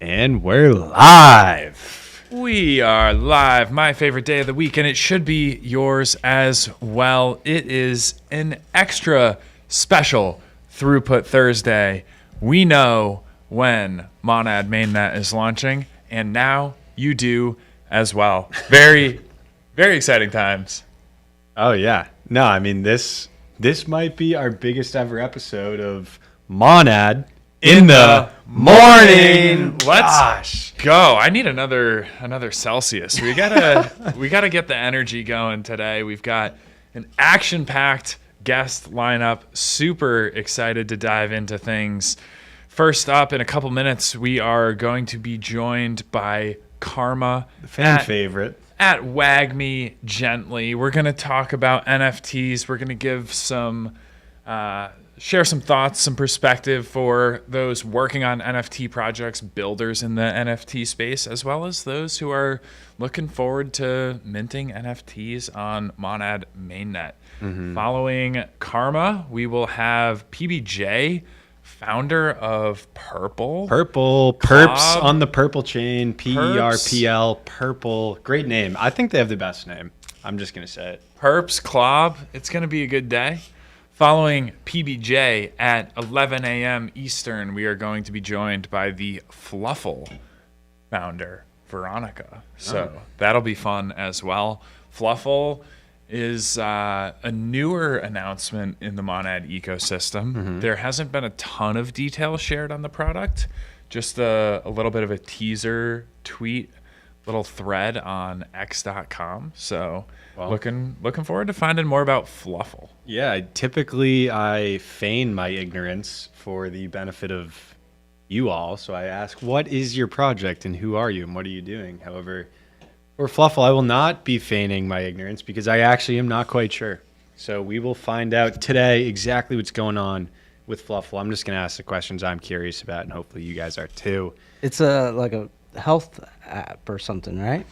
And we're live. We are live, my favorite day of the week, and it should be yours as well. It is an extra special Throughput Thursday. We know when Monad Mainnet is launching, and now you do as well. Very, very exciting times. Oh yeah. No, I mean this might be our biggest ever episode of Monad in the morning. Let's go. I need another Celsius. We gotta get the energy going today. We've got an action-packed guest lineup. Super excited to dive into things. First up, in a couple minutes, we are going to be joined by Karma, The fan favorite. at Wag Me Gently. We're going to talk about NFTs. We're going to give some, share some thoughts, some perspective for those working on NFT projects, builders in the NFT space, as well as those who are looking forward to minting NFTs on Monad Mainnet. Following Karma, we will have PBJ, founder of Purple. Purple. Club. Perps on the purple chain. PERPL. Purple. Great name. I think they have the best name. I'm just going to say it. Perps Club. It's going to be a good day. Following PBJ at 11 a.m. Eastern, we are going to be joined by the Fluffle founder, Veronica. So that'll be fun as well. Fluffle is a newer announcement in the Monad ecosystem. There hasn't been a ton of detail shared on the product, just a little bit of a teaser tweet, little thread on x.com. So looking forward to finding more about Fluffle. Yeah, typically I feign my ignorance for the benefit of you all. So I ask, what is your project and who are you and what are you doing? However, for Fluffle, I will not be feigning my ignorance because I actually am not quite sure. So we will find out today exactly what's going on with Fluffle. I'm just going to ask the questions I'm curious about, and hopefully you guys are too. It's like a health app or something, right?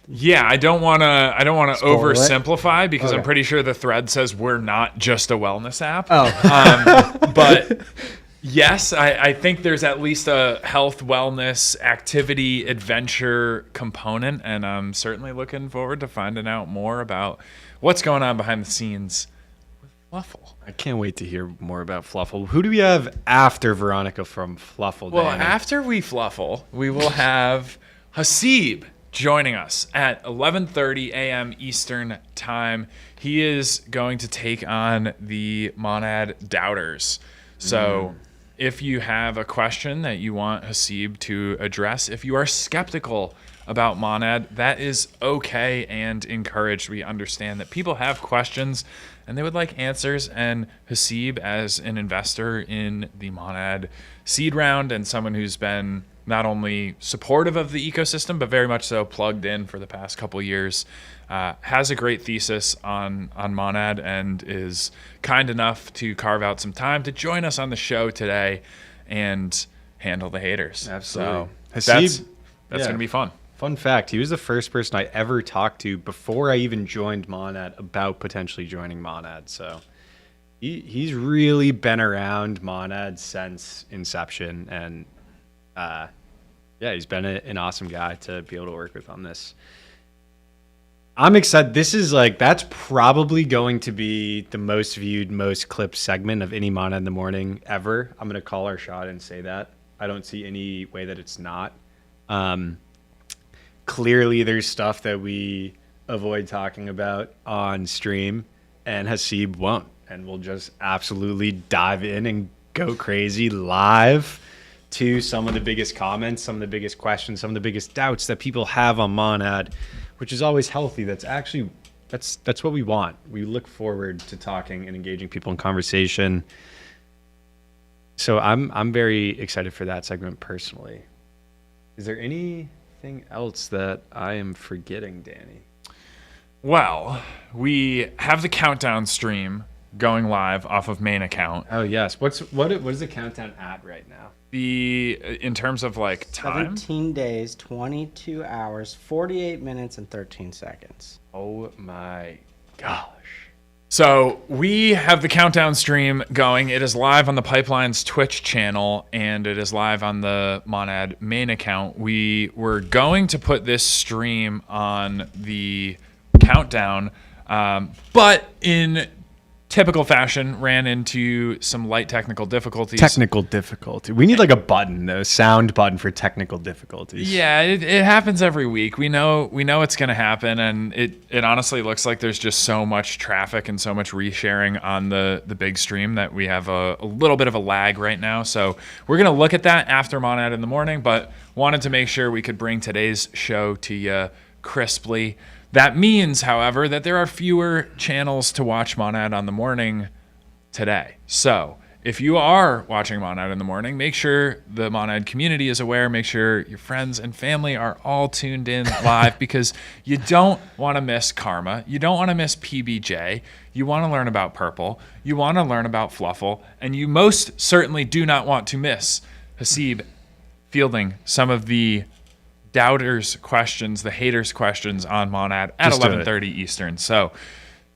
Yeah, I don't want to Spoil it. oversimplify because I'm Okay. pretty sure the thread says we're not just a wellness app. Oh, But yes, I think there's at least a health, wellness, activity, adventure component, and I'm certainly looking forward to finding out more about what's going on behind the scenes with Fluffle. I can't wait to hear more about Fluffle. Who do we have after Veronica from Fluffle? Well, Danny? after we Fluffle, we will have Hasib joining us at 11:30 a.m. Eastern Time. He is going to take on the Monad Doubters. So if you have a question that you want Hasib to address, if you are skeptical about Monad, that is okay and encouraged. We understand that people have questions and they would like answers, and Hasib, as an investor in the Monad seed round and someone who's been not only supportive of the ecosystem, but very much so plugged in for the past couple years, has a great thesis on Monad and is kind enough to carve out some time to join us on the show today and handle the haters. Absolutely. So Hasib, that's yeah. going to be fun. Fun fact, he was the first person I ever talked to before I even joined Monad about potentially joining Monad. So he's really been around Monad since inception. And yeah, he's been an awesome guy to be able to work with on this. I'm excited. This is that's probably going to be the most viewed, most clipped segment of any Monad in the Morning ever. I'm going to call our shot and say that. I don't see any way that it's not. Clearly, there's stuff that we avoid talking about on stream, and Hasib won't. And we'll just absolutely dive in and go crazy live to some of the biggest comments, some of the biggest questions, some of the biggest doubts that people have on Monad, which is always healthy. That's actually, that's what we want. We look forward to talking and engaging people in conversation. So I'm very excited for that segment personally. Is there anything else that I am forgetting, Danny? Well, we have the countdown stream going live off of main account. Oh yes. What is the countdown at right now? In terms of time, 17 days, 22 hours, 48 minutes, and 13 seconds. Oh my gosh. So we have the countdown stream going. It is live on the Pipeline's Twitch channel, and it is live on the Monad main account. We were going to put this stream on the countdown, but in typical fashion, ran into some light technical difficulties. Technical difficulty. We need like a button, a sound button for technical difficulties. Yeah, it happens every week. We know it's going to happen, and it honestly looks like there's just so much traffic and so much resharing on the big stream that we have a little bit of a lag right now. So we're going to look at that after Monad in the morning, but wanted to make sure we could bring today's show to you crisply. That means, however, that there are fewer channels to watch Monad on the morning today. So if you are watching Monad in the morning, make sure the Monad community is aware. Make sure your friends and family are all tuned in live because you don't want to miss Karma. You don't want to miss PBJ. You want to learn about Purple. You want to learn about Fluffle. And you most certainly do not want to miss Hasib fielding some of the doubters questions, the haters questions on Monad at 11:30 Eastern. So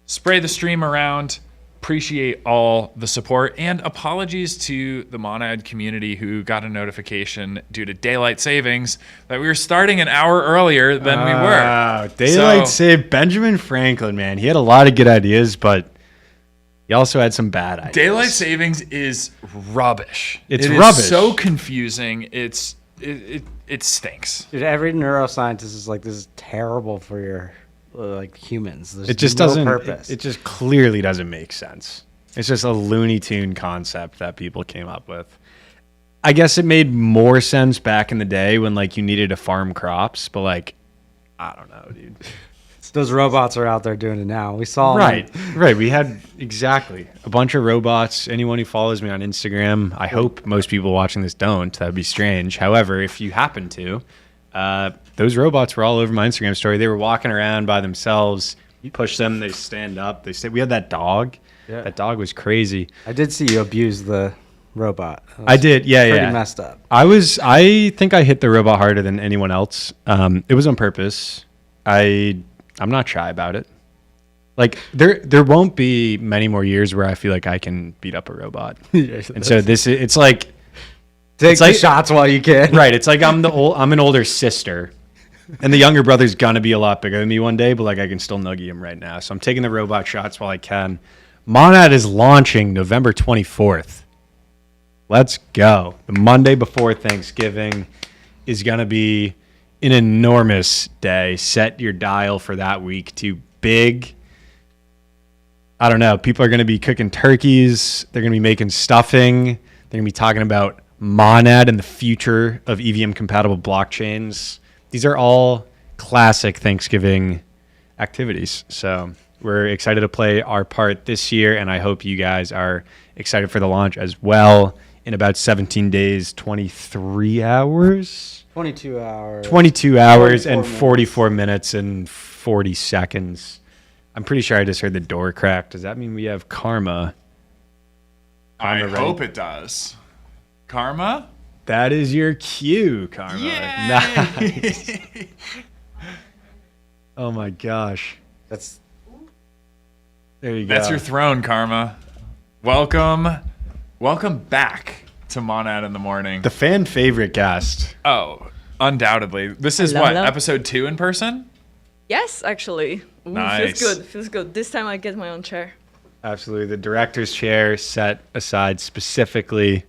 spray the stream around. Appreciate all the support, and apologies to the Monad community who got a notification due to daylight savings that we were starting an hour earlier than we were. Daylight save Benjamin Franklin, man. He had a lot of good ideas, but he also had some bad ideas. Daylight savings is rubbish. It's It rubbish. is so confusing. It stinks. Dude, every neuroscientist is like, this is terrible for your like humans. There's It just no doesn't. purpose. It just clearly doesn't make sense. It's just a Looney Tune concept that people came up with. I guess it made more sense back in the day when like you needed to farm crops, but like, I don't know, dude. Those robots are out there doing it now. We saw Right, them. right. We had exactly a bunch of robots. Anyone who follows me on Instagram, I hope most people watching this don't. That would be strange. However, if you happen to, those robots were all over my Instagram story. They were walking around by themselves. You push them, they stand up. They say we had that dog. Yeah. That dog was crazy. I did see you abuse the robot. I did. Yeah, Pretty yeah. messed up. I think I hit the robot harder than anyone else. It was on purpose. I'm not shy about it. Like there won't be many more years where I feel like I can beat up a robot. And so it's like Take it's the like- shots while you can. right. It's like I'm an older sister, and the younger brother's gonna be a lot bigger than me one day. But like I can still nuggy him right now. So I'm taking the robot shots while I can. Monad is launching November 24th. Let's go. The Monday before Thanksgiving is gonna be an enormous day. Set your dial for that week to big. I don't know. People are going to be cooking turkeys. They're going to be making stuffing. They're going to be talking about Monad and the future of EVM compatible blockchains. These are all classic Thanksgiving activities. So we're excited to play our part this year, and I hope you guys are excited for the launch as well. In about 17 days, 23 hours? 22 hours. 22 hours 44 and minutes. 44 minutes and 40 seconds. I'm pretty sure I just heard the door crack. Does that mean we have Karma? I ready. hope it does. Karma? That is your cue, Karma. Nice. Oh my gosh. That's There you go. That's your throne, Karma. Welcome back to Monad in the morning. the fan favorite guest. Oh, undoubtedly. This is Hello, what, hello. episode 2 in person? Yes, actually. Ooh, Nice. Feels good. This time I get my own chair. Absolutely. The director's chair set aside specifically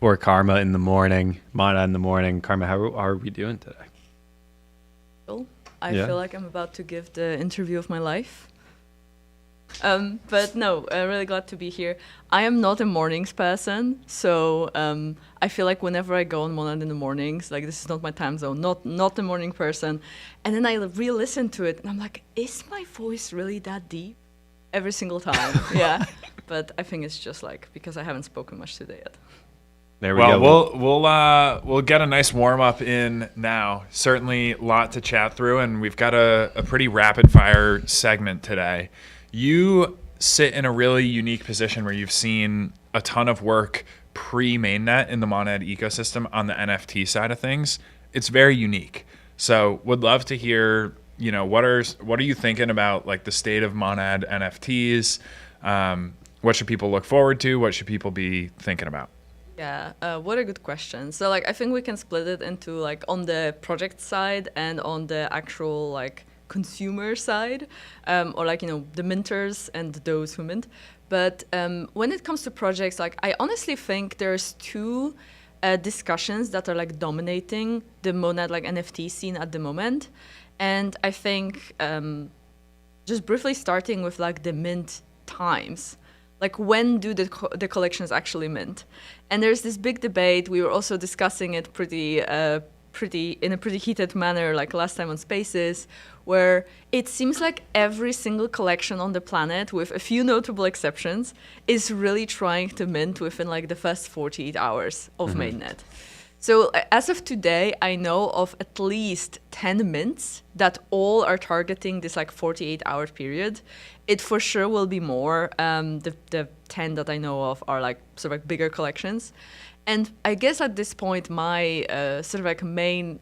for Karma in the morning. Mana in the morning. Karma, how are we doing today? Cool. I Yeah. feel like I'm about to give the interview of my life. But no, really glad to be here. I am not a mornings person, so I feel like whenever I go on Monad in the mornings, like this is not my time zone, not a morning person. And then I re-listen to it, and I'm like, is my voice really that deep? Every single time, yeah. But I think it's just like because I haven't spoken much today yet. There we Well, go. we'll get a nice warm up in now. Certainly, a lot to chat through, and we've got a pretty rapid fire segment today. You sit in a really unique position where you've seen a ton of work pre-mainnet in the Monad ecosystem on the NFT side of things. It's very unique. So, would love to hear, what are you thinking about like the state of Monad NFTs? What should people look forward to? What should people be thinking about? Yeah, what a good question. So like I think we can split it into like on the project side and on the actual like consumer side, or like the minters and those who mint. But when it comes to projects, like I honestly think there's two discussions that are like dominating the Monad like NFT scene at the moment, and I think just briefly starting with like the mint times. Like when do the collections actually mint? And there's this big debate. We were also discussing it pretty in a pretty heated manner, like last time on Spaces, where it seems like every single collection on the planet, with a few notable exceptions, is really trying to mint within like the first 48 hours of mainnet. So as of today, I know of at least 10 mints that all are targeting this like 48-hour period. It for sure will be more. The 10 that I know of are like sort of like bigger collections. And I guess at this point, my sort of like main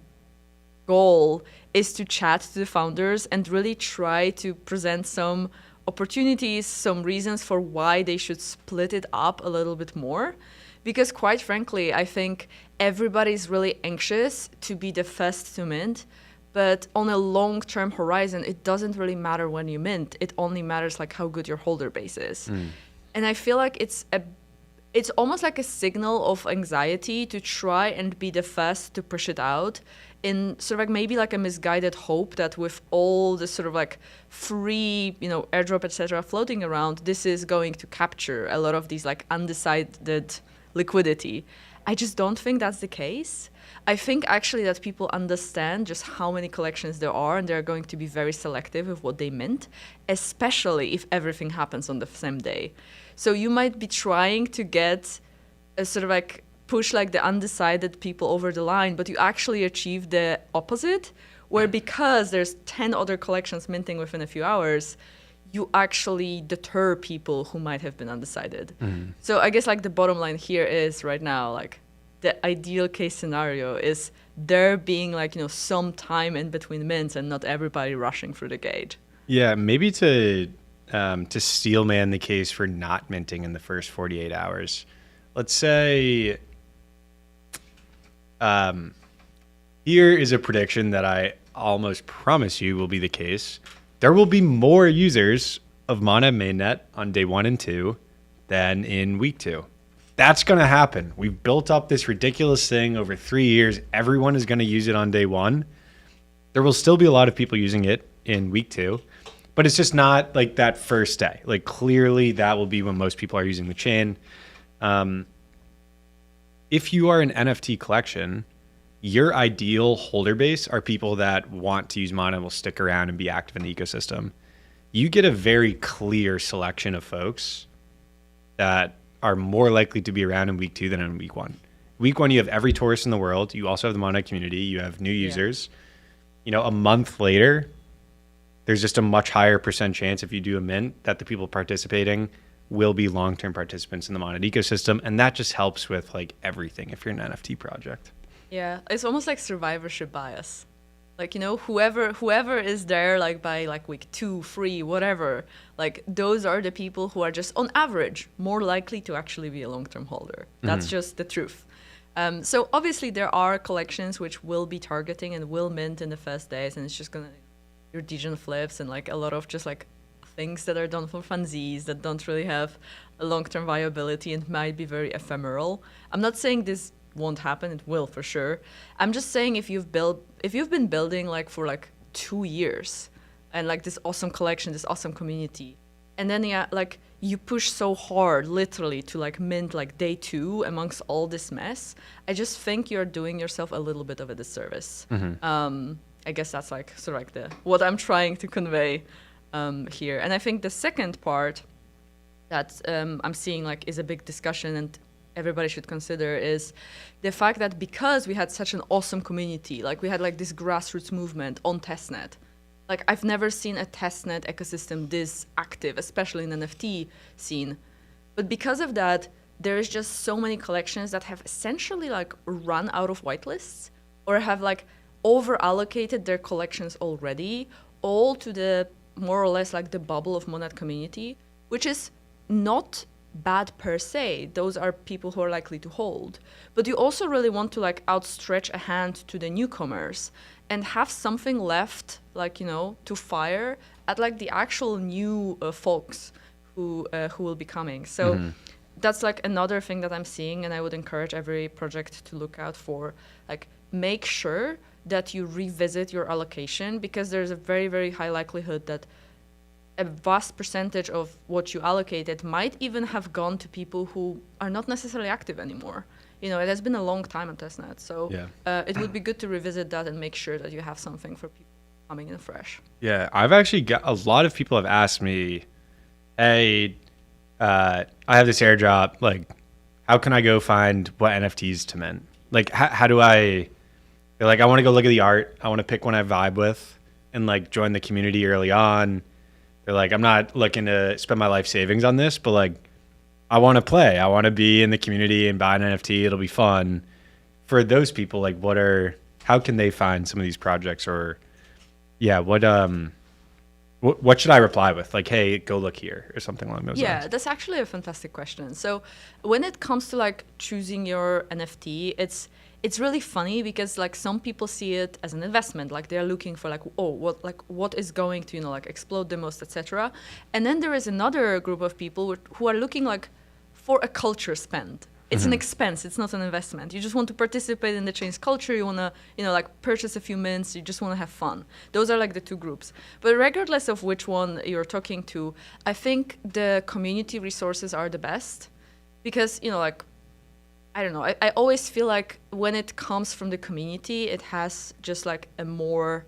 goal is to chat to the founders and really try to present some opportunities, some reasons for why they should split it up a little bit more. Because quite frankly, I think everybody's really anxious to be the first to mint, but on a long-term horizon, it doesn't really matter when you mint. It only matters like how good your holder base is. And I feel like it's almost like a signal of anxiety to try and be the first to push it out in sort of like maybe like a misguided hope that with all the sort of like free, airdrop, etc. floating around, this is going to capture a lot of these like undecided liquidity. I just don't think that's the case. I think actually that people understand just how many collections there are, and they're going to be very selective with what they mint, especially if everything happens on the same day. So you might be trying to get a sort of like push like the undecided people over the line, but you actually achieve the opposite, where because there's 10 other collections minting within a few hours, you actually deter people who might have been undecided. So I guess like the bottom line here is right now, like the ideal case scenario is there being like, some time in between mints and not everybody rushing through the gate. Yeah, maybe to steelman the case for not minting in the first 48 hours. Let's say here is a prediction that I almost promise you will be the case. There will be more users of Monad mainnet on day 1 and 2 than in week 2. That's going to happen. We've built up this ridiculous thing over 3 years. Everyone is going to use it on day 1. There will still be a lot of people using it in week 2, but it's just not like that first day. Like clearly that will be when most people are using the chain. If you are an NFT collection, your ideal holder base are people that want to use Monad and will stick around and be active in the ecosystem. You get a very clear selection of folks that are more likely to be around in week 2 than in week 1. Week 1, you have every tourist in the world. You also have the Monad community. You have new users. A month later, there's just a much higher % chance if you do a mint that the people participating will be long-term participants in the Monad ecosystem. And that just helps with like everything if you're an NFT project. Yeah, it's almost like survivorship bias. Like, whoever is there like by like week 2, 3, whatever, like those are the people who are just on average more likely to actually be a long-term holder. That's just the truth. So obviously there are collections which will be targeting and will mint in the first days, and it's just gonna your degen flips and like a lot of just like things that are done for funsies that don't really have a long-term viability and might be very ephemeral. I'm not saying this won't happen, it will for sure. I'm just saying if you've been building like for like 2 years and like this awesome collection, this awesome community, and then like you push so hard literally to like mint like day 2 amongst all this mess, I just think you're doing yourself a little bit of a disservice. I guess that's like sort of like what I'm trying to convey here. And I think the second part that I'm seeing like is a big discussion and everybody should consider is the fact that because we had such an awesome community, like we had like this grassroots movement on testnet, like I've never seen a testnet ecosystem this active, especially in the NFT scene. But because of that, there is just so many collections that have essentially like run out of whitelists or have like over allocated their collections already, all to the more or less like the bubble of Monad community, which is not bad per se. Those are people who are likely to hold. But you also really want to like outstretch a hand to the newcomers and have something left, like, you know, to fire at like the actual new folks who will be coming. So that's like another thing that I'm seeing, and I would encourage every project to look out for. Like, make sure that you revisit your allocation, because there's a very, very high likelihood that a vast percentage of what you allocated might even have gone to people who are not necessarily active anymore. You know, it has been a long time on testnet, so it would be good to revisit that and make sure that you have something for people coming in fresh. Yeah, I've actually got a lot of people have asked me, hey, I have this airdrop, like, how can I go find what NFTs to mint? Like, how do I, they're like, I want to go look at the art. I want to pick one I vibe with and like join the community early on. They're like, I'm not looking to spend my life savings on this, but like, I want to play. I want to be in the community and buy an NFT. It'll be fun. For those people, like, how can they find some of these projects? Or, yeah, what should I reply with? Like, hey, go look here, or something along those lines. Yeah, that's actually a fantastic question. So when it comes to like choosing your NFT, it's really funny because like some people see it as an investment, like they're looking for like, oh, what is going to, you know, like explode the most, etc. And then there is another group of people who are looking like for a culture spend. It's an expense. It's not an investment. You just want to participate in the chain's culture. You want to, you know, like purchase a few mints. You just want to have fun. Those are like the two groups. But regardless of which one you're talking to, I think the community resources are the best because, you know, like, I don't know. I always feel like when it comes from the community, it has just like more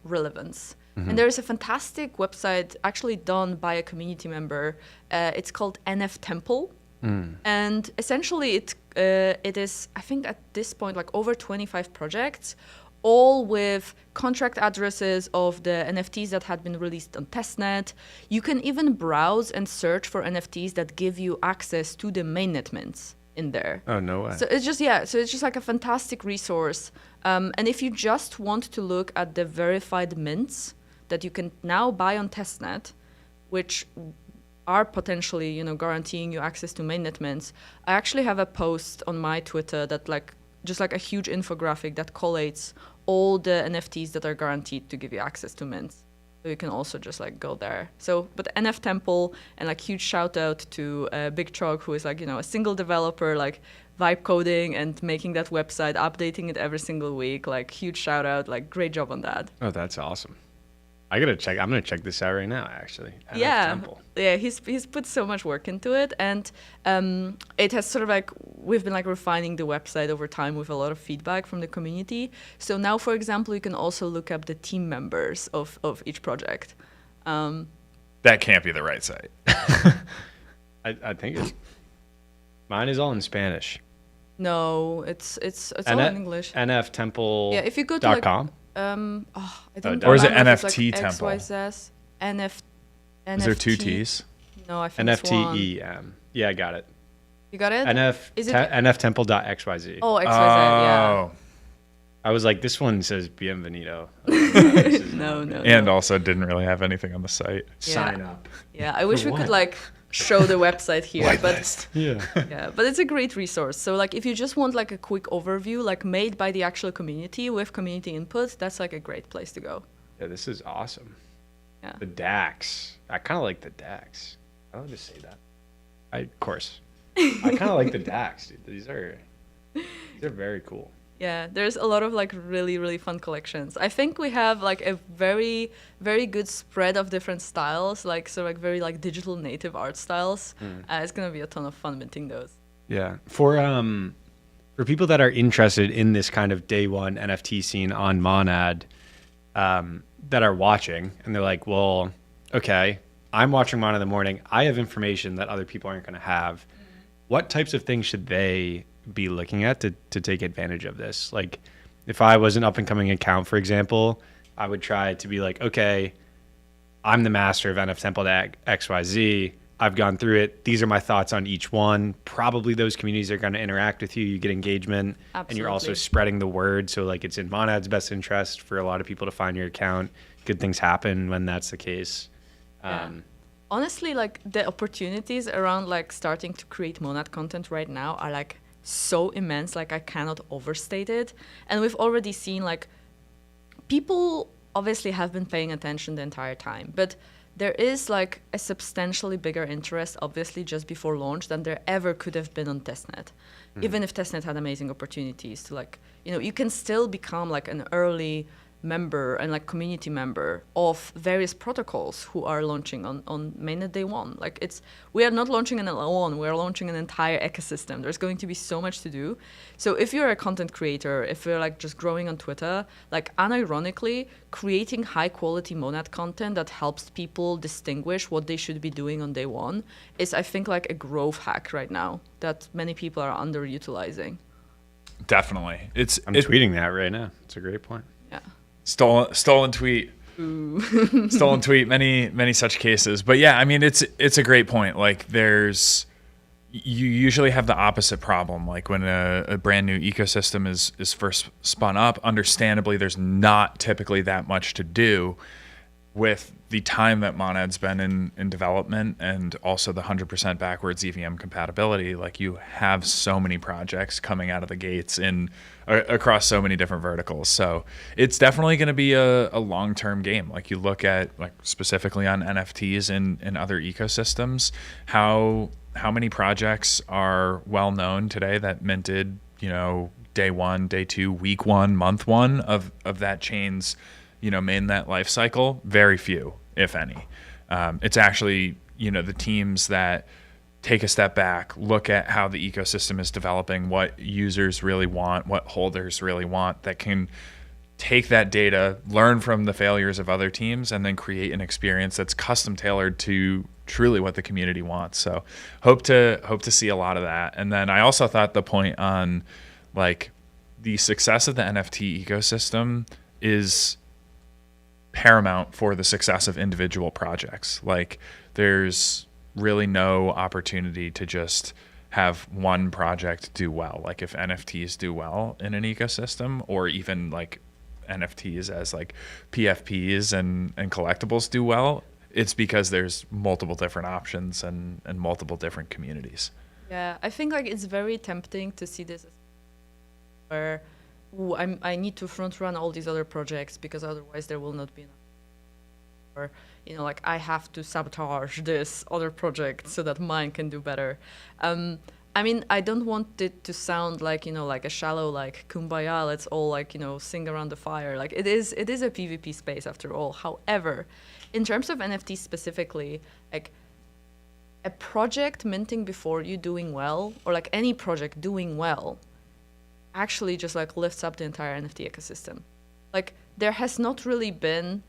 relevance. And there is a fantastic website actually done by a community member. It's called NF Temple. And essentially it is, I think at this point, like over 25 projects, all with contract addresses of the NFTs that had been released on testnet. You can even browse and search for NFTs that give you access to the mainnet mints in there. Oh, no way. So it's just like a fantastic resource. And if you just want to look at the verified mints that you can now buy on testnet, which are potentially, you know, guaranteeing you access to mainnet mints. I actually have a post on my Twitter that like just like a huge infographic that collates all the NFTs that are guaranteed to give you access to mints. So you can also just like go there. So, but NF Temple, and like huge shout out to Big Chog, who is like, you know, a single developer, like vibe coding and making that website, updating it every single week. Like huge shout out, like great job on that. Oh, that's awesome. I'm gonna check this out right now. Actually, Yeah, Temple. yeah. He's put so much work into it, and it has sort of like we've been like refining the website over time with a lot of feedback from the community. So now, for example, you can also look up the team members of each project. That can't be the right site. I think mine is all in Spanish. No, it's all in English. NFTemple. Yeah, if you go to like, .com. I don't Or is it know if it's NFT like Temple? XYZ, Is there two T's? No, I think it's one. NFTEM. Yeah, I got it. You got it? Is it NFTemple.xyz. Oh, XYZ, yeah. Oh. I was like, this one says Bienvenido. No. And also didn't really have anything on the site. Yeah. Sign up. Yeah, I wish we could what? like show the website here, but Yeah. yeah, but it's a great resource. So like if you just want like a quick overview, like made by the actual community with community input, that's like a great place to go. Yeah, this is awesome. Yeah. The DAX. I kind of like the DAX. I don't just say that. Of course. I kind of like the DAX, dude. These are very cool. Yeah, there's a lot of like really, really fun collections. I think we have like a very, very good spread of different styles, like so like very like digital native art styles. It's gonna be a ton of fun minting those. Yeah. For people that are interested in this kind of day one NFT scene on Monad, that are watching and they're like, well, okay, I'm watching Monad in the morning. I have information that other people aren't going to have. What types of things should they be looking at to take advantage of this? Like if I was an up and coming account, for example, I would try to be like, okay, I'm the master of NF Temple XYZ. I've gone through it. These are my thoughts on each one. Probably those communities are going to interact with you. You get engagement. Absolutely. And you're also spreading the word. So like it's in Monad's best interest for a lot of people to find your account. good things happen when that's the case. Yeah. Honestly, like the opportunities around like starting to create Monad content right now are like so immense, like I cannot overstate it. And we've already seen like people obviously have been paying attention the entire time, but there is like a substantially bigger interest obviously just before launch than there ever could have been on testnet. Even if testnet had amazing opportunities to like, you know, you can still become like an early member and like community member of various protocols who are launching on mainnet day one. Like we are not launching an alone, we are launching an entire ecosystem. There's going to be so much to do. So if you're a content creator, if you're like just growing on Twitter, like unironically creating high quality Monad content that helps people distinguish what they should be doing on day one is, I think, like a growth hack right now that many people are underutilizing. Definitely. I'm tweeting that right now. It's a great point. Yeah. Stolen tweet. Stolen tweet. Many such cases. But yeah, I mean, it's a great point. Like you usually have the opposite problem. Like when a brand new ecosystem is first spun up, understandably, there's not typically that much to do. With the time that Monad's been in development and also the 100% backwards EVM compatibility, like you have so many projects coming out of the gates across so many different verticals. So it's definitely going to be a long-term game. Like you look at like specifically on NFTs and other ecosystems, how many projects are well known today that minted, you know, day one, day two, week one, month one of that chain's, you know, mainnet life cycle? Very few, if any. It's actually, you know, the teams that take a step back, look at how the ecosystem is developing, what users really want, what holders really want, that can take that data, learn from the failures of other teams, and then create an experience that's custom tailored to truly what the community wants. So hope to see a lot of that. And then I also thought the point on like the success of the NFT ecosystem is paramount for the success of individual projects. Like there's really no opportunity to just have one project do well. Like if NFTs do well in an ecosystem, or even like NFTs as like PFPs and collectibles do well, it's because there's multiple different options and multiple different communities. Yeah, I think like it's very tempting to see this as where I need to front run all these other projects because otherwise there will not be enough. Or, you know, like I have to sabotage this other project so that mine can do better. I mean, I don't want it to sound like, you know, like a shallow, like kumbaya, let's all like, you know, sing around the fire. Like it is a PvP space after all. However, in terms of NFTs specifically, like a project minting before you doing well, or like any project doing well, actually just like lifts up the entire NFT ecosystem. Like there has not really been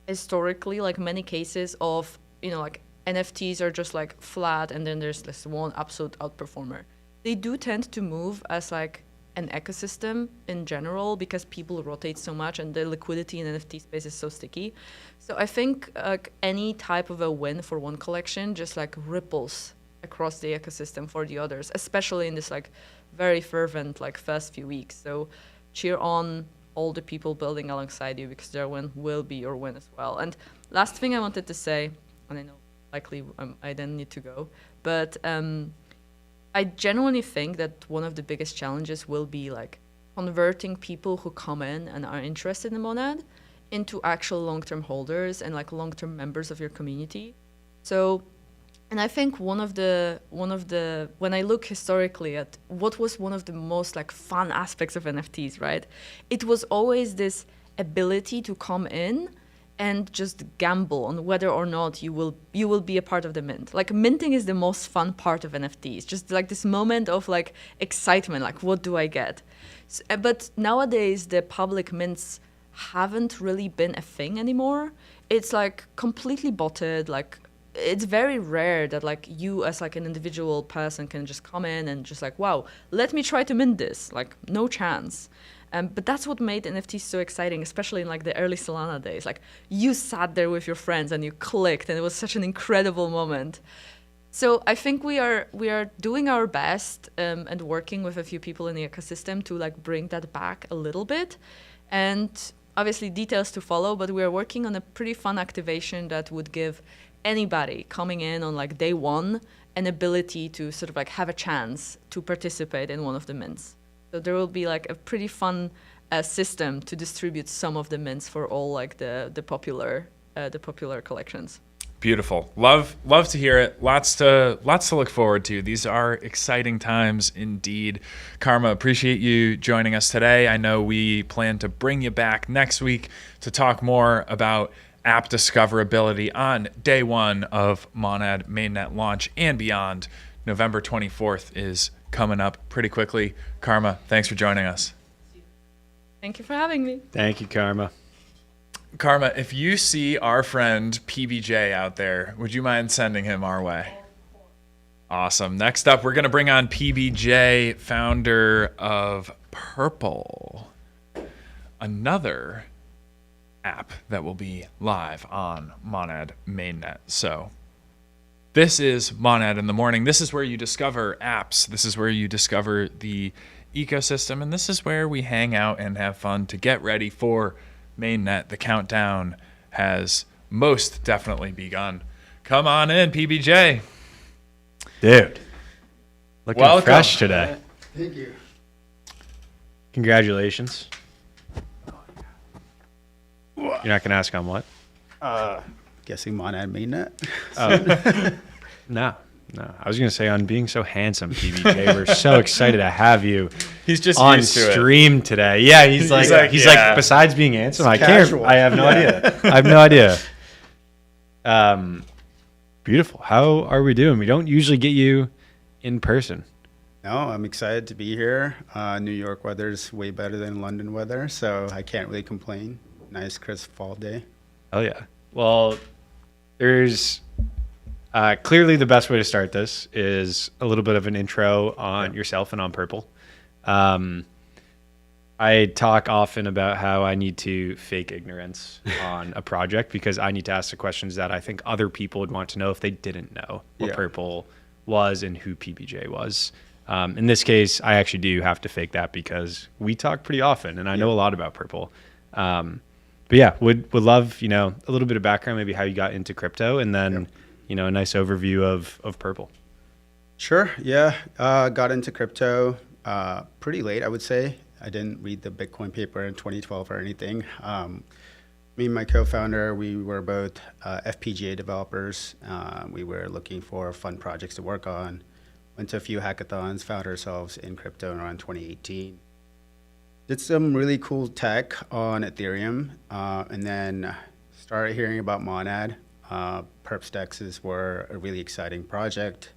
historically like many cases of, you know, like NFTs are just like flat and then there's this one absolute outperformer. They do tend to move as like an ecosystem in general because people rotate so much and the liquidity in NFT space is so sticky. So I think like any type of a win for one collection just like ripples across the ecosystem for the others, especially in this like very fervent like first few weeks. So cheer on all the people building alongside you because their win will be your win as well. And last thing I wanted to say, and I know likely I then need to go, but I genuinely think that one of the biggest challenges will be like converting people who come in and are interested in Monad into actual long-term holders and like long-term members of your community. So, and I think one of the when I look historically at what was one of the most like fun aspects of NFTs, right? It was always this ability to come in and just gamble on whether or not you will be a part of the mint. Like minting is the most fun part of NFTs. Just like this moment of like excitement, like what do I get? But nowadays the public mints haven't really been a thing anymore. It's like completely botted, like it's very rare that like you as like an individual person can just come in and just like, wow, let me try to mint this. Like no chance. But that's what made NFTs so exciting, especially in like the early Solana days. Like you sat there with your friends and you clicked, and it was such an incredible moment. So I think we are doing our best and working with a few people in the ecosystem to like bring that back a little bit. And obviously details to follow, but we are working on a pretty fun activation that would give anybody coming in on like day one an ability to sort of like have a chance to participate in one of the mints. So there will be like a pretty fun system to distribute some of the mints for all like the popular collections. Beautiful. Love to hear it. Lots to look forward to. These are exciting times indeed. Karma, appreciate you joining us today. I know we plan to bring you back next week to talk more about app discoverability on day one of Monad mainnet launch and beyond. November 24th is coming up pretty quickly. Karma, thanks for joining us. Thank you for having me. Thank you, Karma. Karma, if you see our friend PBJ out there, would you mind sending him our way? Awesome. Next up, we're going to bring on PBJ, founder of Purple, another app that will be live on Monad mainnet. So this is Monad in the morning. This is where you discover apps. This is where you discover the ecosystem. And this is where we hang out and have fun to get ready for mainnet. The countdown has most definitely begun. Come on in, PBJ. Dude, looking Welcome. fresh today. Thank you. Congratulations. You're not going to ask on what? Guessing Monad mainnet. No. I was going to say on being so handsome, PBJ. We're so excited to have you He's just on used to it. stream today. Yeah, he's like, yeah. besides being handsome, I casual. can't. I have no idea. I have no idea. Beautiful. How are we doing? We don't usually get you in person. No, I'm excited to be here. New York weather's way better than London weather, so I can't really complain. Nice crisp fall day. Oh yeah. Well, there's clearly the best way to start this is a little bit of an intro on yourself and on Purple. I talk often about how I need to fake ignorance on a project because I need to ask the questions that I think other people would want to know if they didn't know what Yeah. Purple was and who PBJ was. In this case, I actually do have to fake that because we talk pretty often and I know a lot about Purple. But yeah, would love, a little bit of background, maybe how you got into crypto and then, a nice overview of Purple. Sure, yeah. Got into crypto pretty late, I would say. I didn't read the Bitcoin paper in 2012 or anything. Me and my co-founder, we were both FPGA developers. We were looking for fun projects to work on. Went to a few hackathons, found ourselves in crypto around 2018. Did some really cool tech on Ethereum, and then started hearing about Monad. Perp Dexes were a really exciting project.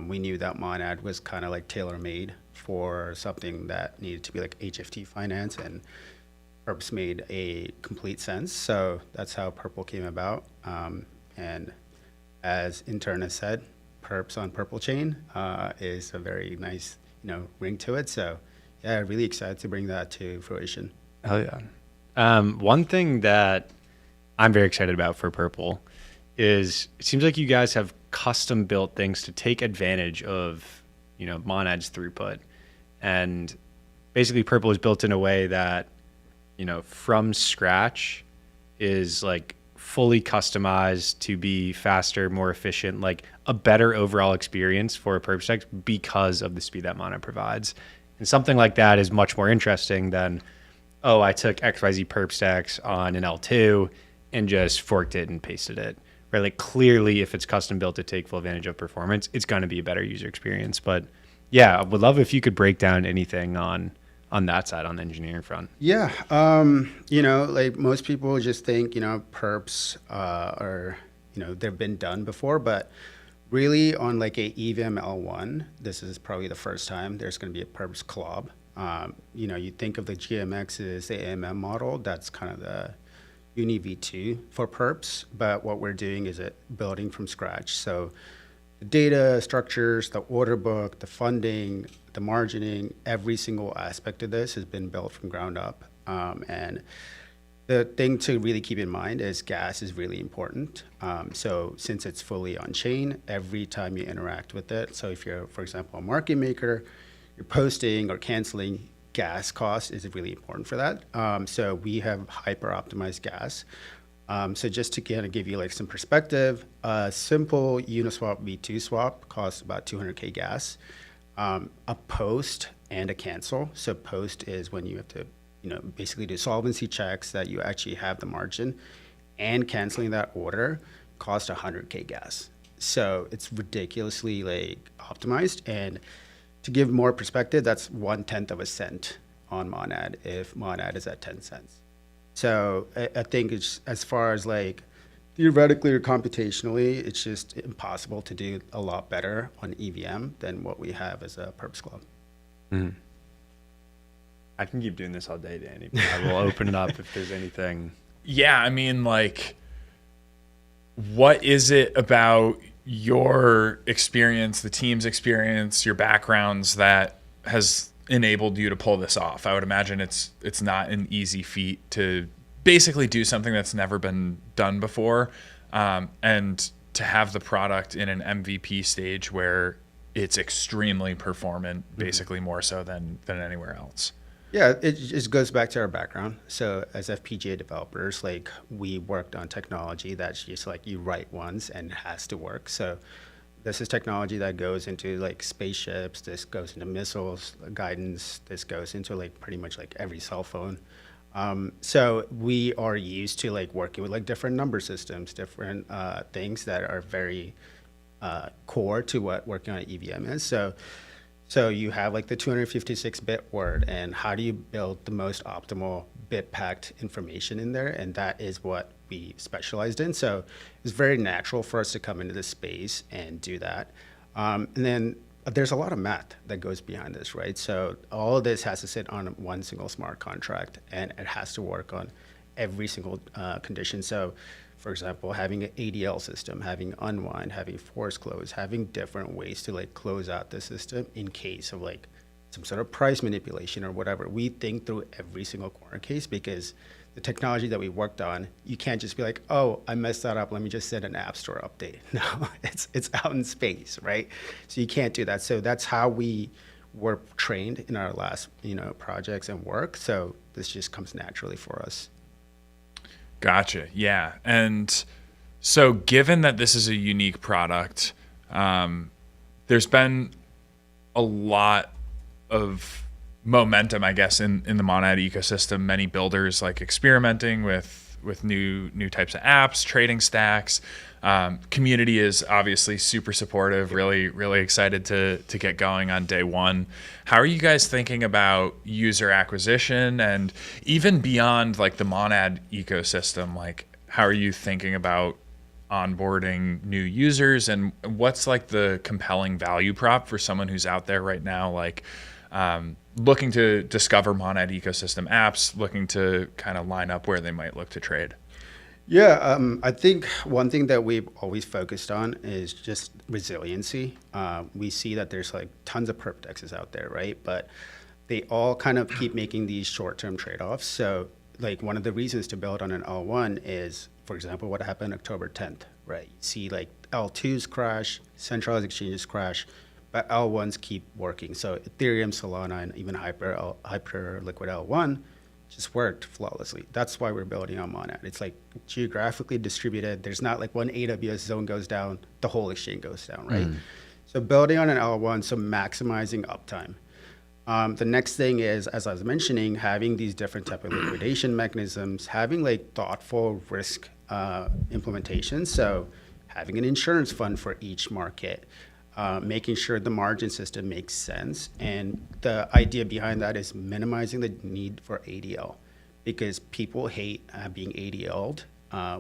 We knew that Monad was kind of like tailor-made for something that needed to be like HFT finance, and Perps made a complete sense. So that's how Purple came about. And as intern has said, Perps on Purple Chain is a very nice, ring to it. So yeah, really excited to bring that to fruition. Hell yeah. One thing that I'm very excited about for Purple is it seems like you guys have custom built things to take advantage of, Monad's throughput. And basically Purple is built in a way that, from scratch is like fully customized to be faster, more efficient, like a better overall experience for a perp stack because of the speed that Monad provides. And something like that is much more interesting than, I took XYZ perp stacks on an L2 and just forked it and pasted it. Right? Like clearly if it's custom built to take full advantage of performance, it's going to be a better user experience. But yeah, I would love if you could break down anything on that side, on the engineering front. Yeah, like most people just think, perps are, they've been done before, but really on like a EVM L1, this is probably the first time there's going to be a perps club. You think of the GMX as the AMM model, that's kind of the Uni V2 for perps, but what we're doing is building from scratch. So the data structures, the order book, the funding, the margining, every single aspect of this has been built from ground up. And the thing to really keep in mind is gas is really important. So since it's fully on chain, every time you interact with it, so if you're, for example, a market maker, you're posting or canceling, gas cost is really important for that. So we have hyper optimized gas. So just to kind of give you like some perspective, a simple Uniswap V2 swap costs about 200K gas. A post and a cancel. So post is when you have to, basically do solvency checks that you actually have the margin, and canceling that order cost 100K gas. So it's ridiculously like optimized. And to give more perspective, that's 1/10 of a cent on Monad if Monad is at 10 cents. So I think it's, as far as like theoretically or computationally, it's just impossible to do a lot better on EVM than what we have as a Perps Club. I can keep doing this all day, Danny. But I will open it up if there's anything. Yeah, I mean, like, what is it about your experience, the team's experience, your backgrounds that has enabled you to pull this off? I would imagine it's not an easy feat to basically do something that's never been done before, and to have the product in an MVP stage where it's extremely performant, basically more so than anywhere else. Yeah, it just goes back to our background. So as FPGA developers, like we worked on technology that's just like you write once and it has to work. So this is technology that goes into like spaceships. This goes into missiles guidance. This goes into like pretty much like every cell phone. So we are used to like working with like different number systems, different things that are very core to what working on EVM is. So you have like the 256-bit word, and how do you build the most optimal bit-packed information in there? And that is what we specialized in. So it's very natural for us to come into this space and do that. And then there's a lot of math that goes behind this, right? So all of this has to sit on one single smart contract, and it has to work on every single condition. So for example, having an ADL system, having unwind, having force close, having different ways to like close out the system in case of like some sort of price manipulation or whatever. We think through every single corner case, because the technology that we worked on, you can't just be like, oh, I messed that up, let me just send an app store update. No, it's out in space, right? So you can't do that. So that's how we were trained in our last, projects and work. So this just comes naturally for us. Gotcha. Yeah. And so given that this is a unique product, there's been a lot of momentum, I guess, in the Monad ecosystem. Many builders like experimenting with new types of apps, trading stacks. Community is obviously super supportive, really excited to get going on day one. How are you guys thinking about user acquisition, and even beyond like the Monad ecosystem? Like, how are you thinking about onboarding new users, and what's like the compelling value prop for someone who's out there right now, like looking to discover Monad ecosystem apps, looking to kind of line up where they might look to trade? Yeah, I think one thing that we've always focused on is just resiliency. We see that there's like tons of perp dexes out there, right? But they all kind of keep making these short-term trade-offs. So like one of the reasons to build on an L1 is, for example, what happened October 10th, right? You see like L2s crash, centralized exchanges crash, but L1s keep working. So Ethereum, Solana, and even Hyper Liquid L1 just worked flawlessly. That's why we're building on Monad. It's like geographically distributed. There's not like one AWS zone goes down, the whole exchange goes down, right? So building on an L1, so maximizing uptime. The next thing is, as I was mentioning, having these different type of liquidation mechanisms, having like thoughtful risk implementation. So having an insurance fund for each market, making sure the margin system makes sense. And the idea behind that is minimizing the need for ADL, because people hate being ADL'd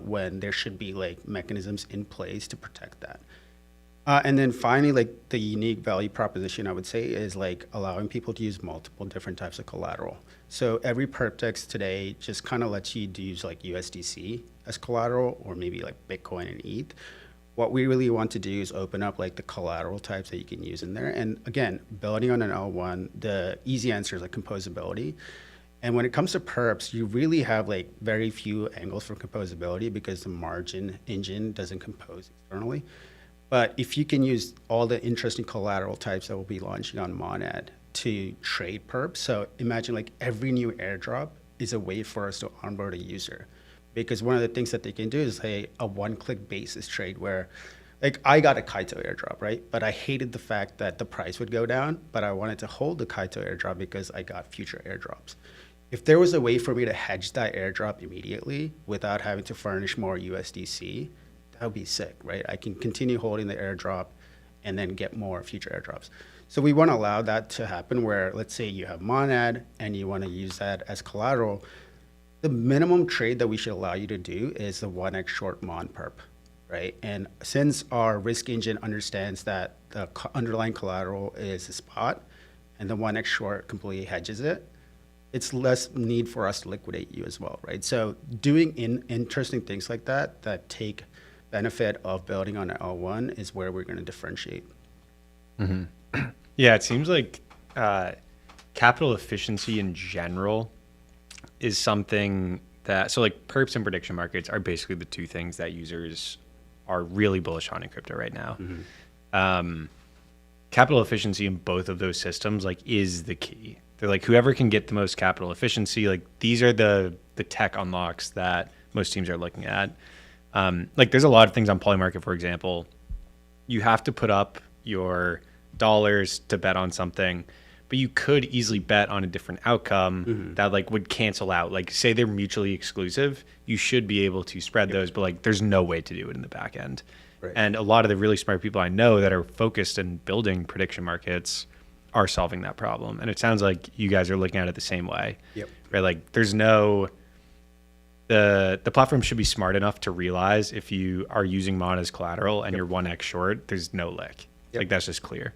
when there should be like mechanisms in place to protect that. And then finally, like the unique value proposition, I would say, is like allowing people to use multiple different types of collateral. So every perp dex today just kind of lets you use like USDC as collateral, or maybe like Bitcoin and ETH. What we really want to do is open up like the collateral types that you can use in there. And again, building on an L1, the easy answer is like composability. And when it comes to perps, you really have like very few angles for composability, because the margin engine doesn't compose externally. But if you can use all the interesting collateral types that will be launching on Monad, to trade perps. So imagine like every new airdrop is a way for us to onboard a user. Because one of the things that they can do is a one-click basis trade where, like, I got a Kaito airdrop, right? But I hated the fact that the price would go down, but I wanted to hold the Kaito airdrop because I got future airdrops. If there was a way for me to hedge that airdrop immediately without having to furnish more USDC, that would be sick, right? I can continue holding the airdrop and then get more future airdrops. So we want to allow that to happen where, let's say you have Monad and you want to use that as collateral. The minimum trade that we should allow you to do is the 1x short Mon perp, right? And since our risk engine understands that the underlying collateral is a spot and the 1x short completely hedges it, it's less need for us to liquidate you as well, right? So doing interesting things like that that take benefit of building on an L1 is where we're going to differentiate. Yeah, it seems like capital efficiency in general is something that, so like perps and prediction markets are basically the two things that users are really bullish on in crypto right now. Capital efficiency in both of those systems like is the key. They're like whoever can get the most capital efficiency, like these are the tech unlocks that most teams are looking at. Like there's a lot of things on Polymarket, for example. You have to put up your dollars to bet on something, but you could easily bet on a different outcome that like would cancel out. Like say they're mutually exclusive, you should be able to spread those, but like there's no way to do it in the back end. Right. And a lot of the really smart people I know that are focused in building prediction markets are solving that problem. And it sounds like you guys are looking at it the same way. Yep. Right? Like there's no, the platform should be smart enough to realize if you are using Mon as collateral and you're 1x short, there's no lick. Like that's just clear.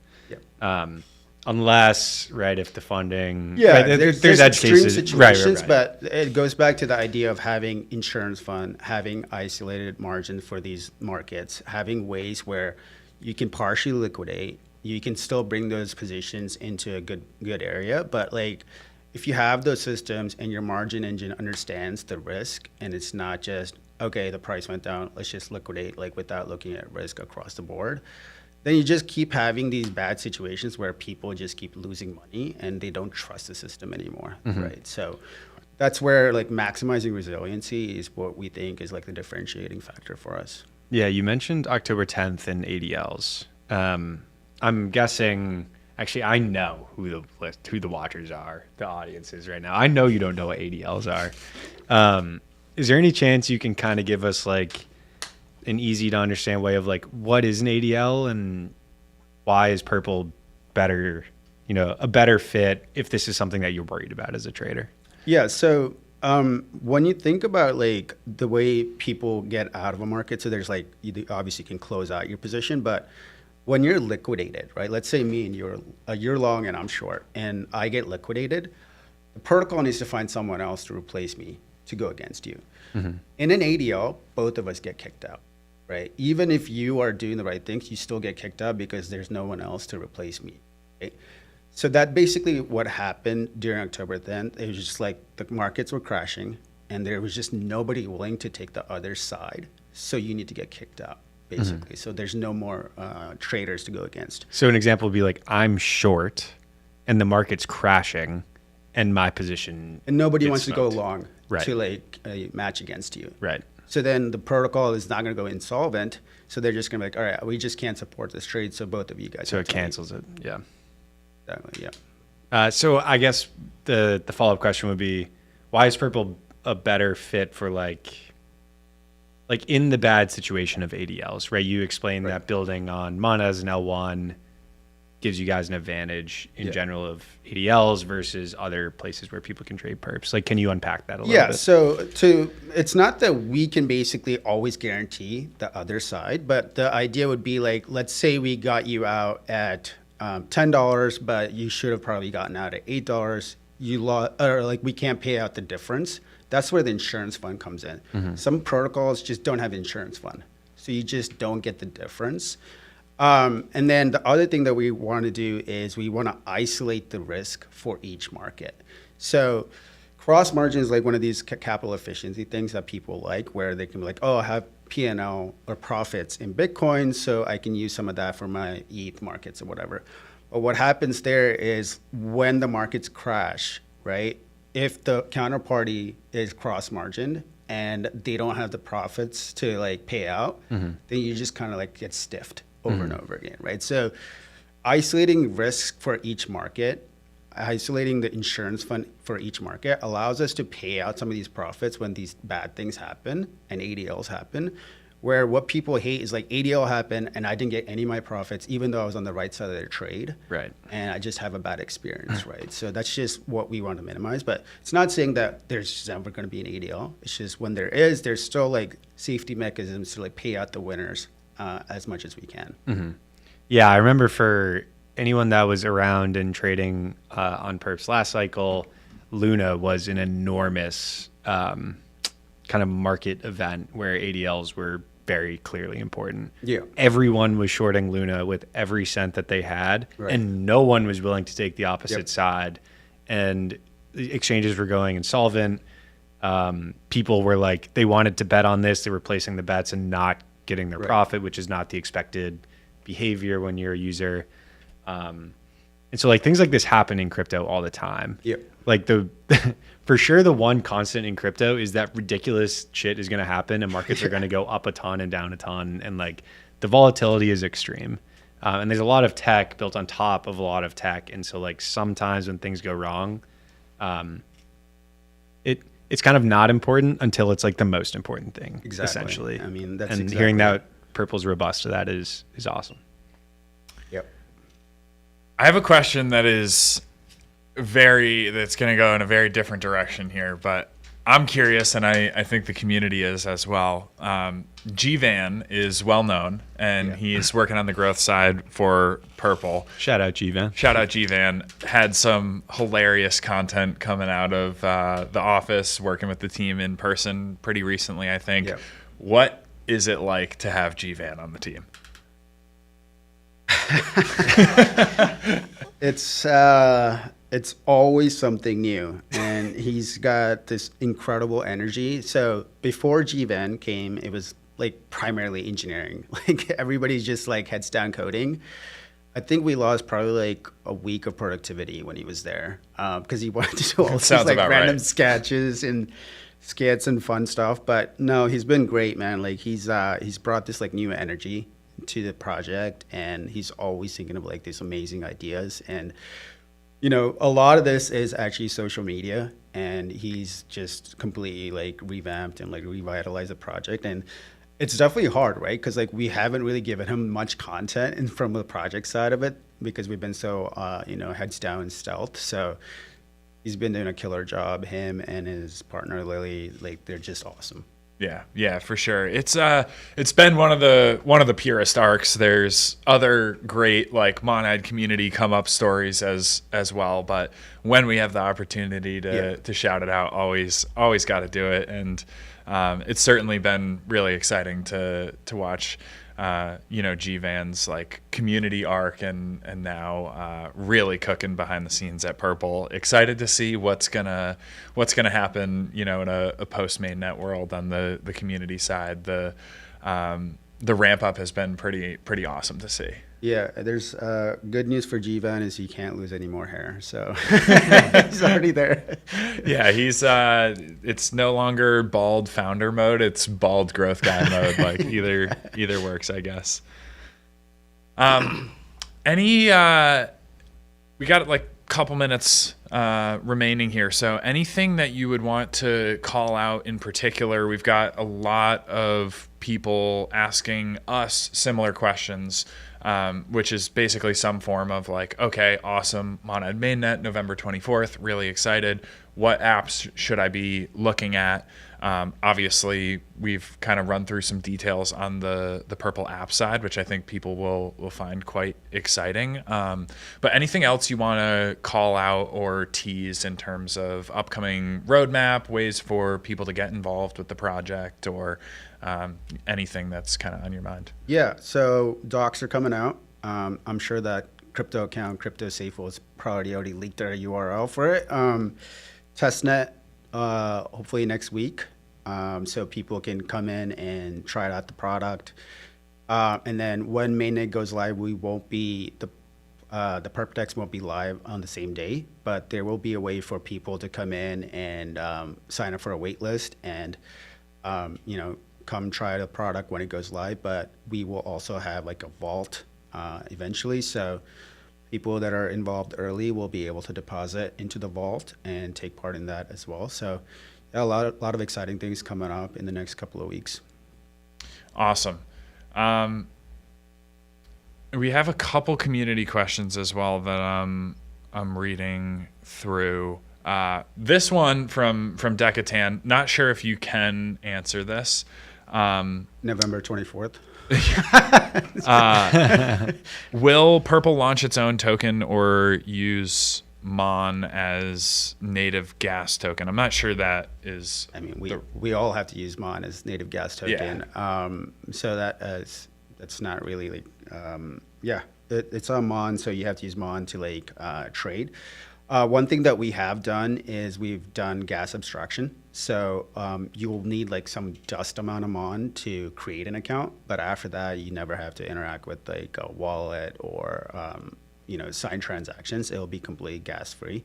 Unless, right, if the funding... Yeah, right, there's edge extreme cases. situations, Right. but it goes back to the idea of having insurance fund, having isolated margin for these markets, having ways where you can partially liquidate, you can still bring those positions into a good area, but like if you have those systems and your margin engine understands the risk and it's not just, okay, the price went down, let's just liquidate like without looking at risk across the board, then you just keep having these bad situations where people just keep losing money and they don't trust the system anymore, right? So that's where like maximizing resiliency is what we think is like the differentiating factor for us. Yeah, you mentioned October 10th and ADLs. I'm guessing, actually, I know who the watchers are, the audience is right now. I know you don't know what ADLs are. Is there any chance you can kind of give us like an easy to understand way of like what is an ADL and why is Purple better, a better fit if this is something that you're worried about as a trader? Yeah, so when you think about like the way people get out of a market, so there's like, you obviously can close out your position, but when you're liquidated, right? Let's say me and you're long and I'm short and I get liquidated, the protocol needs to find someone else to replace me to go against you. In an ADL, both of us get kicked out. Right? Even if you are doing the right things, you still get kicked out because there's no one else to replace me. Right? So that basically what happened during October 10th. It was just like the markets were crashing and there was just nobody willing to take the other side. So you need to get kicked out, basically. So there's no more traders to go against. So an example would be like I'm short and the market's crashing and my position and nobody wants smoked. to go long Right. to like a match against you. Right. So then the protocol is not going to go insolvent. So they're just going to be like, all right, we just can't support this trade. So both of you guys. So have it to leave. cancels it. Yeah. Exactly. Yeah. So I guess the follow-up question would be, why is Purple a better fit for like in the bad situation of ADLs, right? You explained that building on Mana as an L1 gives you guys an advantage in general of ADLs versus other places where people can trade perps. Like, can you unpack that a little bit? Yeah, so it's not that we can basically always guarantee the other side, but the idea would be like, let's say we got you out at $10, but you should have probably gotten out at $8. You lost, or like we can't pay out the difference. That's where the insurance fund comes in. Some protocols just don't have insurance fund, so you just don't get the difference. And then the other thing that we want to do is we want to isolate the risk for each market. So cross margin is like one of these capital efficiency things that people like, where they can be like, oh, I have P&L or profits in Bitcoin, so I can use some of that for my ETH markets or whatever. But what happens there is when the markets crash, right? If the counterparty is cross-margined and they don't have the profits to like pay out, then you just kind of like get stiffed over and over again, right? So isolating risks for each market, isolating the insurance fund for each market allows us to pay out some of these profits when these bad things happen and ADLs happen. Where what people hate is like ADL happened and I didn't get any of my profits, even though I was on the right side of the trade. Right. And I just have a bad experience, right? So that's just what we want to minimize. But it's not saying that there's just never going to be an ADL. It's just when there is, there's still like safety mechanisms to like pay out the winners as much as we can. Yeah, I remember for anyone that was around and trading on perps last cycle, Luna was an enormous kind of market event where ADLs were very clearly important. Yeah. Everyone was shorting Luna with every cent that they had, Right. and no one was willing to take the opposite side. And the exchanges were going insolvent. People were like, they wanted to bet on this. They were placing the bets and not getting their Right. profit, which is not the expected behavior when you're a user. And so like things like this happen in crypto all the time. Yep. Like for sure the one constant in crypto is that ridiculous shit is going to happen and markets are going to go up a ton and down a ton, and like the volatility is extreme. And there's a lot of tech built on top of a lot of tech, and so like sometimes when things go wrong, it's kind of not important until it's like the most important thing. Exactly. Essentially. I mean, that's and exactly hearing it. that Purple's robust to that is awesome. Yep. I have a question that's going to go in a very different direction here, but I'm curious, and I think the community is as well. GVan is well known, and he's working on the growth side for Purple. Shout out G-Van. Shout out GVan. Had some hilarious content coming out of the office, working with the team in person pretty recently, I think. Yep. What is it like to have GVan on the team? It's always something new, and he's got this incredible energy. So before GVan came, it was like primarily engineering. Like everybody's just like heads down coding. I think we lost probably like a week of productivity when he was there because he wanted to do all these Sounds like about random right. sketches and skits and fun stuff. But no, he's been great, man. Like he's brought this like new energy to the project, and he's always thinking of like these amazing ideas. And you know, a lot of this is actually social media, and he's just completely like revamped and like revitalized the project. And it's definitely hard, right? Because like we haven't really given him much content and from the project side of it because we've been so heads down and stealth. So he's been doing a killer job. Him and his partner Lily, like they're just awesome. Yeah, for sure. It's been one of the purest arcs. There's other great like Monad community come up stories as well, but when we have the opportunity to shout it out, always got to do it. And it's certainly been really exciting to watch GVan's like community arc and now really cooking behind the scenes at Purple. Excited to see what's gonna happen, in a post mainnet world on the community side. The ramp up has been pretty awesome to see. Yeah, there's good news for GVan is he can't lose any more hair, so he's already there. Yeah, he's it's no longer bald founder mode, it's bald growth guy mode. Like either works, I guess. We got like a couple minutes remaining here, so anything that you would want to call out in particular? We've got a lot of people asking us similar questions, which is basically some form of like, okay, awesome, Monad mainnet, November 24th, really excited. What apps should I be looking at? Obviously, we've kind of run through some details on the Purple app side, which I think people will find quite exciting. But anything else you want to call out or tease in terms of upcoming roadmap, ways for people to get involved with the project, or anything that's kind of on your mind? Yeah, so docs are coming out. I'm sure that crypto account, CryptoSafe, was probably already leaked their URL for it. Testnet, hopefully next week, so people can come in and try out the product. And then when mainnet goes live, we won't be the Perpdex won't be live on the same day, but there will be a way for people to come in and sign up for a wait list and, come try the product when it goes live. But we will also have like a vault eventually. So people that are involved early will be able to deposit into the vault and take part in that as well. So yeah, a lot of exciting things coming up in the next couple of weeks. Awesome. We have a couple community questions as well that I'm reading through. This one from Decatan. Not sure if you can answer this. November 24th. Will Purple launch its own token or use Mon as native gas token? I'm not sure that is. I mean, we all have to use Mon as native gas token. Yeah. So that's not really like it's on Mon, so you have to use Mon to like trade. One thing that we have done is we've done gas abstraction. So you will need like some dust amount of Mon to create an account, but after that, you never have to interact with like a wallet or sign transactions. It'll be completely gas free.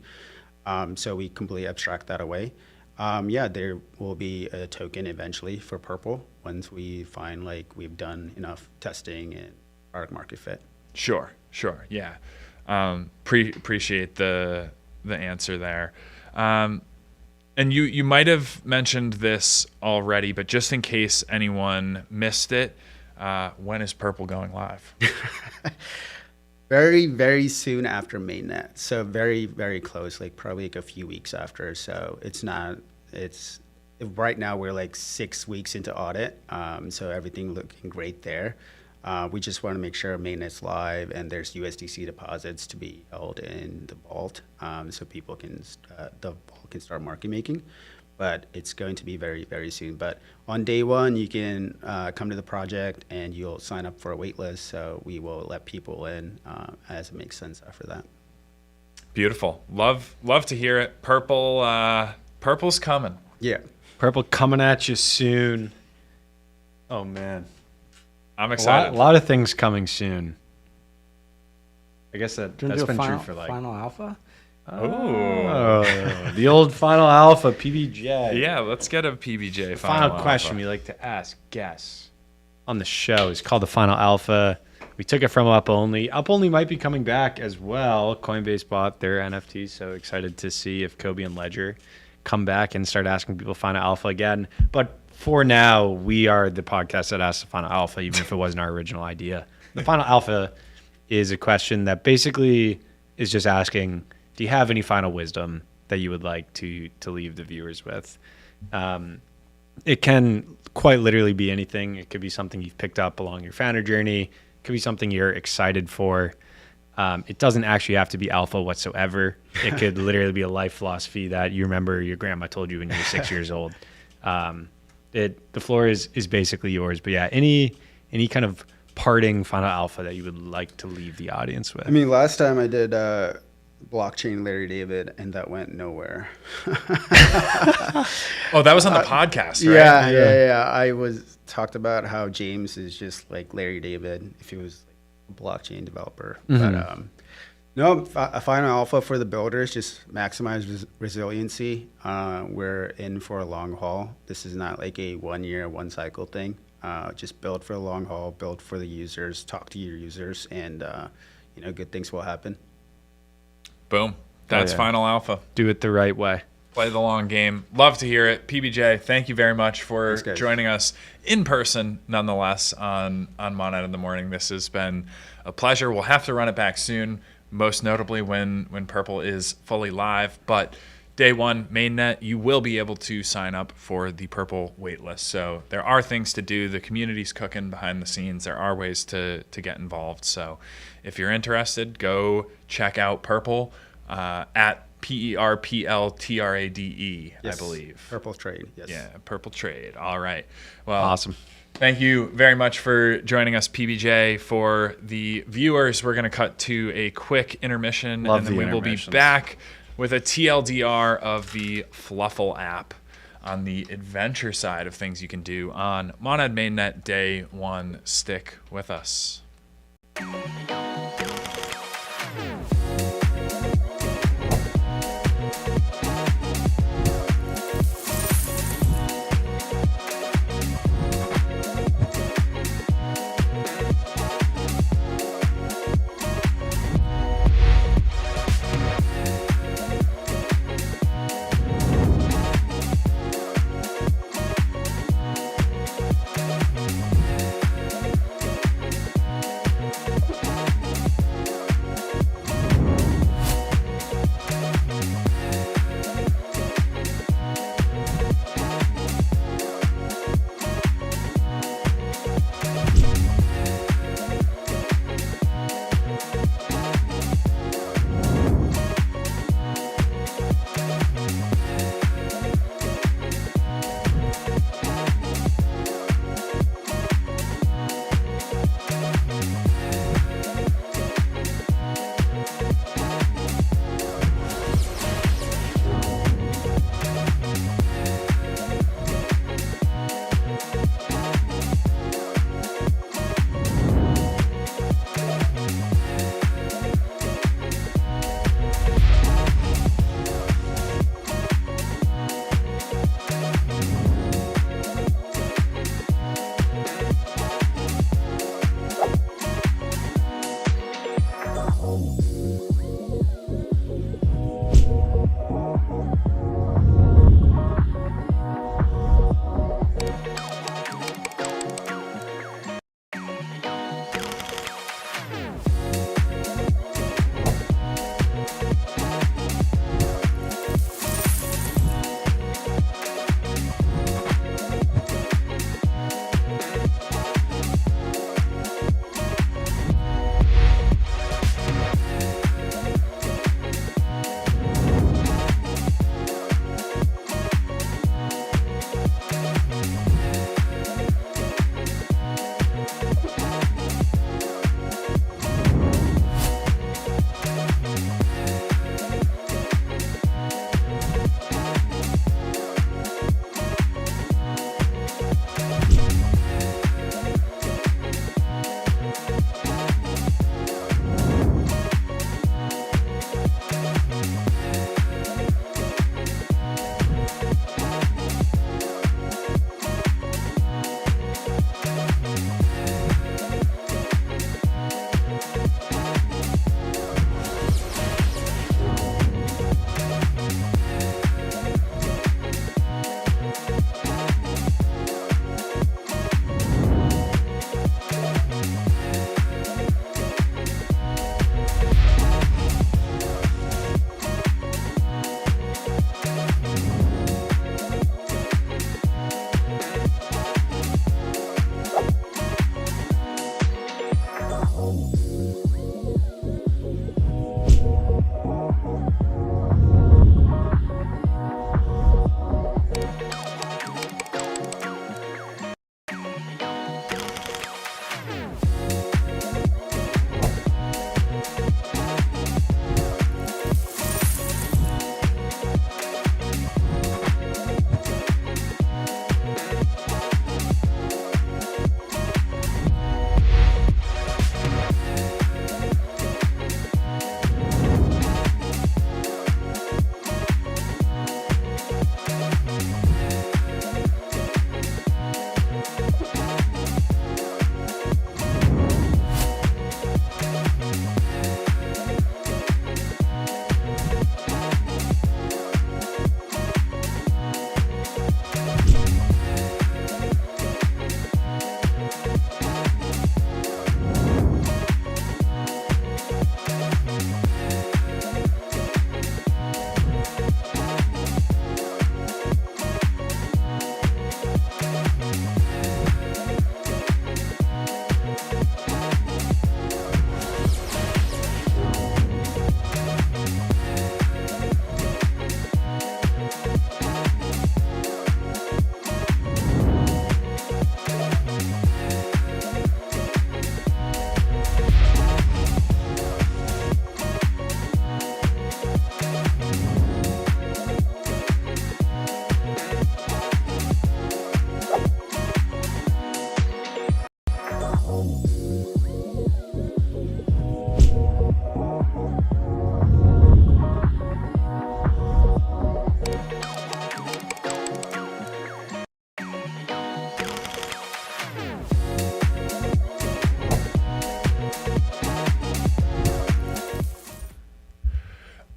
So we completely abstract that away. There will be a token eventually for Purple once we find like we've done enough testing and product market fit. Sure. Yeah. Appreciate the answer there. And you might have mentioned this already, but just in case anyone missed it, when is Purple going live? Very, very soon after mainnet. So very, very close, like probably like a few weeks after. So right now we're like 6 weeks into audit. So everything looking great there. We just want to make sure mainnet's live and there's USDC deposits to be held in the vault, so people the vault can start market making. But it's going to be very, very soon. But on day one, you can come to the project and you'll sign up for a wait list. So we will let people in as it makes sense after that. Beautiful. Love to hear it. Purple's coming. Yeah. Purple coming at you soon. Oh, man. I'm excited. A lot of things coming soon. I guess that's been true for like final alpha. Oh, the old final alpha PBJ. Yeah, let's get a PBJ. Final question we like to ask guests on the show is called the final alpha. We took it from Up Only. Up Only might be coming back as well. Coinbase bought their NFTs, so excited to see if Kobe and Ledger come back and start asking people final alpha again. But for now, we are the podcast that asks the final alpha, even if it wasn't our original idea. The final alpha is a question that basically is just asking, do you have any final wisdom that you would like to leave the viewers with? It can quite literally be anything. It could be something you've picked up along your founder journey. It could be something you're excited for. It doesn't actually have to be alpha whatsoever. It could literally be a life philosophy that you remember your grandma told you when you were 6 years old. The floor is basically yours. But yeah, any kind of parting final alpha that you would like to leave the audience with? I mean, last time I did blockchain Larry David, and that went nowhere. Oh, that was on the podcast, right? Yeah. I talked about how James is just like Larry David if he was a blockchain developer. Mm-hmm. But a final alpha for the builders, just maximize resiliency. We're in for a long haul. This is not like a 1 year, one cycle thing. Just build for the long haul, build for the users, talk to your users, and good things will happen. Boom. That's final alpha. Do it the right way. Play the long game. Love to hear it. PBJ, thank you very much for joining us in person, nonetheless, on Monad in the Morning. This has been a pleasure. We'll have to run it back soon, most notably when Purple is fully live. But day one, mainnet, you will be able to sign up for the Purple waitlist. So there are things to do. The community's cooking behind the scenes. There are ways to get involved. So if you're interested, go check out Purple at PERPLTRADE, yes. I believe. Purple Trade, yes. Yeah, Purple Trade. All right. Well, awesome. Thank you very much for joining us, PBJ. For the viewers, we're going to cut to a quick intermission, and then we will be back with a TLDR of the Fluffle app on the adventure side of things you can do on Monad Mainnet Day 1. Stick with us.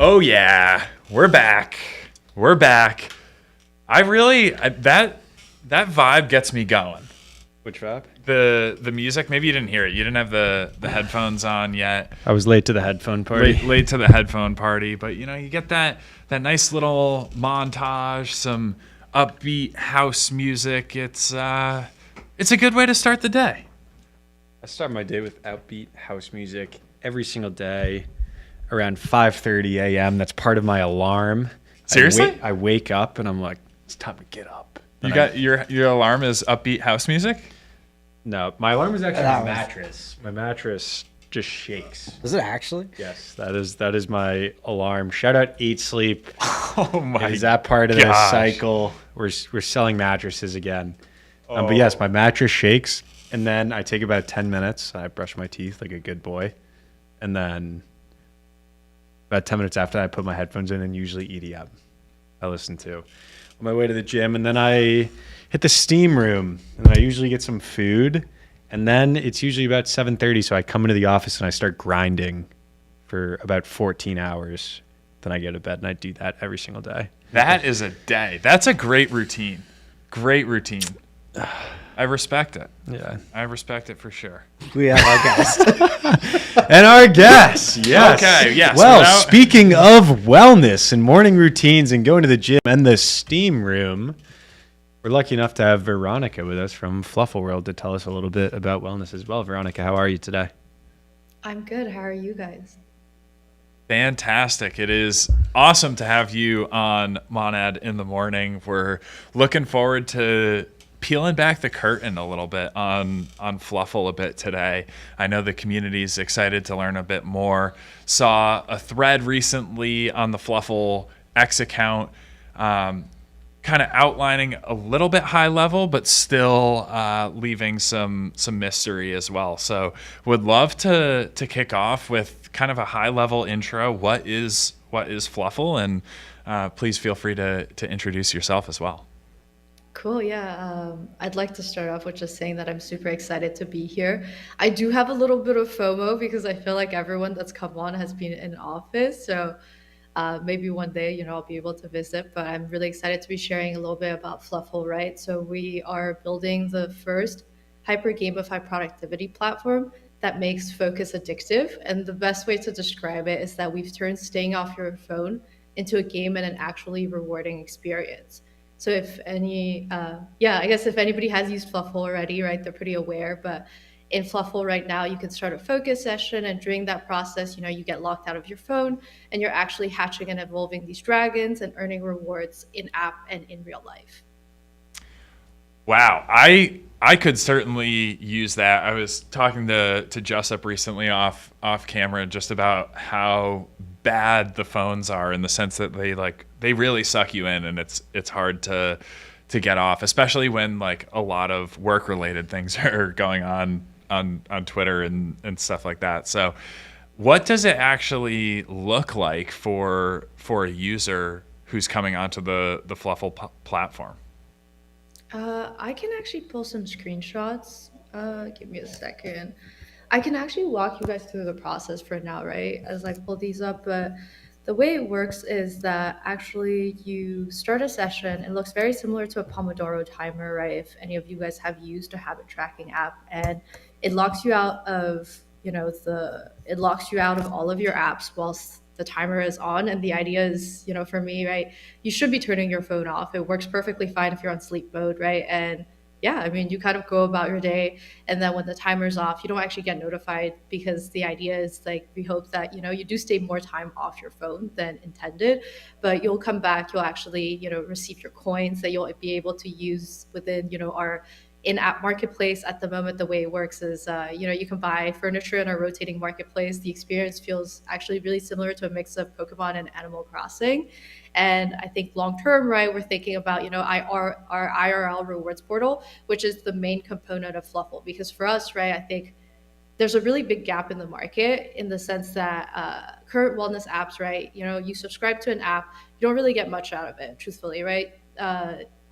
Oh yeah, we're back. We're back. That vibe gets me going. Which vibe? The music. Maybe you didn't hear it. You didn't have the headphones on yet. I was late to the headphone party. Late to the headphone party, but you get that nice little montage, some upbeat house music. It's a good way to start the day. I start my day with upbeat house music every single day around 5:30 a.m. That's part of my alarm. Seriously? I wake up and I'm like, it's time to get up. You Then got your alarm is upbeat house music? No, my alarm is actually That my was- mattress. My mattress just shakes. Is it actually? Yes, that is my alarm. Shout out Eat Sleep. Oh my! Is that part of the gosh. cycle? We're selling mattresses again. But yes, my mattress shakes, and then I take about 10 minutes. I brush my teeth like a good boy, and then about 10 minutes after that, I put my headphones in and usually EDM. I listen to on my way to the gym, and then I hit the steam room, and I usually get some food, and then it's usually about 7:30. So I come into the office and I start grinding for about 14 hours. Then I go to bed, and I do that every single day. That is a day. That's a great routine. Great routine. I respect it. Yeah. I respect it for sure. We have our guest. And our guest, yes. Okay, yes, Well, without- speaking of wellness and morning routines and going to the gym and the steam room, we're lucky enough to have Veronica with us from Fluffle World to tell us a little bit about wellness as well. Veronica, how are you today? I'm good. How are you guys? Fantastic. It is awesome to have you on Monad in the morning. We're looking forward to peeling back the curtain a little bit on Fluffle a bit today. I know the community's excited to learn a bit more. Saw a thread recently on the Fluffle X account, kind of outlining a little bit high level, but still leaving some mystery as well. So would love to kick off with kind of a high level intro. What is Fluffle? And please feel free to introduce yourself as well. Cool. Yeah. I'd like to start off with just saying that I'm super excited to be here. I do have a little bit of FOMO because I feel like everyone that's come on has been in office. So maybe one day, I'll be able to visit, but I'm really excited to be sharing a little bit about Fluffle, right? So we are building the first hyper gamified productivity platform that makes focus addictive. And the best way to describe it is that we've turned staying off your phone into a game and an actually rewarding experience. So if I guess if anybody has used Fluffle already, right, they're pretty aware, but in Fluffle right now, you can start a focus session, and during that process, you get locked out of your phone and you're actually hatching and evolving these dragons and earning rewards in app and in real life. Wow, I could certainly use that. I was talking to Jessup recently off camera just about how bad the phones are in the sense that they really suck you in, and it's hard to get off, especially when like a lot of work related things are going on Twitter and stuff like that. So what does it actually look like for a user who's coming onto the Fluffle platform? I can actually pull some screenshots. Give me a second. I can actually walk you guys through the process for now, right? As I pull these up, but the way it works is that actually you start a session. It looks very similar to a Pomodoro timer, right? If any of you guys have used a habit tracking app, and it locks you out of, it locks you out of all of your apps whilst the timer is on. And the idea is, for me, right, you should be turning your phone off. It works perfectly fine if you're on sleep mode, right? And yeah, I mean, you kind of go about your day, and then when the timer's off, you don't actually get notified, because the idea is like, we hope that, you do stay more time off your phone than intended, but you'll come back, you'll actually, receive your coins that you'll be able to use within, our in-app marketplace. At the moment, the way it works is, you can buy furniture in our rotating marketplace. The experience feels actually really similar to a mix of Pokemon and Animal Crossing. And I think long-term, right, we're thinking about, our IRL rewards portal, which is the main component of Fluffle. Because for us, right, I think there's a really big gap in the market, in the sense that current wellness apps, right, you subscribe to an app, you don't really get much out of it, truthfully, right?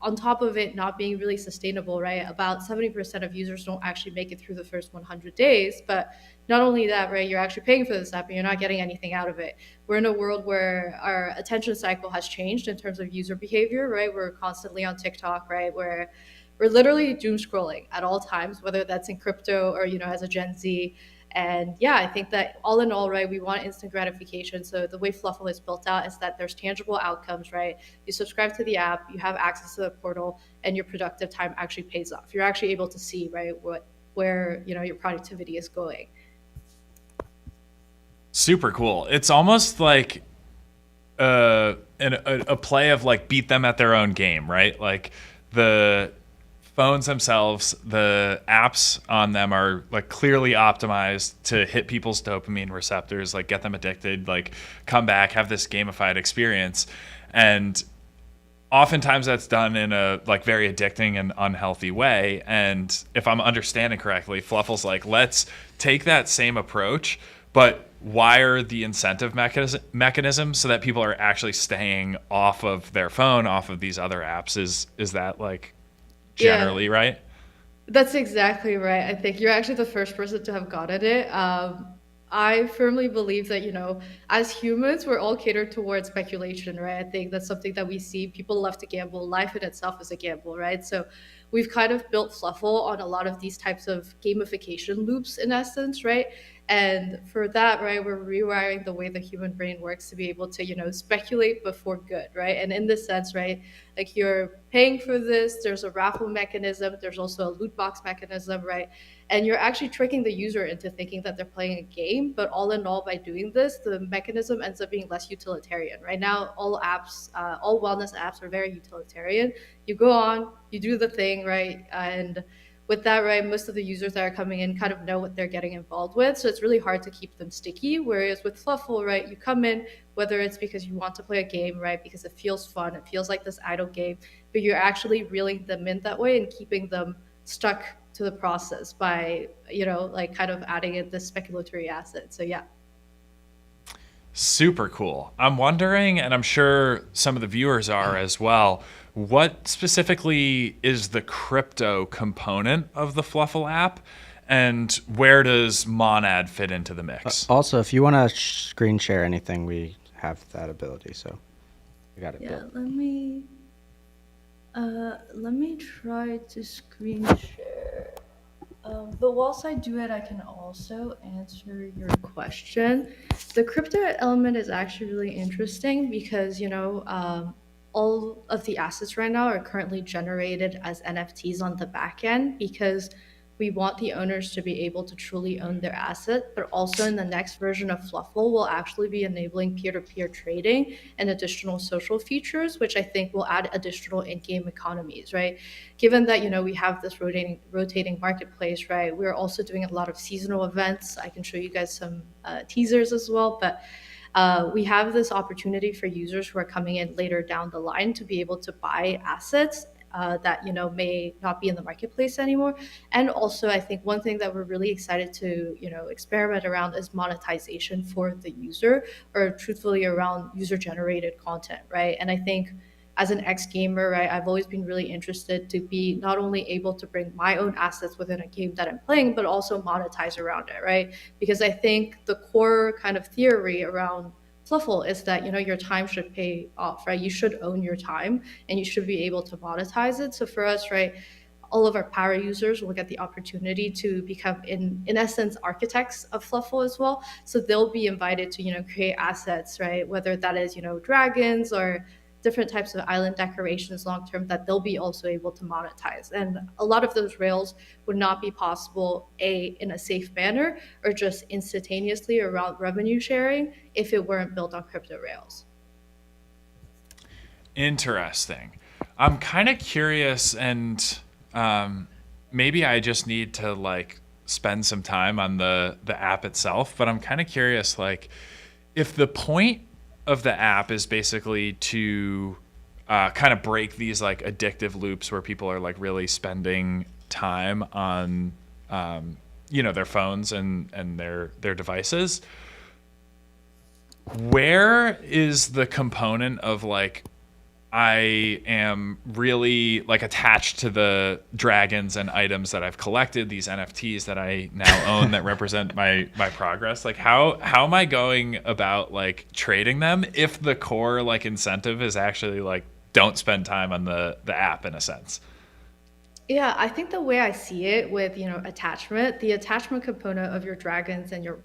on top of it not being really sustainable, right? About 70% of users don't actually make it through the first 100 days. But not only that, right, you're actually paying for this app and you're not getting anything out of it. We're in a world where our attention cycle has changed in terms of user behavior, right? We're constantly on TikTok, right? Where we're literally doom scrolling at all times, whether that's in crypto or, as a Gen Z. And yeah, I think that all in all, right, we want instant gratification. So the way Fluffle is built out is that there's tangible outcomes, right? You subscribe to the app, you have access to the portal, and your productive time actually pays off. You're actually able to see, right, where your productivity is going. Super cool. It's almost like a play of like beat them at their own game, right? Like the phones themselves, the apps on them are like clearly optimized to hit people's dopamine receptors, like get them addicted, like come back, have this gamified experience. And oftentimes that's done in a like very addicting and unhealthy way. And if I'm understanding correctly, Fluffle's like, let's take that same approach, but wire the incentive mechanism so that people are actually staying off of their phone, off of these other apps. Is that like generally right? That's exactly right. I think you're actually the first person to have gotten it. I firmly believe that, as humans, we're all catered towards speculation, right? I think that's something that we see. People love to gamble. Life in itself is a gamble, right? So we've kind of built Fluffle on a lot of these types of gamification loops in essence, right? And for that, right, we're rewiring the way the human brain works to be able to, speculate before good, right? And in this sense, right, like you're paying for this, there's a raffle mechanism, there's also a loot box mechanism, right? And you're actually tricking the user into thinking that they're playing a game. But all in all, by doing this, the mechanism ends up being less utilitarian. Right now, all apps, all wellness apps are very utilitarian. You go on, you do the thing, right? And with that, right, most of the users that are coming in kind of know what they're getting involved with. So it's really hard to keep them sticky. Whereas with Fluffle, right, you come in, whether it's because you want to play a game, right, because it feels fun, it feels like this idle game, but you're actually reeling them in that way and keeping them stuck to the process by, like kind of adding in this speculatory asset. So yeah. Super cool. I'm wondering, and I'm sure some of the viewers are as well, what specifically is the crypto component of the Fluffle app, and where does Monad fit into the mix? Also, if you want to screen share anything, we have that ability. So we got it built. Let me try to screen share. But whilst I do it, I can also answer your question. The crypto element is actually really interesting because, all of the assets right now are currently generated as NFTs on the back end because we want the owners to be able to truly own their asset. But also in the next version of Fluffle, we'll actually be enabling peer-to-peer trading and additional social features, which I think will add additional in-game economies, right? Given that, we have this rotating marketplace, right? We're also doing a lot of seasonal events. I can show you guys some teasers as well, but we have this opportunity for users who are coming in later down the line to be able to buy assets that may not be in the marketplace anymore. And also, I think one thing that we're really excited to experiment around is monetization for the user, or truthfully around user generated content, right? And I think as an ex-gamer, right, I've always been really interested to be not only able to bring my own assets within a game that I'm playing, but also monetize around it, right? Because I think the core kind of theory around Fluffle is that your time should pay off, right? You should own your time and you should be able to monetize it. So for us, right, all of our power users will get the opportunity to become in essence architects of Fluffle as well. So they'll be invited to create assets, right? Whether that is dragons or different types of island decorations long term that they'll be also able to monetize. And a lot of those rails would not be possible in a safe manner or just instantaneously around revenue sharing if it weren't built on crypto rails. Interesting. I'm kind of curious, and maybe I just need to like spend some time on the app itself, but I'm kind of curious, like, if the point of the app is basically to kind of break these like addictive loops where people are like really spending time on their phones and their devices, where is the component of like I am really like attached to the dragons and items that I've collected, these NFTs that I now own that represent my progress. Like how am I going about like trading them if the core like incentive is actually like don't spend time on the app in a sense? Yeah, I think the way I see it with, attachment, the attachment component of your dragons and your,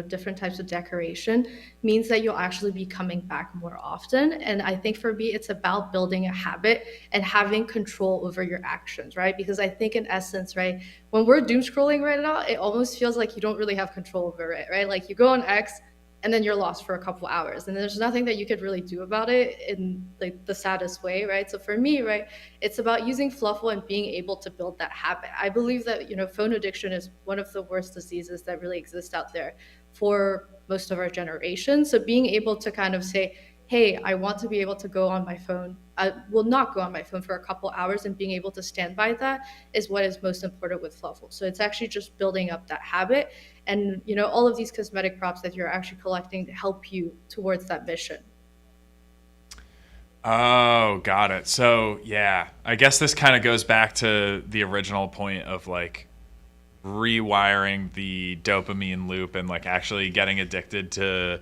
different types of decoration means that you'll actually be coming back more often. And I think for me, it's about building a habit and having control over your actions, right? Because I think in essence, right, when we're doom scrolling right now, it almost feels like you don't really have control over it, right? Like you go on X, and then you're lost for a couple hours and there's nothing that you could really do about it in like the saddest way, right? So for me, right, it's about using Fluffle and being able to build that habit. I believe that, phone addiction is one of the worst diseases that really exist out there for most of our generation. So being able to kind of say, hey, I want to be able to go on my phone. I will not go on my phone for a couple hours, and being able to stand by that is what is most important with Fluffle. So it's actually just building up that habit, and all of these cosmetic props that you're actually collecting to help you towards that mission. Oh, got it. So, yeah, I guess this kind of goes back to the original point of like rewiring the dopamine loop and like actually getting addicted to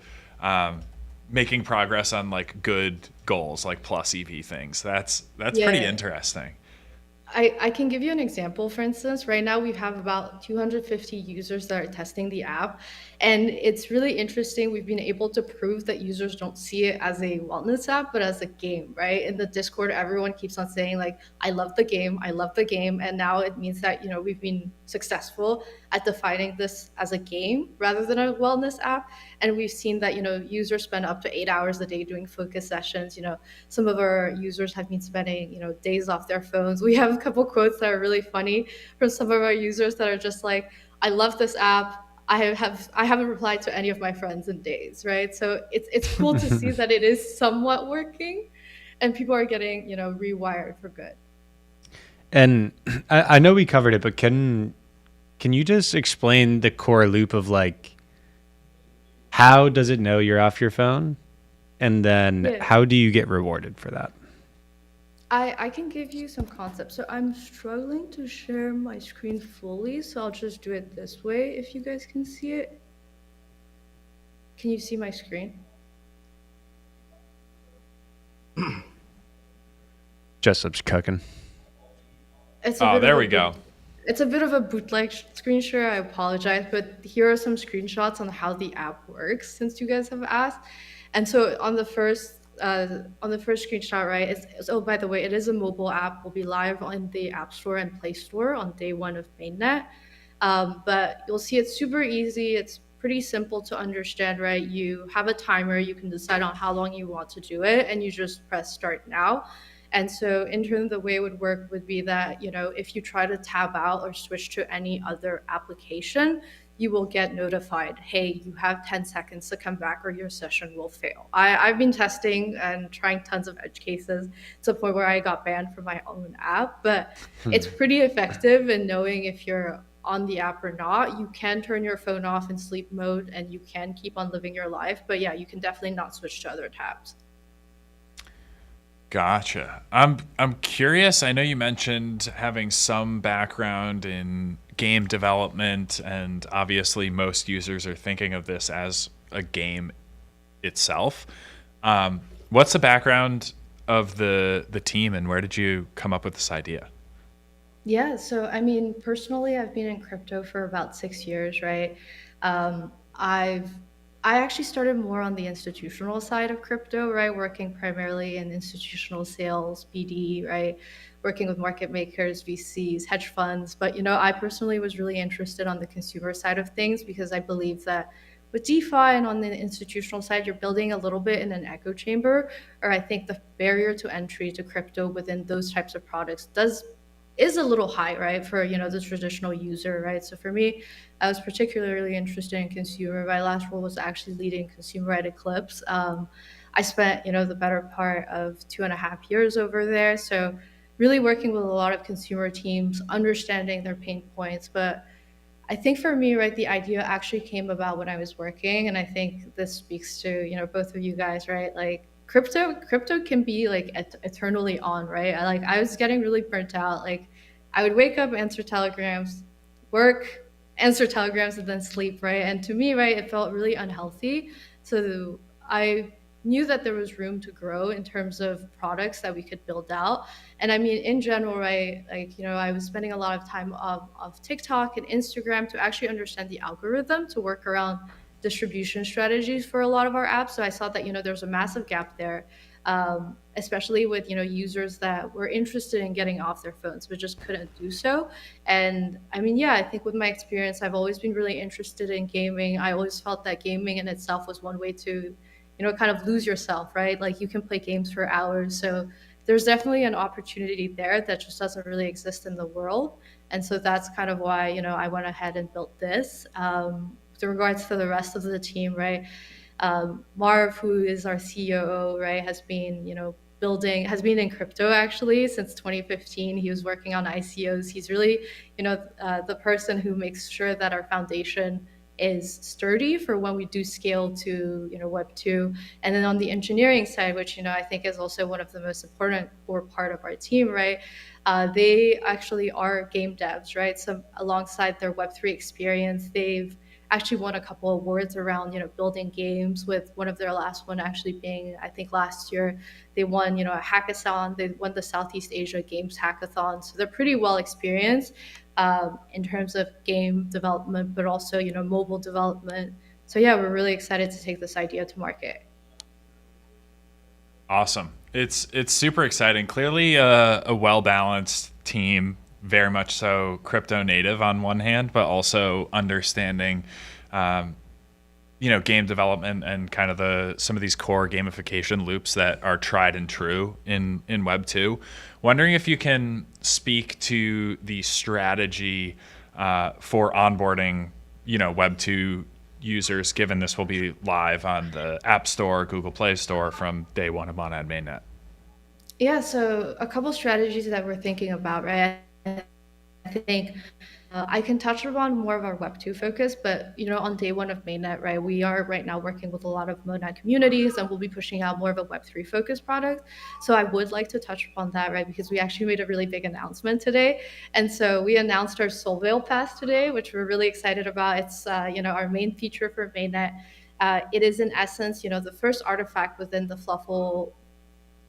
making progress on like good goals, like plus EV things. That's pretty Yeah. interesting. I can give you an example. For instance, right now we have about 250 users that are testing the app. And it's really interesting. We've been able to prove that users don't see it as a wellness app, but as a game, right? In the Discord, everyone keeps on saying, like, I love the game, I love the game. And now it means that, we've been successful at defining this as a game rather than a wellness app. And we've seen that, users spend up to 8 hours a day doing focus sessions. Some of our users have been spending, days off their phones. We have a couple quotes that are really funny from some of our users that are just like, I love this app. I haven't replied to any of my friends in days, right? So it's cool to see that it is somewhat working and people are getting, rewired for good. And I know we covered it, but can you just explain the core loop of like how does it know you're off your phone? And then Yeah. how do you get rewarded for that? I can give you some concepts. So I'm struggling to share my screen fully, so I'll just do it this way if you guys can see it. Can you see my screen? Jessup's cooking. It's a Oh, bit of there a we go. It's a bit of a bootleg screen share. I apologize, but here are some screenshots on how the app works since you guys have asked. And so on the first screenshot, right? Oh, by the way, it is a mobile app. Will be live on the App Store and Play Store on day one of mainnet. But you'll see it's super easy. It's pretty simple to understand, right? You have a timer. You can decide on how long you want to do it, and you just press start now. And so in turn, the way it would work would be that, if you try to tab out or switch to any other application, you will get notified, hey, you have 10 seconds to come back or your session will fail. I've been testing and trying tons of edge cases to the point where I got banned from my own app, but it's pretty effective in knowing if you're on the app or not. You can turn your phone off in sleep mode and you can keep on living your life. But yeah, you can definitely not switch to other tabs. Gotcha. I'm curious. I know you mentioned having some background in game development, and obviously most users are thinking of this as a game itself. What's the background of the team, and where did you come up with this idea? Yeah, so I mean, personally, I've been in crypto for about 6 years, right? Um, I've I actually started more on the institutional side of crypto, right? Working primarily in institutional sales, BD, right? Working with market makers, VCs, hedge funds. But I personally was really interested on the consumer side of things because I believe that with DeFi and on the institutional side, you're building a little bit in an echo chamber, or I think the barrier to entry to crypto within those types of products does is a little high, right, for the traditional user, right? So for me, I was particularly interested in consumer. My last role was actually leading consumer at Eclipse. I spent the better part of 2.5 years over there, so really working with a lot of consumer teams, understanding their pain points. But I think for me, right, the idea actually came about when I was working, and I think this speaks to both of you guys, right? Like crypto can be like eternally on, right? I was getting really burnt out. Like I would wake up, answer telegrams, work, answer telegrams, and then sleep, right? And to me, right, it felt really unhealthy. So I knew that there was room to grow in terms of products that we could build out. And I mean, in general, right, like, you know, I was spending a lot of time of TikTok and Instagram to actually understand the algorithm to work around distribution strategies for a lot of our apps. So I saw that, you know, there's a massive gap there, especially with, you know, users that were interested in getting off their phones, but just couldn't do so. And I mean, yeah, I think with my experience, I've always been really interested in gaming. I always felt that gaming in itself was one way to, you know, kind of lose yourself, right? Like you can play games for hours. So there's definitely an opportunity there that just doesn't really exist in the world. And so that's kind of why, you know, I went ahead and built this. With regards to the rest of the team, right? Marv, who is our COO, right, has been, you know, has been in crypto actually since 2015. He was working on ICOs. He's really, you know, the person who makes sure that our foundation is sturdy for when we do scale to, you know, Web 2. And then on the engineering side, which, you know, I think is also one of the most important core part of our team, right? They actually are game devs, right? So alongside their Web3 experience, they've actually won a couple awards around, you know, building games, with one of their last one actually being, I think last year they won, you know, a hackathon. They won the Southeast Asia Games Hackathon. So they're pretty well experienced in terms of game development, but also, you know, mobile development. So yeah, we're really excited to take this idea to market. Awesome. It's super exciting. Clearly a well-balanced team, very much so crypto native on one hand, but also understanding you know, game development and kind of some of these core gamification loops that are tried and true in Web 2. Wondering if you can speak to the strategy for onboarding, you know, Web 2 users, given this will be live on the App Store, Google Play Store from day one of Monad Mainnet. Yeah, so a couple strategies that we're thinking about, right? I think I can touch upon more of our Web2 focus, but you know, on day one of mainnet, right, we are right now working with a lot of Monad communities, and we'll be pushing out more of a Web3 focused product. So I would like to touch upon that, right, because we actually made a really big announcement today, and so we announced our Soulveil Pass today, which we're really excited about. It's you know, our main feature for mainnet. It is in essence, you know, the first artifact within the Fluffle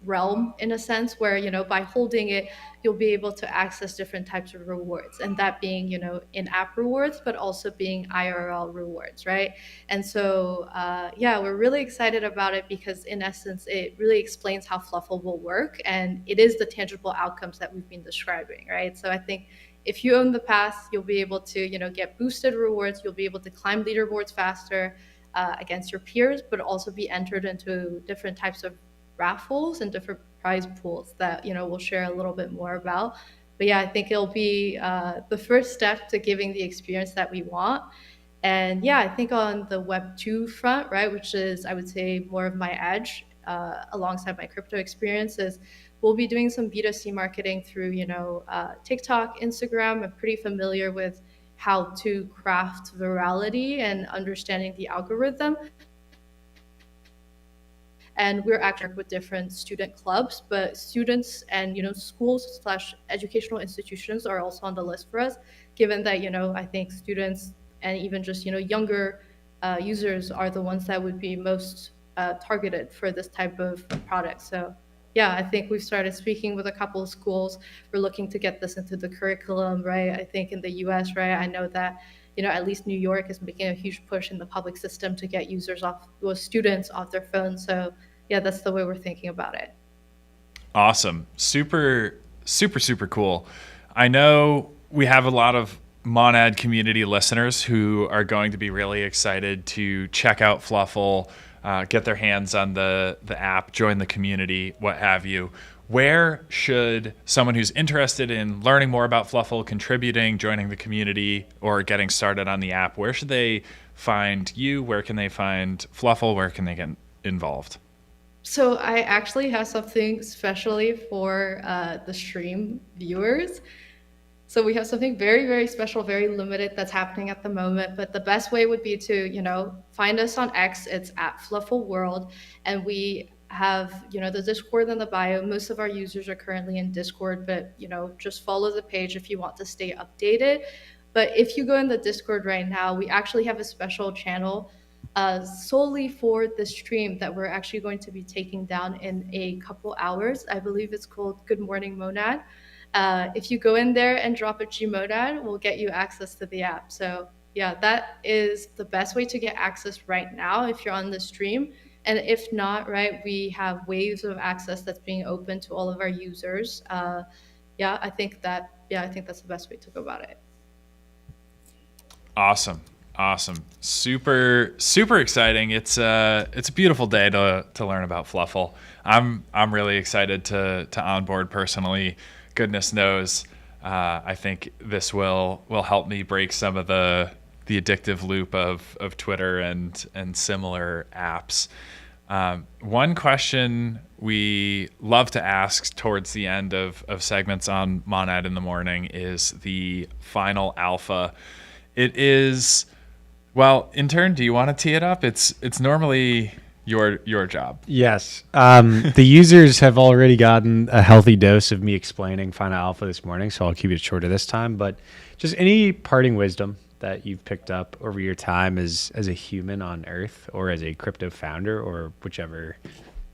realm, in a sense, where, you know, by holding it, you'll be able to access different types of rewards, and that being, you know, in-app rewards, but also being IRL rewards, right? And so yeah, we're really excited about it because in essence it really explains how Fluffle will work, and it is the tangible outcomes that we've been describing, right? So I think if you own the pass, you'll be able to, you know, get boosted rewards, you'll be able to climb leaderboards faster against your peers, but also be entered into different types of raffles and different prize pools that, you know, we'll share a little bit more about. But yeah, I think it'll be the first step to giving the experience that we want. And yeah, I think on the Web 2 front, right, which is, I would say, more of my edge alongside my crypto experiences, we'll be doing some B2C marketing through, you know, TikTok, Instagram. I'm pretty familiar with how to craft virality and understanding the algorithm. And we're actually with different student clubs, but students and, you know, schools slash educational institutions are also on the list for us, given that, you know, I think students and even just, you know, younger users are the ones that would be most targeted for this type of product. So yeah, I think we've started speaking with a couple of schools. We're looking to get this into the curriculum, right? I think in the US, right, I know that, you know, at least New York is making a huge push in the public system to get users off, well, students off their phones. So yeah, that's the way we're thinking about it. Awesome. Super, super, super cool. I know we have a lot of Monad community listeners who are going to be really excited to check out Fluffle, get their hands on the app, join the community, what have you. Where should someone who's interested in learning more about Fluffle, contributing, joining the community, or getting started on the app, where should they find you? Where can they find Fluffle? Where can they get involved? So I actually have something especially for the stream viewers. So we have something very, very special, very limited that's happening at the moment. But the best way would be to, you know, find us on X. It's at Fluffle World, and we have, the Discord in the bio. Most of our users are currently in Discord, but, just follow the page if you want to stay updated. But if you go in the Discord right now, we actually have a special channel solely for the stream that we're actually going to be taking down in a couple hours. I believe it's called Good Morning Monad. If you go in there and drop a Gmonad, we'll get you access to the app. So yeah, that is the best way to get access right now if you're on the stream. And if not, right, we have waves of access that's being open to all of our users. I think that's the best way to go about it. Awesome. Super exciting. It's a beautiful day to learn about Fluffle. I'm really excited to onboard personally. Goodness knows, I think this will help me break some of the addictive loop of Twitter and similar apps. One question we love to ask towards the end of segments on Monad in the Morning is the final alpha. It is, well, intern, do you want to tee it up? It's normally your job. Yes. The users have already gotten a healthy dose of me explaining Final Alpha this morning, so I'll keep it shorter this time. But just any parting wisdom that you've picked up over your time as a human on Earth or as a crypto founder or whichever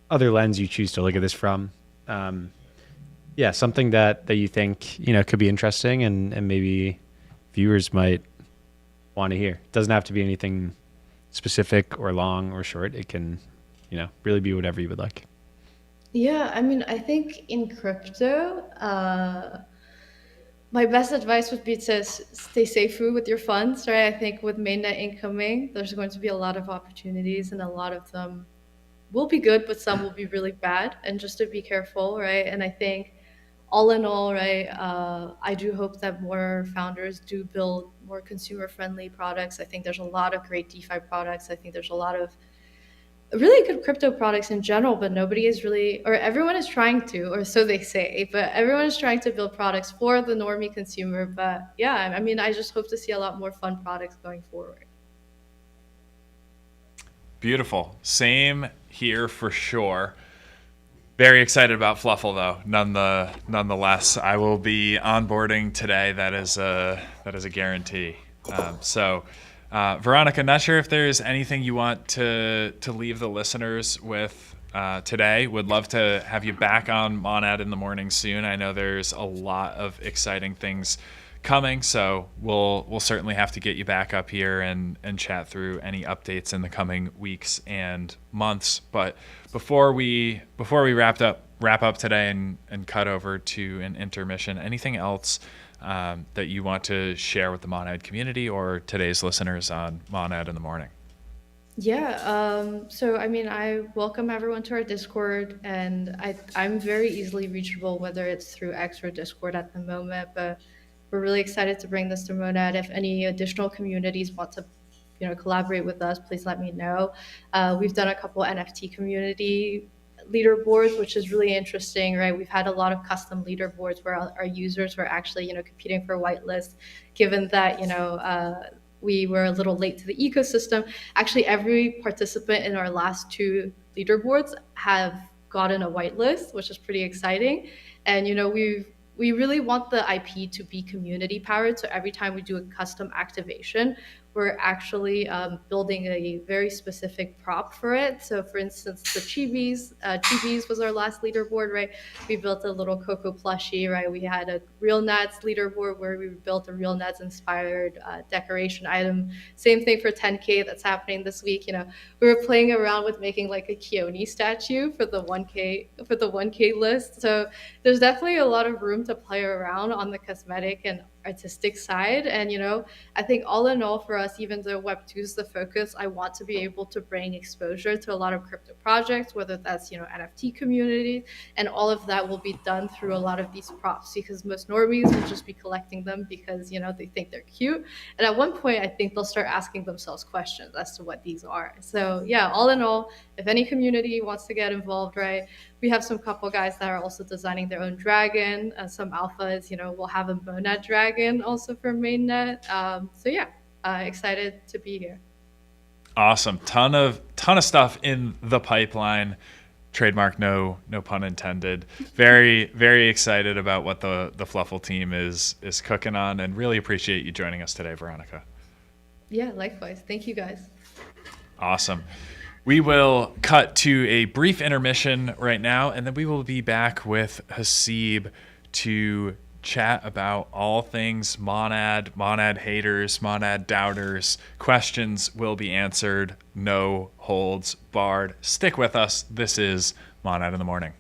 other lens you choose to look at this from. Something that you think, could be interesting and maybe viewers might want to hear. It doesn't have to be anything specific or long or short. It can, really be whatever you would like. Yeah, I mean, I think in crypto, my best advice would be to stay safe with your funds, right? I think with mainnet incoming, there's going to be a lot of opportunities, and a lot of them will be good, but some will be really bad. And just to be careful, right? And I think all in all, right, I do hope that more founders do build more consumer-friendly products. I think there's a lot of great DeFi products. I think there's a lot of really good crypto products in general, but nobody is really, or everyone is trying to, or so they say, but everyone is trying to build products for the normie consumer. But yeah, I mean, I just hope to see a lot more fun products going forward. Beautiful. Same here for sure. Very excited about Fluffle though. Nonetheless, I will be onboarding today. That is a guarantee. Veronica, not sure if there's anything you want to leave the listeners with today. Would love to have you back on Monad in the Morning soon. I know there's a lot of exciting things coming, so we'll certainly have to get you back up here and chat through any updates in the coming weeks and months. But before we wrap up today and cut over to an intermission, anything else that you want to share with the Monad community or today's listeners on Monad in the Morning? Yeah, so I mean, I welcome everyone to our Discord, and I'm very easily reachable, whether it's through X or Discord at the moment, but we're really excited to bring this to Monad. If any additional communities want to collaborate with us, please let me know. We've done a couple NFT community leaderboards, which is really interesting, right? We've had a lot of custom leaderboards where our users were actually, competing for whitelist, given that, we were a little late to the ecosystem. Actually, every participant in our last two leaderboards have gotten a whitelist, which is pretty exciting. And, we really want the IP to be community powered. So every time we do a custom activation, we're actually building a very specific prop for it. So for instance, the Chibis was our last leaderboard, right? We built a little Coco plushie, right? We had a Real Nads leaderboard where we built a Real Nads inspired decoration item. Same thing for 10K that's happening this week. We were playing around with making like a Keone statue for the 1K list. So there's definitely a lot of room to play around on the cosmetic and artistic side. And I think all in all for us, even though Web2 is the focus, I want to be able to bring exposure to a lot of crypto projects, whether that's NFT communities, and all of that will be done through a lot of these props, because most normies will just be collecting them because they think they're cute, and at one point I think they'll start asking themselves questions as to what these are. So yeah, all in all, if any community wants to get involved, right, we have some couple guys that are also designing their own dragon. Some alphas, we'll have a Monad dragon also for mainnet. So yeah, excited to be here. Awesome. Ton of stuff in the pipeline. trademark, no pun intended. Very, very excited about what the Fluffle team is cooking on, and really appreciate you joining us today, Veronica. Yeah, likewise. Thank you guys. Awesome. We will cut to a brief intermission right now, and then we will be back with Hasib to chat about all things Monad, Monad haters, Monad doubters. Questions will be answered. No holds barred. Stick with us. This is Monad in the Morning.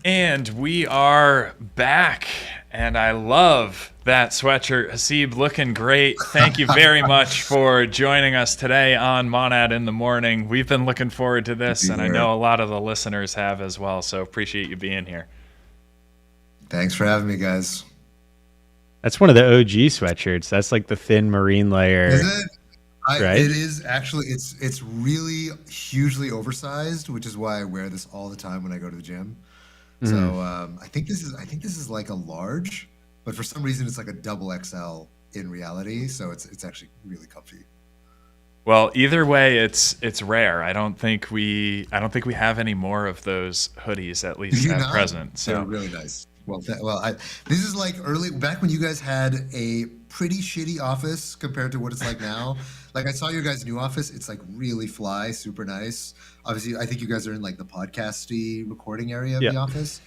And we are back, and I love that sweatshirt. Hasib, looking great. Thank you very much for joining us today on Monad in the Morning. We've been looking forward to this, and I know a lot of the listeners have as well, so appreciate you being here. Thanks for having me, guys. That's one of the OG sweatshirts. That's like the thin marine layer. Is it? Right? It is actually. It's really hugely oversized, which is why I wear this all the time when I go to the gym. So I think this is like a large, but for some reason it's like a double XL in reality. So it's actually really comfy. Well, either way, it's rare. I don't think we have any more of those hoodies, at least at present. So they're really nice. Well, this is like early back when you guys had a pretty shitty office compared to what it's like now. Like I saw your guys' new office. It's like really fly, super nice. Obviously, I think you guys are in like the podcasty recording area of the office.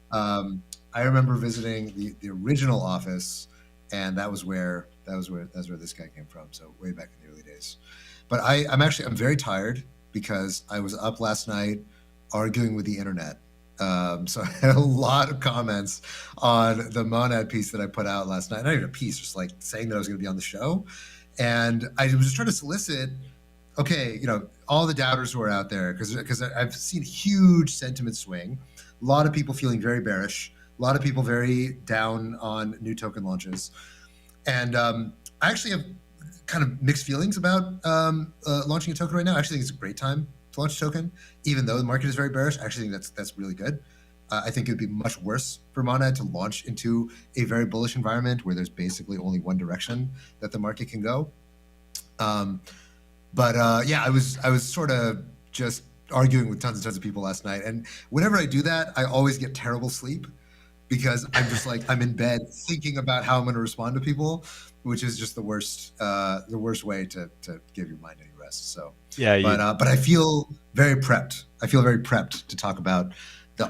I remember visiting the original office, and that was where this guy came from. So way back in the early days. But I'm very tired because I was up last night arguing with the internet. So I had a lot of comments on the Monad piece that I put out last night. Not even a piece, just like saying that I was going to be on the show. And I was just trying to solicit, okay, all the doubters who are out there, because I've seen huge sentiment swing. A lot of people feeling very bearish. A lot of people very down on new token launches. And I actually have kind of mixed feelings about launching a token right now. I actually think it's a great time to launch a token, even though the market is very bearish. I actually think that's really good. I think it would be much worse for Monad to launch into a very bullish environment where there's basically only one direction that the market can go. Yeah, I was sort of just arguing with tons and tons of people last night. And whenever I do that, I always get terrible sleep. because I'm just like I'm in bed thinking about how I'm going to respond to people, which is just the worst way to give your mind any rest. So Yeah, but I feel very prepped. I feel very prepped to talk about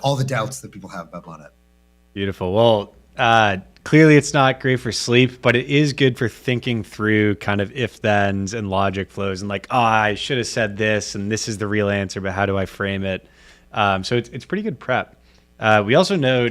all the doubts that people have about Monad. beautiful. Well, clearly it's not great for sleep, but it is good for thinking through kind of if-thens and logic flows and like, oh, I should have said this and this is the real answer, but how do I frame it? So it's pretty good prep. We also know,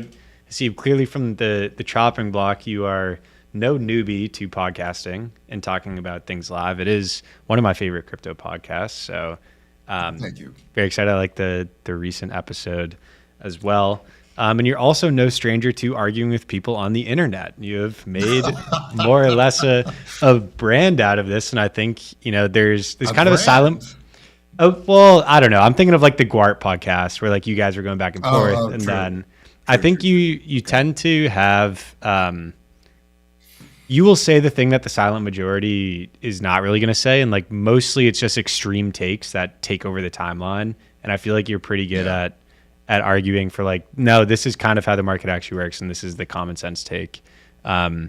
Steve, clearly from the chopping block, you are no newbie to podcasting and talking about things live. It is one of my favorite crypto podcasts. So Thank you. very excited. I like the recent episode as well. And you're also no stranger to arguing with people on the internet. You have made more or less a brand out of this. And I think, there's kind of a silent. Oh, well, I don't know. I'm thinking of like the Guart podcast where like you guys were going back and forth. And true. then I think you tend to have, you will say the thing that the silent majority is not really going to say. And like mostly it's just extreme takes that take over the timeline. And I feel like you're pretty good at arguing for like, no, this is kind of how the market actually works. And this is the common sense take. So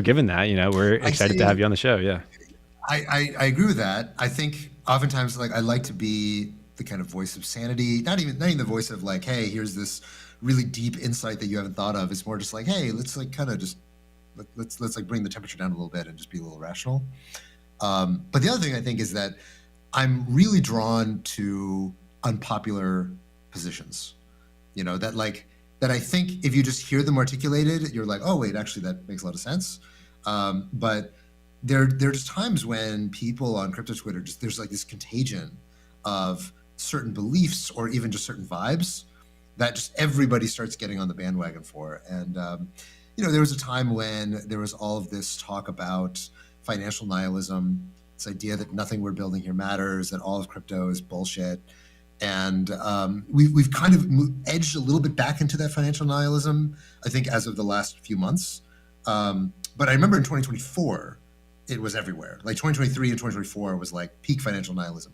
given that, we're excited to have you on the show. Yeah. I agree with that. I think oftentimes like I like to be the kind of voice of sanity, not even the voice of like, hey, here's this really deep insight that you haven't thought of. It's more just like, hey, let's like kind of just let's like bring the temperature down a little bit and just be a little rational. But the other thing I think is that I'm really drawn to unpopular positions, that I think if you just hear them articulated, you're like, oh wait, actually that makes a lot of sense. But there's times when people on crypto Twitter there's like this contagion of certain beliefs or even just certain vibes that just everybody starts getting on the bandwagon for. And there was a time when there was all of this talk about financial nihilism, this idea that nothing we're building here matters, that all of crypto is bullshit. And we've kind of edged a little bit back into that financial nihilism, I think, as of the last few months. But I remember in 2024, it was everywhere. Like 2023 and 2024 was like peak financial nihilism.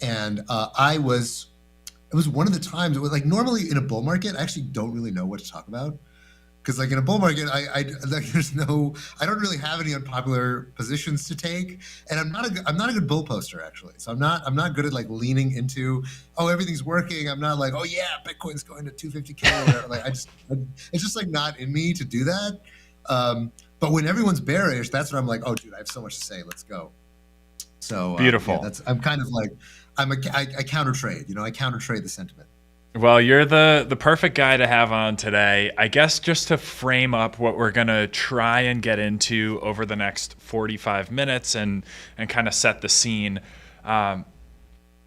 And it was one of the times, like normally in a bull market, I actually don't really know what to talk about. Because like in a bull market, I don't really have any unpopular positions to take, and I'm not a good bull poster actually. So I'm not good at like leaning into, oh, everything's working. I'm not like, oh yeah, Bitcoin's going to 250K or whatever. Like it's just like not in me to do that. But when everyone's bearish, that's when I'm like, oh dude, I have so much to say. Let's go. So beautiful. Yeah, I'm kind of like I counter trade. I counter trade the sentiment. Well, you're the perfect guy to have on today. I guess just to frame up what we're going to try and get into over the next 45 minutes and kind of set the scene.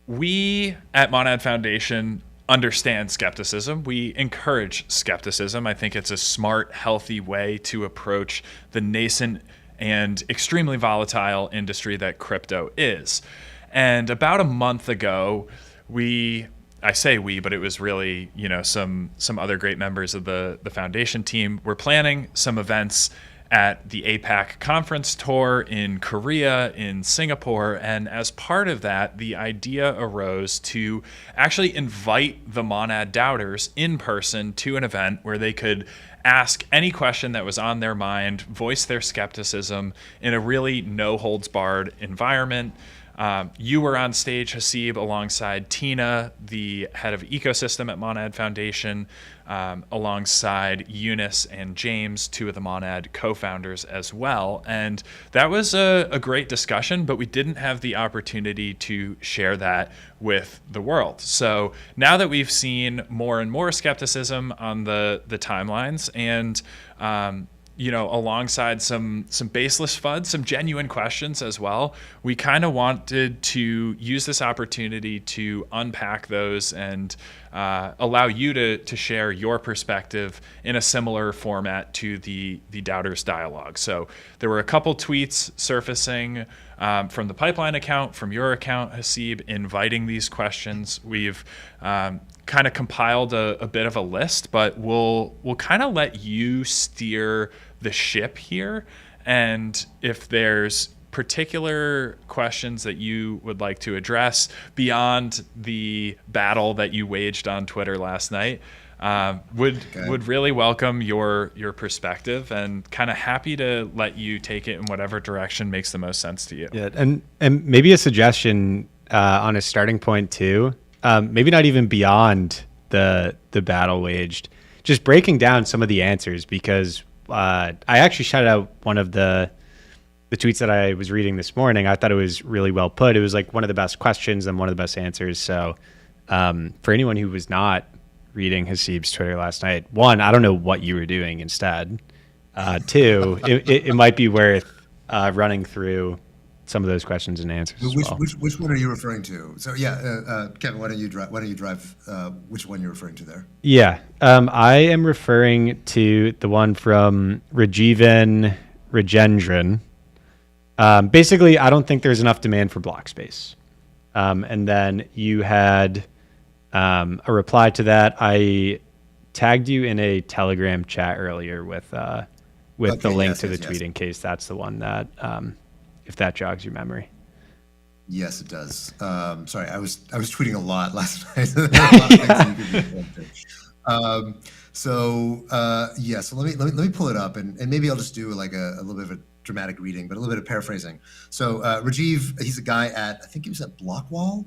We at Monad Foundation understand skepticism. We encourage skepticism. I think it's a smart, healthy way to approach the nascent and extremely volatile industry that crypto is. And about a month ago, I say we, but it was really, some other great members of the foundation team were planning some events at the APAC conference tour in Korea, in Singapore. And as part of that, the idea arose to actually invite the Monad doubters in person to an event where they could ask any question that was on their mind, voice their skepticism in a really no holds barred environment. You were on stage, Hasib, alongside Tina, the head of ecosystem at Monad Foundation, alongside Eunice and James, two of the Monad co-founders as well. And that was a great discussion, but we didn't have the opportunity to share that with the world. So now that we've seen more and more skepticism on the timelines and alongside some baseless FUD, some genuine questions as well, we kind of wanted to use this opportunity to unpack those and allow you to share your perspective in a similar format to the Doubters Dialogue. So there were a couple tweets surfacing from the Pipeline account, from your account, Hasib, inviting these questions. We've kind of compiled a bit of a list, but we'll kind of let you steer the ship here. And if there's particular questions that you would like to address beyond the battle that you waged on Twitter last night, Would really welcome your perspective, and kind of happy to let you take it in whatever direction makes the most sense to you. Yeah, and maybe a suggestion on a starting point too. Maybe not even beyond the battle waged, just breaking down some of the answers, because I actually shouted out one of the tweets that I was reading this morning. I thought it was really well put. It was like one of the best questions and one of the best answers. So for anyone who was not reading Hasib's Twitter last night, one, I don't know what you were doing instead. Two, it might be worth running through some of those questions and answers. Which one are you referring to? So Kevin, why don't you drive which one you're referring to there? Yeah, I am referring to the one from Rajivan Rajendran. Basically, I don't think there's enough demand for block space. And then you had a reply to that. I tagged you in a Telegram chat earlier with the link to the tweet, in case that's the one that, if that jogs your memory. Yes, it does. Sorry, I was tweeting a lot last night. A lot of things you could be So let me pull it up, and maybe I'll just do like a little bit of a dramatic reading, but a little bit of paraphrasing. So Rajiv, he's a guy I think he was at Blockwall,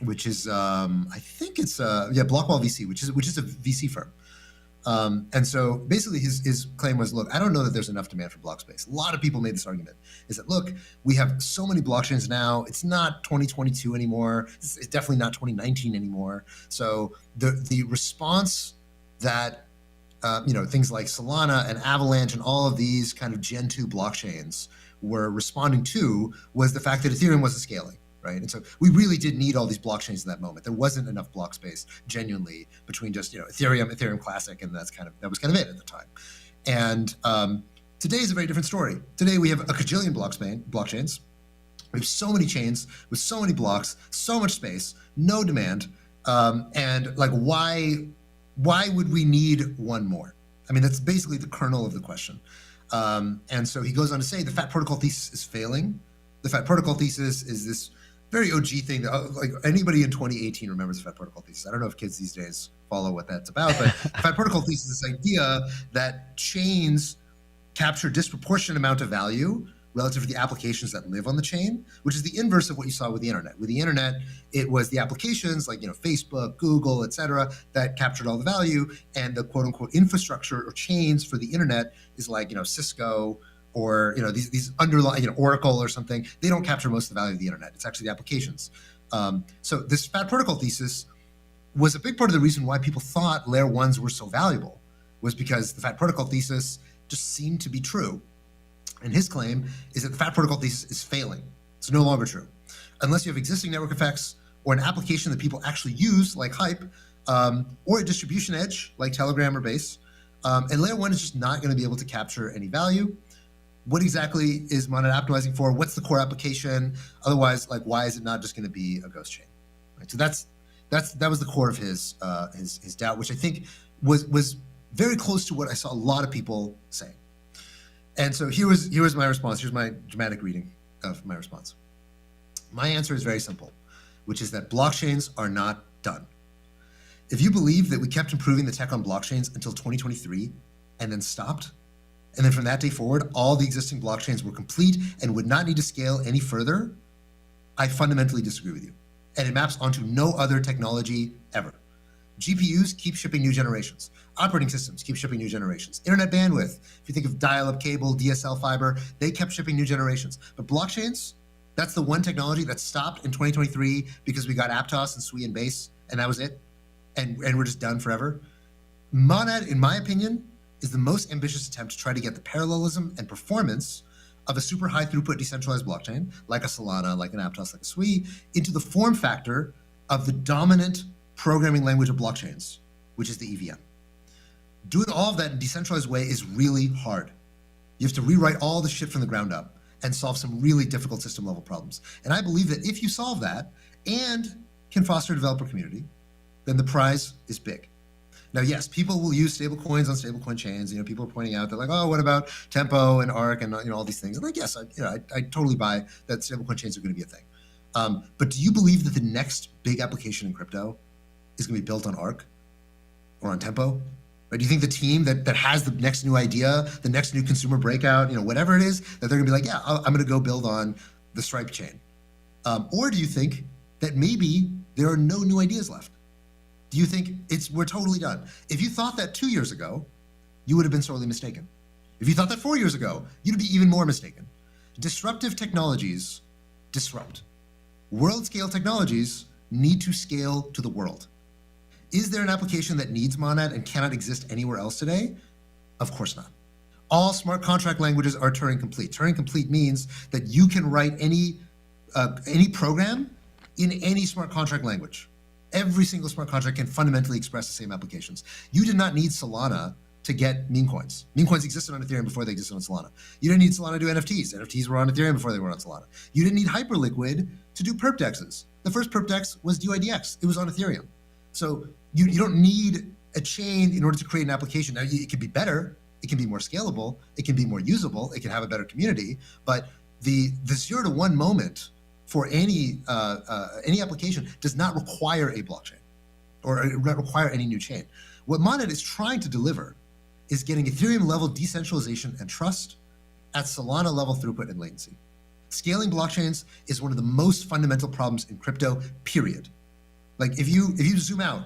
which is I think it's Blockwall VC, which is a VC firm. And so basically his claim was, look, I don't know that there's enough demand for block space. A lot of people made this argument, is that, look, we have so many blockchains now, it's not 2022 anymore, it's definitely not 2019 anymore. So the response that things like Solana and Avalanche and all of these kind of Gen 2 blockchains were responding to was the fact that Ethereum wasn't scaling, right? And so we really did need all these blockchains in that moment. There wasn't enough block space genuinely between just Ethereum Classic, and that was kind of it at the time. And today is a very different story. Today we have a kajillion blockchains. We have so many chains with so many blocks, so much space, no demand, and like why would we need one more? I mean, that's basically the kernel of the question. And so he goes on to say the fat protocol thesis is failing. The fat protocol thesis is this very OG thing that, like, anybody in 2018 remembers the fat protocol thesis. I don't know if kids these days follow what that's about, but the fat protocol thesis is this idea that chains capture disproportionate amount of value relative to the applications that live on the chain, which is the inverse of what you saw with the internet. With the internet, it was the applications like Facebook, Google, et cetera, that captured all the value, and the quote unquote infrastructure or chains for the internet is like Cisco or these underlying Oracle or something. They don't capture most of the value of the internet. It's actually the applications. So this fat protocol thesis was a big part of the reason why people thought layer ones were so valuable, was because the fat protocol thesis just seemed to be true. And his claim is that the fat protocol thesis is failing. It's no longer true. Unless you have existing network effects or an application that people actually use, like Hype, or a distribution edge, like Telegram or Base, and layer one is just not going to be able to capture any value. What exactly is Monad optimizing for? What's the core application? Otherwise, like, why is it not just going to be a ghost chain? Right? So that was the core of his doubt, which I think was very close to what I saw a lot of people saying. And so here was my response. Here's my dramatic reading of my response. My answer is very simple, which is that blockchains are not done. If you believe that we kept improving the tech on blockchains until 2023 and then stopped, and then from that day forward, all the existing blockchains were complete and would not need to scale any further, I fundamentally disagree with you. And it maps onto no other technology ever. GPUs keep shipping new generations. Operating systems keep shipping new generations. Internet bandwidth, if you think of dial-up cable, DSL fiber, they kept shipping new generations. But blockchains, that's the one technology that stopped in 2023 because we got Aptos and Sui and Base, and that was it. And we're just done forever. Monad, in my opinion, is the most ambitious attempt to try to get the parallelism and performance of a super high throughput decentralized blockchain, like a Solana, like an Aptos, like a Sui, into the form factor of the dominant programming language of blockchains, which is the EVM. Doing all of that in a decentralized way is really hard. You have to rewrite all the shit from the ground up and solve some really difficult system level problems. And I believe that if you solve that and can foster a developer community, then the prize is big. Now, yes, people will use stablecoins on stablecoin chains. People are pointing out, they're like, oh, what about Tempo and Arc and all these things? And like, yes, I totally buy that stablecoin chains are going to be a thing. But do you believe that the next big application in crypto is going to be built on Arc? or on tempo? Right? Do you think the team that has the next new idea, the next new consumer breakout, whatever it is, that they're gonna be like, yeah, I'm gonna go build on the Stripe chain? Or do you think that maybe there are no new ideas left? Do you think we're totally done? If you thought that 2 years ago, you would have been sorely mistaken. If you thought that 4 years ago, you'd be even more mistaken. Disruptive technologies disrupt. World scale technologies need to scale to the world. Is there an application that needs Monad and cannot exist anywhere else today? Of course not. All smart contract languages are Turing complete. Turing complete means that you can write any program in any smart contract language. Every single smart contract can fundamentally express the same applications. You did not need Solana to get meme coins. Meme coins existed on Ethereum before they existed on Solana. You didn't need Solana to do NFTs. NFTs were on Ethereum before they were on Solana. You didn't need Hyperliquid to do perp dexes. The first perp dex was DYDX. It was on Ethereum. So you don't need a chain in order to create an application. Now, it can be better. It can be more scalable. It can be more usable. It can have a better community. But the 0 to 1 moment for any application does not require a blockchain or require any new chain. What Monad is trying to deliver is getting Ethereum level decentralization and trust at Solana level throughput and latency. Scaling blockchains is one of the most fundamental problems in crypto, period. Like if you zoom out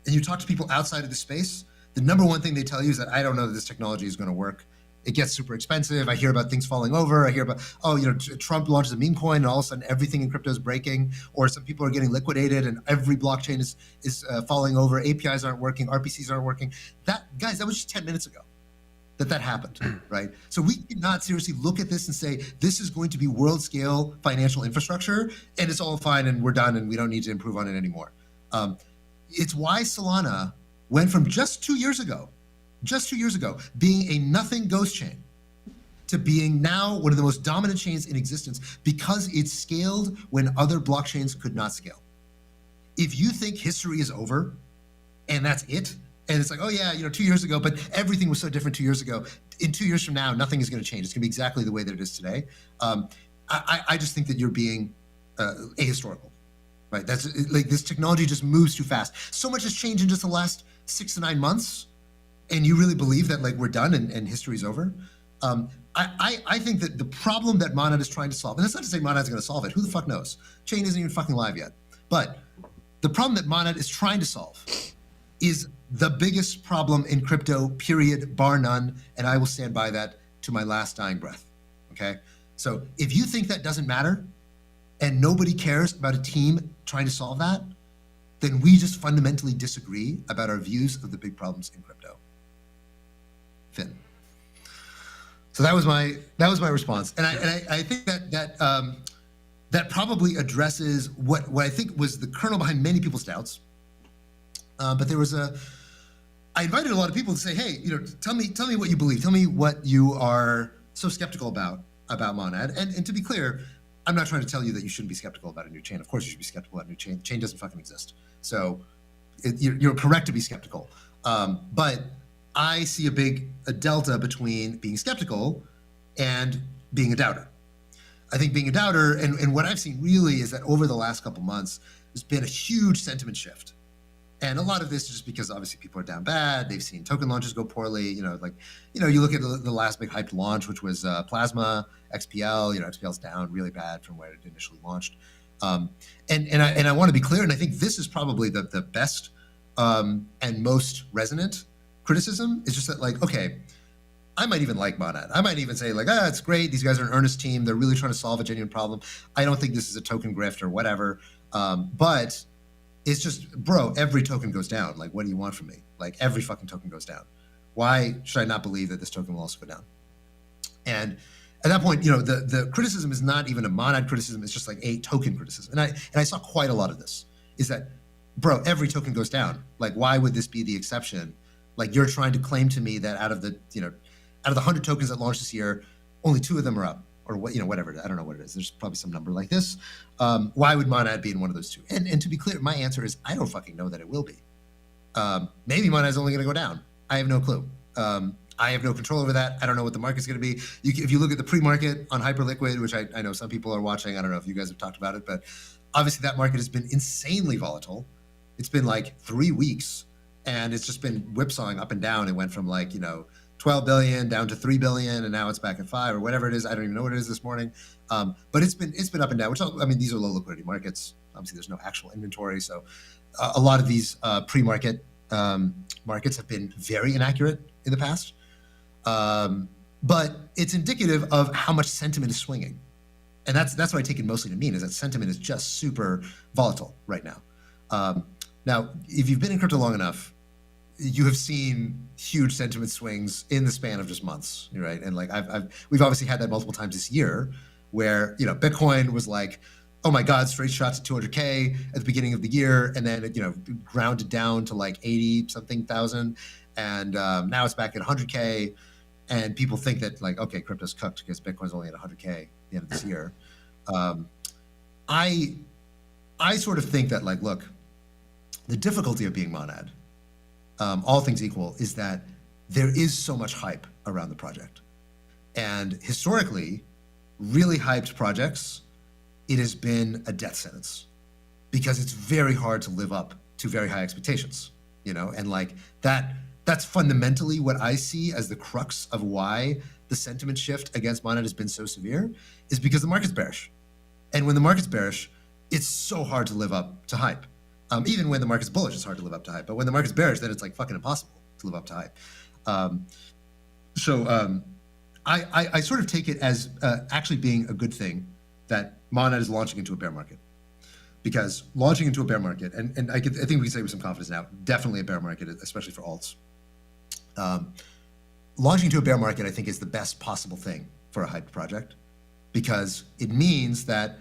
and you talk to people outside of the space, the number one thing they tell you is that I don't know that this technology is going to work. It gets super expensive. I hear about things falling over. I hear about, Trump launches a meme coin and all of a sudden everything in crypto is breaking, or some people are getting liquidated and every blockchain is falling over. APIs aren't working. RPCs aren't working. That was just 10 minutes ago that happened, right? So we cannot seriously look at this and say, this is going to be world scale financial infrastructure and it's all fine and we're done and we don't need to improve on it anymore. It's why Solana went from just 2 years ago, being a nothing ghost chain to being now one of the most dominant chains in existence because it scaled when other blockchains could not scale. If you think history is over and that's it, and it's like, oh yeah, 2 years ago, but everything was so different 2 years ago. In 2 years from now, nothing is going to change. It's going to be exactly the way that it is today. I just think that you're being ahistorical, right? That's like this technology just moves too fast. So much has changed in just the last 6 to 9 months. And you really believe that like we're done and history's over? I think that the problem that Monad is trying to solve, and that's not to say Monad's going to solve it. Who the fuck knows? Chain isn't even fucking live yet. But the problem that Monad is trying to solve is the biggest problem in crypto, period, bar none. And I will stand by that to my last dying breath. Okay? So if you think that doesn't matter and nobody cares about a team trying to solve that, then we just fundamentally disagree about our views of the big problems in crypto. Finn. So that was my response, and I think that probably addresses what I think was the kernel behind many people's doubts. But there was I invited a lot of people to say, hey, tell me what you believe, tell me what you are so skeptical about Monad, and to be clear, I'm not trying to tell you that you shouldn't be skeptical about a new chain. Of course you should be skeptical about a new chain. Chain doesn't fucking exist, so you're correct to be skeptical, but I see a delta between being skeptical and being a doubter. I think being a doubter, and what I've seen really is that over the last couple months, there's been a huge sentiment shift. And a lot of this is just because obviously people are down bad. They've seen token launches go poorly. You look at the last big hyped launch, which was Plasma, XPL. XPL's down really bad from where it initially launched. And I want to be clear, and I think this is probably the best and most resonant criticism is just that, like, okay, I might even like Monad. I might even say, like, it's great. These guys are an earnest team. They're really trying to solve a genuine problem. I don't think this is a token grift or whatever. But it's just, bro, every token goes down. Like, what do you want from me? Like, every fucking token goes down. Why should I not believe that this token will also go down? And at that point, the criticism is not even a Monad criticism. It's just like a token criticism. And I saw quite a lot of this, is that, bro, every token goes down. Like, why would this be the exception? Like, you're trying to claim to me that out of the 100 tokens that launched this year, only 2 of them are up, or whatever. I don't know what it is. There's probably some number like this. Why would Monad be in one of those 2? And to be clear, my answer is I don't fucking know that it will be. Maybe Monad is only going to go down. I have no clue. I have no control over that. I don't know what the market's going to be. If you look at the pre-market on Hyperliquid, which I know some people are watching, I don't know if you guys have talked about it, but obviously that market has been insanely volatile. It's been like 3 weeks. and it's just been whipsawing up and down. It went from like 12 billion down to 3 billion, and now it's back at 5 or whatever it is. I don't even know what it is this morning. But it's been up and down. Which, I mean, these are low liquidity markets. Obviously, there's no actual inventory, so a lot of these pre-market markets have been very inaccurate in the past. But it's indicative of how much sentiment is swinging, and that's what I take it mostly to mean, is that sentiment is just super volatile right now. Now, if you've been in crypto long enough, you have seen huge sentiment swings in the span of just months, right? And like we've obviously had that multiple times this year, where Bitcoin was like, oh my God, straight shot to 200K at the beginning of the year, and then it grounded down to like 80 something thousand, and now it's back at 100K, and people think that like, okay, crypto's cooked because Bitcoin's only at 100K at the end of this year. I sort of think that, like, look, the difficulty of being Monad, all things equal, is that there is so much hype around the project. And historically, really hyped projects, it has been a death sentence, because it's very hard to live up to very high expectations, and like that's fundamentally what I see as the crux of why the sentiment shift against Monad has been so severe, is because the market's bearish. And when the market's bearish, it's so hard to live up to hype. Even when the market's bullish, it's hard to live up to hype. But when the market's bearish, then it's like fucking impossible to live up to hype. I sort of take it as actually being a good thing that Monad is launching into a bear market. Because launching into a bear market, and I think we can say with some confidence now, definitely a bear market, especially for alts. Launching into a bear market, I think, is the best possible thing for a hyped project, because it means that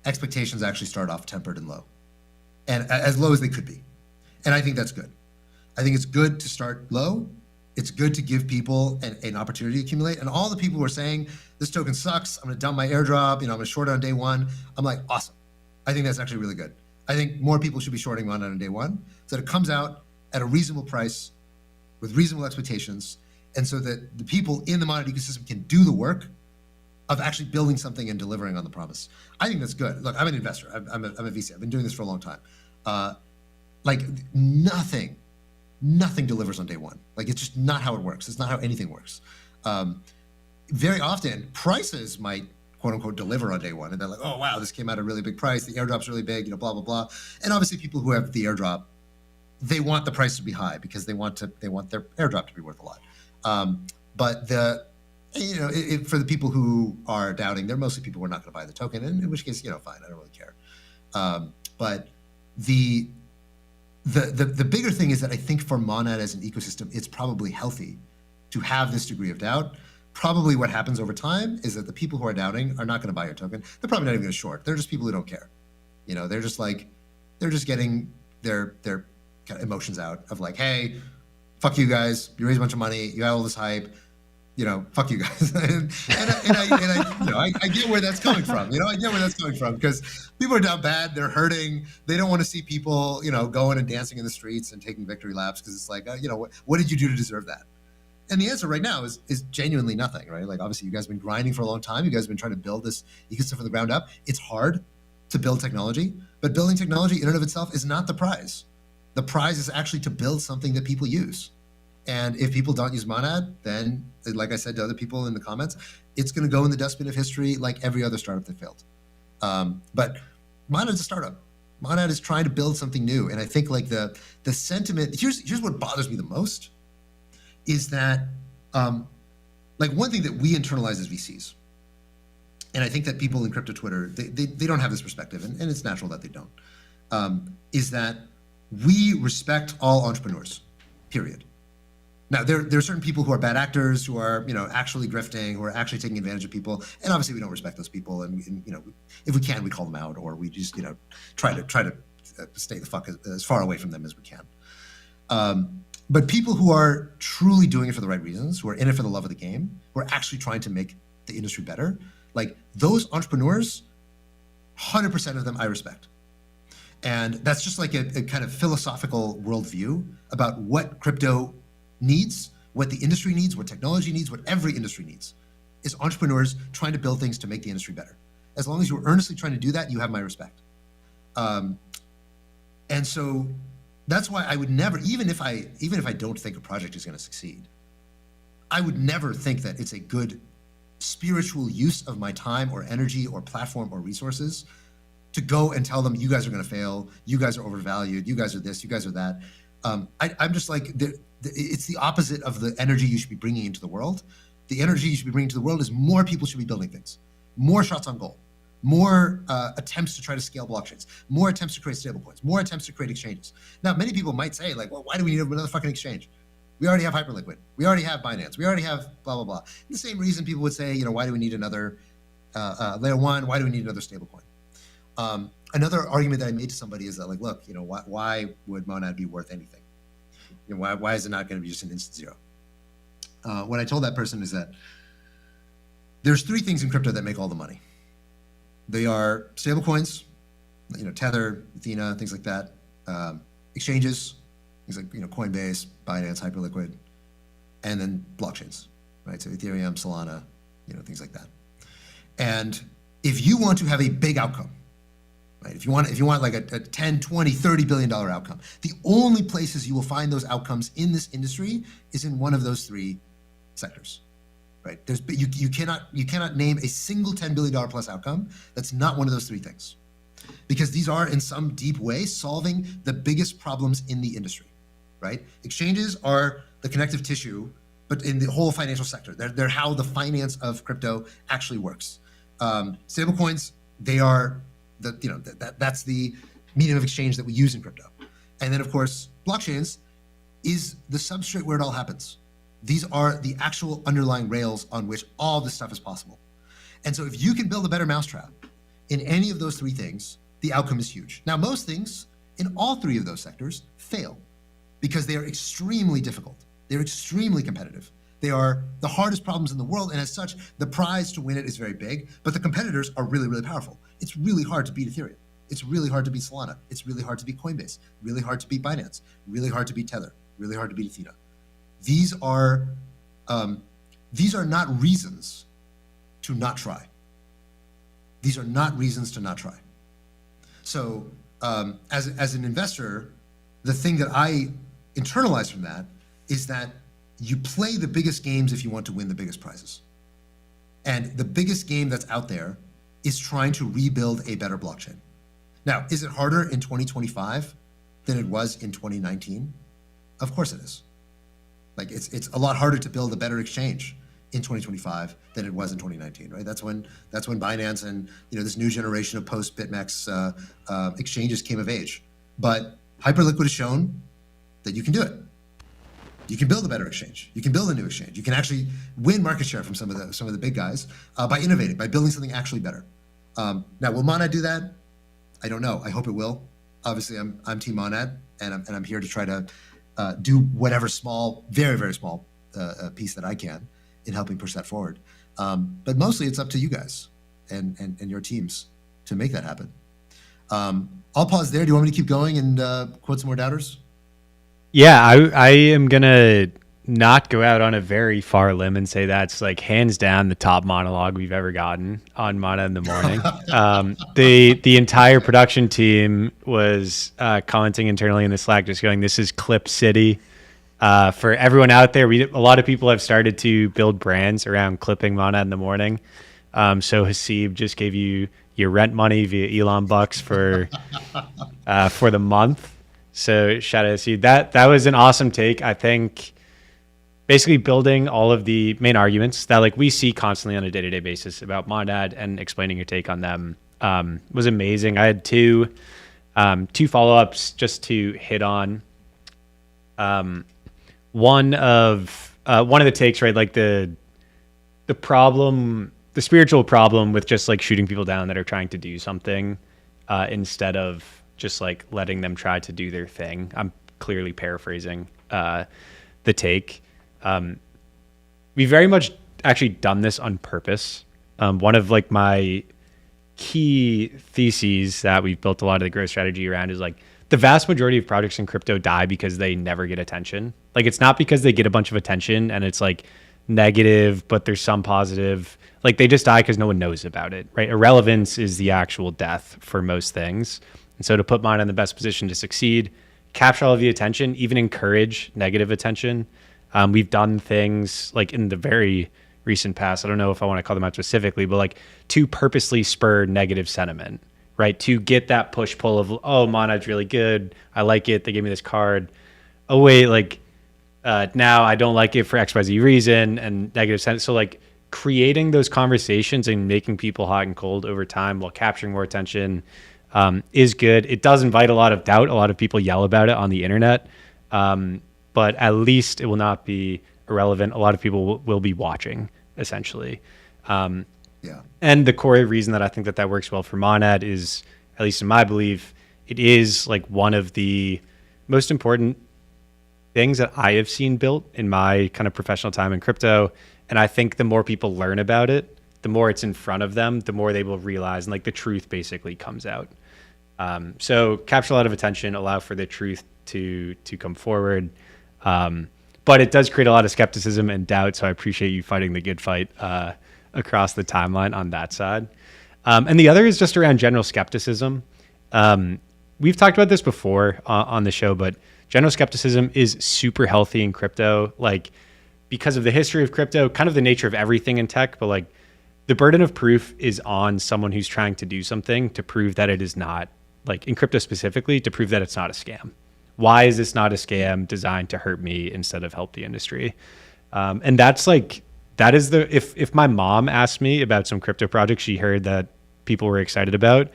expectations actually start off tempered and low, and as low as they could be. And I think that's good. I think it's good to start low. It's good to give people an opportunity to accumulate. And all the people who are saying, this token sucks, I'm going to dump my airdrop, I'm going to short it on day one, I'm like, awesome. I think that's actually really good. I think more people should be shorting Monad on day one, so that it comes out at a reasonable price with reasonable expectations, and so that the people in the Monad ecosystem can do the work of actually building something and delivering on the promise. I think that's good. Look, I'm an investor. I'm a VC. I've been doing this for a long time. Like nothing delivers on day one. Like, it's just not how it works. It's not how anything works. Very often, prices might quote unquote deliver on day one, and they're like, oh wow, this came out at a really big price. The airdrop's really big, blah blah blah. And obviously, people who have the airdrop, they want the price to be high because they want their airdrop to be worth a lot. But for the people who are doubting, they're mostly people who are not going to buy the token, and in which case, fine, I don't really care. But the bigger thing is that I think for Monad as an ecosystem, it's probably healthy to have this degree of doubt. Probably what happens over time is that the people who are doubting are not going to buy your token. They're probably not even going to short. They're just people who don't care. They're just getting their kind of emotions out of like, hey, fuck you guys. You raised a bunch of money. You had all this hype. Fuck you guys. and I get where that's coming from. I get where that's coming from, because people are down bad. They're hurting. They don't want to see people, going and dancing in the streets and taking victory laps, because it's like, what did you do to deserve that? And the answer right now is genuinely nothing, right? Like, obviously, you guys have been grinding for a long time. You guys have been trying to build this ecosystem from the ground up. It's hard to build technology, but building technology in and of itself is not the prize. The prize is actually to build something that people use. And if people don't use Monad, then, like I said to other people in the comments, it's going to go in the dustbin of history like every other startup that failed. But Monad is a startup. Monad is trying to build something new. And I think like the sentiment, here's what bothers me the most, is that like one thing that we internalize as VCs, and I think that people in crypto Twitter, they don't have this perspective, and it's natural that they don't, is that we respect all entrepreneurs, period. Now, there are certain people who are bad actors, who are, actually grifting, who are actually taking advantage of people, and obviously we don't respect those people, and if we can, we call them out, or we just, try to stay the fuck as far away from them as we can. But people who are truly doing it for the right reasons, who are in it for the love of the game, who are actually trying to make the industry better, like those entrepreneurs, 100% of them I respect. And that's just like a kind of philosophical worldview about what crypto needs, what the industry needs, what technology needs, what every industry needs, is entrepreneurs trying to build things to make the industry better. As long as you're earnestly trying to do that, you have my respect. And so That's why I would never, even if I don't think a project is going to succeed, I would never think that it's a good spiritual use of my time or energy or platform or resources to go and tell them, you guys are going to fail, you guys are overvalued, you guys are this, you guys are that. I'm just like, it's the opposite of the energy you should be bringing into the world. The energy you should be bringing to the world is more people should be building things, more shots on goal, more attempts to try to scale blockchains, more attempts to create stablecoins, more attempts to create exchanges. Now, many people might say, like, well, why do we need another fucking exchange? We already have Hyperliquid. We already have Binance. We already have blah, blah, blah. And the same reason people would say, why do we need another layer one? Why do we need another stablecoin? Another argument that I made to somebody is that, like, look, why would Monad be worth anything? Why is it not going to be just an instant zero? What I told that person is that there's three things in crypto that make all the money. They are stablecoins, Tether, Athena, things like that. Exchanges, things like Coinbase, Binance, Hyperliquid, and then blockchains, right? So Ethereum, Solana, things like that. And if you want to have a big outcome, right? If you want like a 10, 20, $30 billion outcome, the only places you will find those outcomes in this industry is in one of those three sectors, right? You cannot name a single $10 billion plus outcome that's not one of those three things, because these are in some deep way solving the biggest problems in the industry, right? Exchanges are the connective tissue, but in the whole financial sector, they're how the finance of crypto actually works. Stablecoins, they are that's the medium of exchange that we use in crypto. And then, of course, blockchains is the substrate where it all happens. These are the actual underlying rails on which all this stuff is possible. And so if you can build a better mousetrap in any of those three things, the outcome is huge. Now, most things in all three of those sectors fail because they are extremely difficult. They're extremely competitive. They are the hardest problems in the world, and as such, the prize to win it is very big, but the competitors are really, really powerful. It's really hard to beat Ethereum. It's really hard to beat Solana. It's really hard to beat Coinbase. Really hard to beat Binance. Really hard to beat Tether. Really hard to beat Athena. These are not reasons to not try. These are not reasons to not try. So as an investor, the thing that I internalize from that is that you play the biggest games if you want to win the biggest prizes. And the biggest game that's out there is trying to rebuild a better blockchain. Now, is it harder in 2025 than it was in 2019? Of course it is. Like it's a lot harder to build a better exchange in 2025 than it was in 2019, right? That's when Binance and this new generation of post BitMEX exchanges came of age. But Hyperliquid has shown that you can do it. You can build a better exchange. You can build a new exchange. You can actually win market share from some of the big guys by innovating, by building something actually better. Now, will Monad do that? I don't know. I hope it will. Obviously, I'm Team Monad, and I'm here to try to do whatever small, very, very small piece that I can in helping push that forward. But mostly, it's up to you guys and your teams to make that happen. I'll pause there. Do you want me to keep going and quote some more doubters? Yeah, I am going to not go out on a very far limb and say that's like hands down the top monologue we've ever gotten on Mana in the Morning. The entire production team was commenting internally in the Slack, just going, this is Clip City. For everyone out there, a lot of people have started to build brands around clipping Mana in the Morning. So Hasib just gave you your rent money via Elon Bucks for the month. So shout out to you. That was an awesome take. I think basically building all of the main arguments that like we see constantly on a day-to-day basis about Monad and explaining your take on them was amazing. I had two follow-ups just to hit on. One of the takes, right? Like the problem, the spiritual problem with just like shooting people down that are trying to do something instead of just like letting them try to do their thing. I'm clearly paraphrasing the take. We very much actually done this on purpose. One of like my key theses that we've built a lot of the growth strategy around is like the vast majority of projects in crypto die because they never get attention. Like it's not because they get a bunch of attention and it's like negative, but there's some positive. Like they just die because no one knows about it, right? Irrelevance is the actual death for most things. And so to put mine in the best position to succeed, capture all of the attention, even encourage negative attention. We've done things like in the very recent past, I don't know if I want to call them out specifically, but like to purposely spur negative sentiment, right? To get that push pull of, oh, Monad's really good. I like it. They gave me this card. Oh, wait, like now I don't like it for XYZ reason and negative sentiment. So like creating those conversations and making people hot and cold over time while capturing more attention is good. It does invite a lot of doubt. A lot of people yell about it on the internet, but at least it will not be irrelevant. A lot of people will be watching, essentially. Yeah. And the core reason that I think that that works well for Monad is, at least in my belief, it is like one of the most important things that I have seen built in my kind of professional time in crypto. And I think the more people learn about it, the more it's in front of them, the more they will realize, and like the truth basically comes out. So capture a lot of attention, allow for the truth to come forward. But it does create a lot of skepticism and doubt. So I appreciate you fighting the good fight across the timeline on that side. And the other is just around general skepticism. We've talked about this before on the show, but general skepticism is super healthy in crypto, like because of the history of crypto, kind of the nature of everything in tech, but like the burden of proof is on someone who's trying to do something to prove that it is not, like in crypto specifically, to prove that it's not a scam. Why is this not a scam designed to hurt me instead of help the industry? And that's like, that is the, if my mom asked me about some crypto project she heard that people were excited about,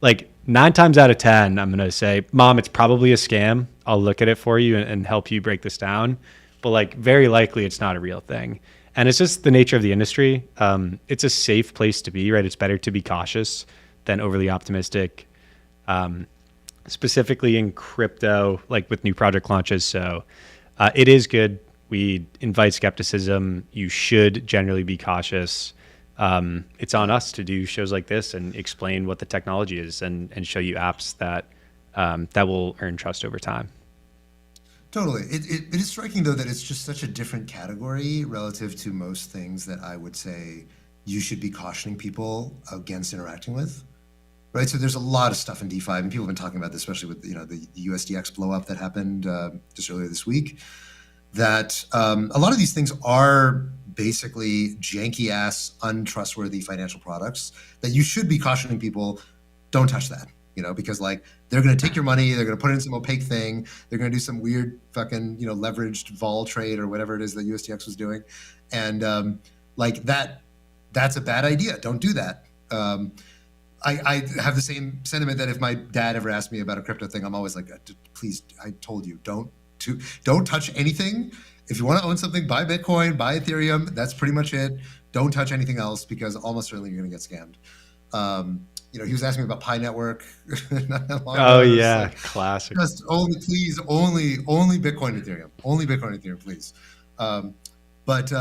like 9 times out of 10, I'm going to say, Mom, it's probably a scam. I'll look at it for you and help you break this down. But like very likely it's not a real thing. And it's just the nature of the industry. It's a safe place to be, right? It's better to be cautious than overly optimistic, specifically in crypto, like with new project launches. So it is good. We invite skepticism. You should generally be cautious. It's on us to do shows like this and explain what the technology is and show you apps that that will earn trust over time. Totally. It is striking, though, that it's just such a different category relative to most things that I would say you should be cautioning people against interacting with, right? So there's a lot of stuff in DeFi, and people have been talking about this, especially with the USDX blow up that happened just earlier this week. That a lot of these things are basically janky ass, untrustworthy financial products that you should be cautioning people, don't touch that. Because like they're going to take your money, they're going to put it in some opaque thing, they're going to do some weird fucking, leveraged vol trade or whatever it is that USDX was doing. And like that's a bad idea. Don't do that. I have the same sentiment that if my dad ever asked me about a crypto thing, I'm always like, please, I told you, don't touch anything. If you want to own something, buy Bitcoin, buy Ethereum. That's pretty much it. Don't touch anything else because almost certainly you're going to get scammed. He was asking me about Pi Network. Not that long ago. Yeah, like, classic. Just only Bitcoin Ethereum. Only Bitcoin Ethereum, please. But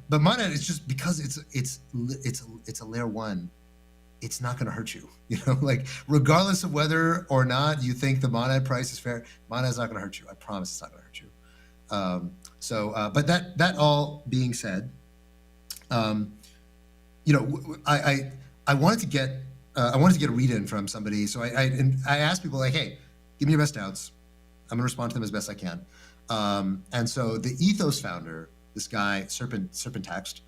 Monad is just because it's a layer one. It's not going to hurt you. Like regardless of whether or not you think the Monad price is fair, Monad's not going to hurt you. I promise it's not going to hurt you. But that all being said, I wanted to get a read in from somebody. So I asked people like, hey, give me your best doubts. I'm gonna respond to them as best I can. And so the Ethos founder, this guy Serpent Text,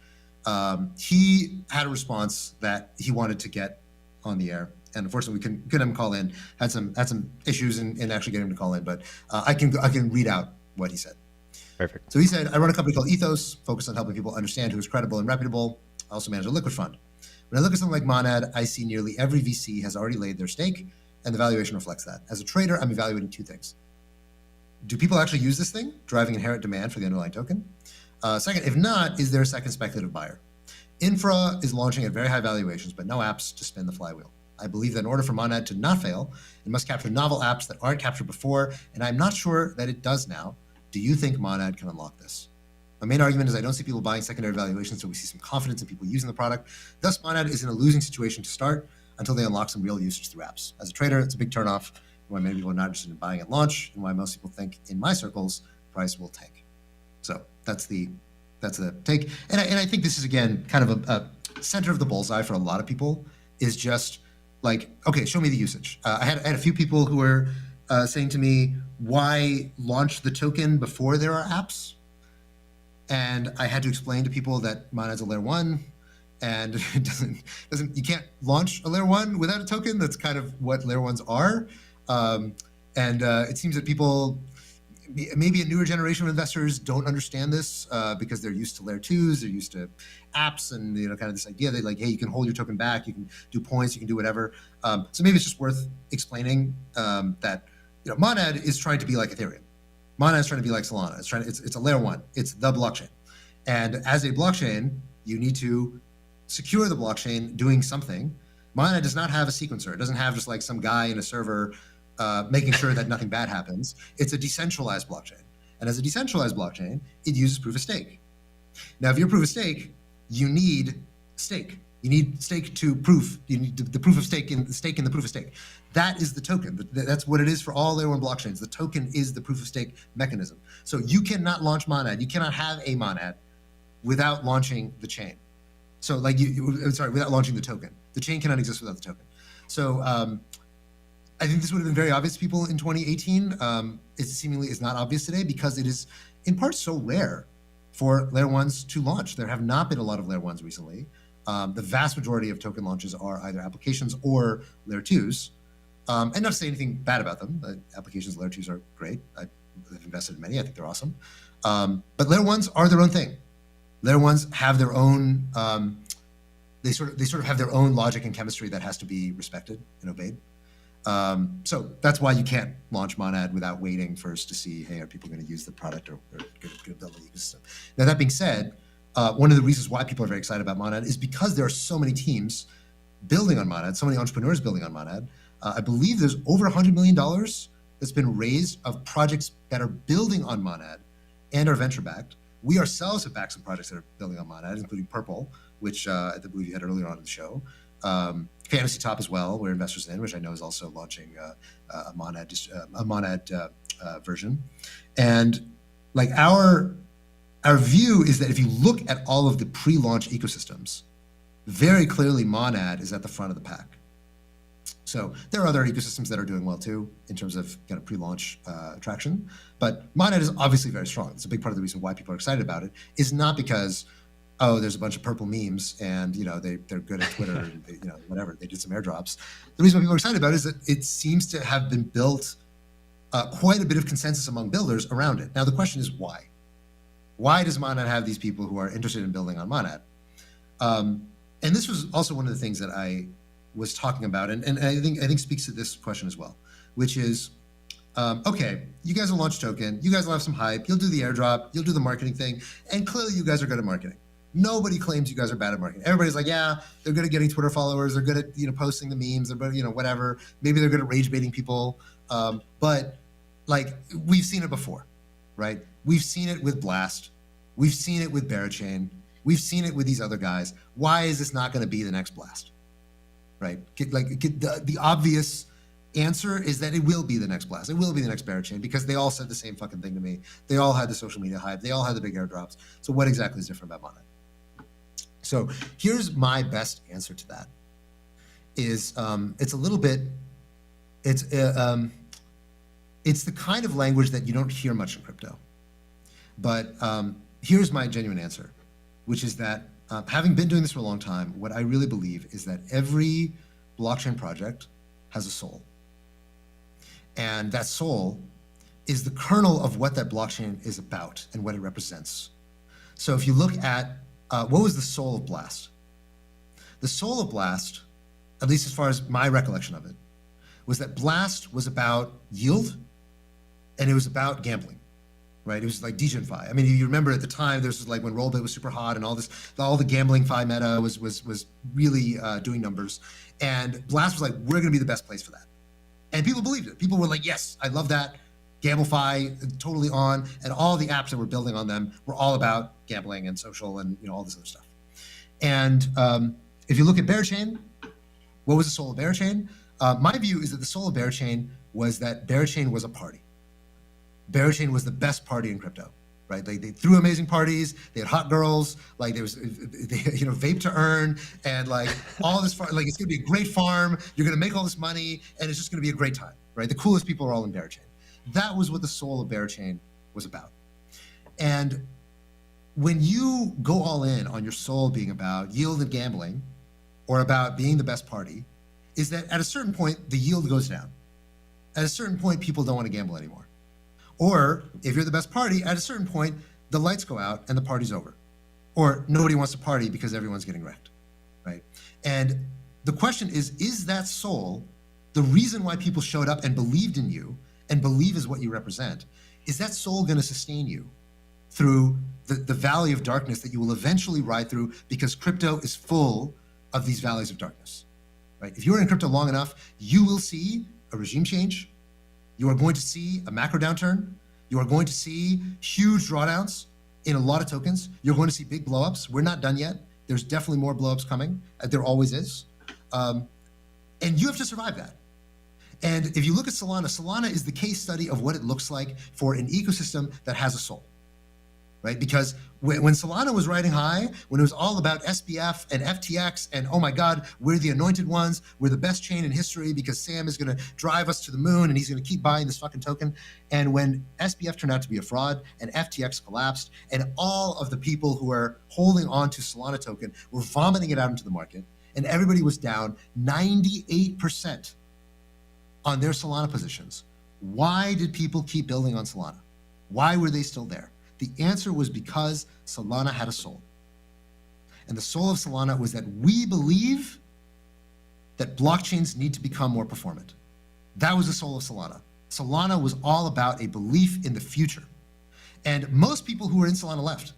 he had a response that he wanted to get on the air. And unfortunately, we couldn't have him call in. Had some issues in actually getting him to call in. But I can read out what he said. Perfect. So he said, I run a company called Ethos, focused on helping people understand who is credible and reputable. I also manage a liquid fund. When I look at something like Monad, I see nearly every VC has already laid their stake, and the valuation reflects that. As a trader, I'm evaluating 2 things. Do people actually use this thing, driving inherent demand for the underlying token? Second, if not, is there a second speculative buyer? Infra is launching at very high valuations, but no apps to spin the flywheel. I believe that in order for Monad to not fail, it must capture novel apps that aren't captured before, and I'm not sure that it does now. Do you think Monad can unlock this? My main argument is I don't see people buying secondary valuations, so we see some confidence in people using the product. Thus, Monad is in a losing situation to start until they unlock some real usage through apps. As a trader, it's a big turnoff, and why many people are not interested in buying at launch, and why most people think, in my circles, price will tank. So that's the take. And I think this is, again, kind of a center of the bullseye for a lot of people, is just like, okay, show me the usage. I had a few people who were saying to me, why launch the token before there are apps? And I had to explain to people that Monad's a layer one, and it doesn't you can't launch a layer one without a token. That's kind of what layer ones are. And it seems that people, maybe a newer generation of investors, don't understand this because they're used to layer twos, they're used to apps, and kind of this idea that like, hey, you can hold your token back, you can do points, you can do whatever. So maybe it's just worth explaining that Monad is trying to be like Ethereum. Monad is trying to be like Solana. It's a layer one. It's the blockchain, and as a blockchain, you need to secure the blockchain doing something. Monad does not have a sequencer. It doesn't have just like some guy in a server making sure that nothing bad happens. It's a decentralized blockchain. And as a decentralized blockchain, it uses proof of stake. Now, if you're proof of stake, you need stake. You need stake to proof. You need the proof of stake in the proof of stake. That is the token. That's what it is for all layer one blockchains. The token is the proof of stake mechanism. So you cannot launch Monad. You cannot have a Monad without launching the chain. So like without launching the token. The chain cannot exist without the token. So I think this would have been very obvious to people in 2018. It seemingly is not obvious today because it is in part so rare for layer ones to launch. There have not been a lot of layer ones recently. The vast majority of token launches are either applications or layer twos. And not to say anything bad about them. Applications, layer twos are great. I've invested in many. I think they're awesome. But layer ones are their own thing. Layer ones have their own. They sort of have their own logic and chemistry that has to be respected and obeyed. So that's why you can't launch Monad without waiting first to see, hey, are people going to use the product or going to build the ecosystem? Now, that being said, one of the reasons why people are very excited about Monad is because there are so many teams building on Monad, so many entrepreneurs building on Monad. I believe there's over $100 million that's been raised of projects that are building on Monad and are venture-backed. We ourselves have backed some projects that are building on Monad, including Purple, which I believe you had earlier on in the show. Fantasy Top as well, we're investors in, which I know is also launching a Monad version. And like our view is that if you look at all of the pre-launch ecosystems, very clearly Monad is at the front of the pack. So there are other ecosystems that are doing well too in terms of kind of pre-launch traction, but Monad is obviously very strong. It's a big part of the reason why people are excited about it is not because, oh, there's a bunch of purple memes and they're good at Twitter and whatever, they did some airdrops. The reason why people are excited about it is that it seems to have been built quite a bit of consensus among builders around it. Now the question is why? Why does Monad have these people who are interested in building on Monad? And this was also one of the things that I was talking about, and I think speaks to this question as well, which is, okay, you guys will launch token, you guys will have some hype, you'll do the airdrop, you'll do the marketing thing, and clearly you guys are good at marketing. Nobody claims you guys are bad at marketing. Everybody's like, yeah, they're good at getting Twitter followers, they're good at posting the memes, they're good, whatever. Maybe they're good at rage baiting people, but like we've seen it before, right? We've seen it with Blast, we've seen it with Barachain, we've seen it with these other guys. Why is this not going to be the next Blast? Right? The obvious answer is that it will be the next Blast. It will be the next Barachain because they all said the same fucking thing to me. They all had the social media hype. They all had the big airdrops. So what exactly is different about Monad? So here's my best answer to that. Is it's a little bit, it's the kind of language that you don't hear much in crypto. But here's my genuine answer, which is that having been doing this for a long time, what I really believe is that every blockchain project has a soul. And that soul is the kernel of what that blockchain is about and what it represents. So if you look at what was the soul of Blast? The soul of Blast, at least as far as my recollection of it, was that Blast was about yield and it was about gambling. Right, it was like DegenFi. I mean, you remember at the time, this was like when Rollbit was super hot and all the gambling fi meta was really doing numbers. And Blast was like, we're going to be the best place for that. And people believed it. People were like, yes, I love that. GambleFi, totally on. And all the apps that were building on them were all about gambling and social and all this other stuff. And if you look at Barachain, what was the soul of Barachain? My view is that the soul of Barachain was that Barachain was a party. Barachain was the best party in crypto, right? Like they threw amazing parties, they had hot girls, like there was, vape to earn, and like all this, like it's gonna be a great farm, you're gonna make all this money, and it's just gonna be a great time, right? The coolest people are all in Berachain. That was what the soul of Berachain was about. And when you go all in on your soul being about yield and gambling, or about being the best party, is that at a certain point, the yield goes down. At a certain point, people don't want to gamble anymore. Or if you're the best party, at a certain point, the lights go out and the party's over. Or nobody wants to party because everyone's getting wrecked, right? And the question is that soul, the reason why people showed up and believed in you and believe is what you represent, is that soul going to sustain you through the valley of darkness that you will eventually ride through, because crypto is full of these valleys of darkness, right? If you're in crypto long enough, you will see a regime change. You are going to see a macro downturn. You are going to see huge drawdowns in a lot of tokens. You're going to see big blowups. We're not done yet. There's definitely more blowups coming. There always is. And you have to survive that. And if you look at Solana, Solana is the case study of what it looks like for an ecosystem that has a soul, right? Because when Solana was riding high, when it was all about SBF and FTX and, oh my God, we're the anointed ones, we're the best chain in history because Sam is going to drive us to the moon and he's going to keep buying this fucking token. And when SBF turned out to be a fraud and FTX collapsed and all of the people who were holding on to Solana token were vomiting it out into the market and everybody was down 98% on their Solana positions, why did people keep building on Solana? Why were they still there? The answer was because Solana had a soul. And the soul of Solana was that we believe that blockchains need to become more performant. That was the soul of Solana. Solana was all about a belief in the future. And most people who were in Solana left.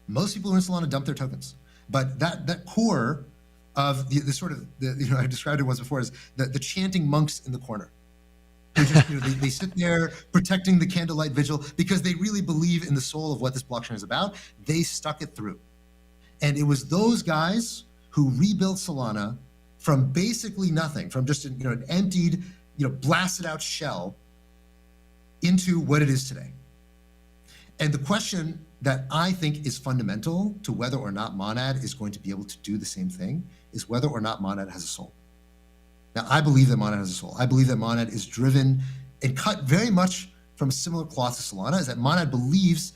Most people who were in Solana dumped their tokens. But that core of the sort of, I described it once before as the chanting monks in the corner. They sit there protecting the candlelight vigil because they really believe in the soul of what this blockchain is about. They stuck it through. And it was those guys who rebuilt Solana from basically nothing, from just an emptied, blasted out shell into what it is today. And the question that I think is fundamental to whether or not Monad is going to be able to do the same thing is whether or not Monad has a soul. Now, I believe that Monad has a soul. I believe that Monad is driven and cut very much from a similar cloth to Solana, is that Monad believes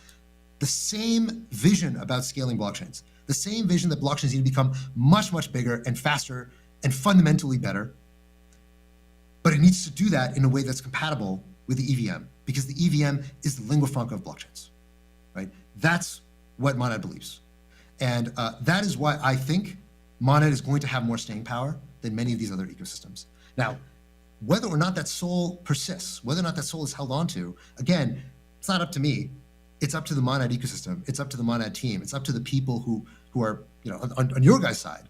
the same vision about scaling blockchains, the same vision that blockchains need to become much, much bigger and faster and fundamentally better. But it needs to do that in a way that's compatible with the EVM, because the EVM is the lingua franca of blockchains, right? That's what Monad believes. And that is why I think Monad is going to have more staying power than many of these other ecosystems. Now, whether or not that soul persists, whether or not that soul is held onto, again, it's not up to me. It's up to the Monad ecosystem. It's up to the Monad team. It's up to the people who are on your guys' side,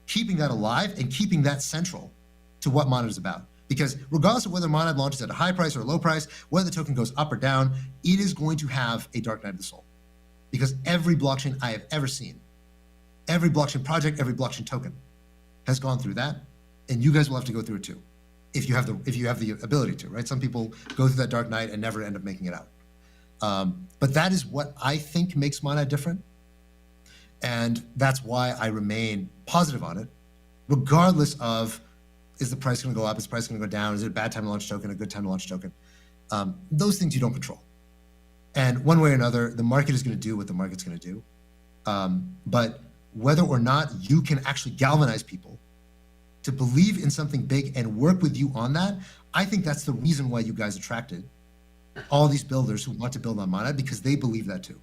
keeping that alive and keeping that central to what Monad is about. Because regardless of whether Monad launches at a high price or a low price, whether the token goes up or down, it is going to have a dark night of the soul. Because every blockchain I have ever seen, every blockchain project, every blockchain token has gone through that, and you guys will have to go through it too, if you have the ability to, right? Some people go through that dark night and never end up making it out. But that is what I think makes Monad different, and that's why I remain positive on it, regardless of is the price going to go up, is the price going to go down, is it a bad time to launch token, a good time to launch token? Those things you don't control, and one way or another, the market is going to do what the market's going to do. But whether or not you can actually galvanize people to believe in something big and work with you on that, I think that's the reason why you guys attracted all these builders who want to build on Monad, because they believe that too.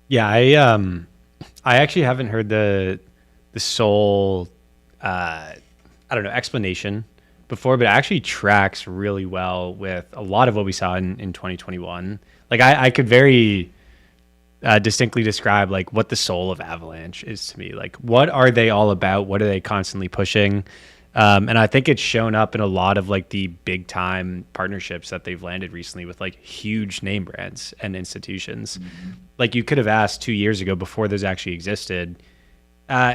Yeah, I actually haven't heard the soul explanation before, but it actually tracks really well with a lot of what we saw in 2021. Like I could very distinctly describe like what the soul of Avalanche is to me. Like, what are they all about? What are they constantly pushing? And I think it's shown up in a lot of like the big time partnerships that they've landed recently with like huge name brands and institutions. Mm-hmm. Like you could have asked 2 years ago, before those actually existed,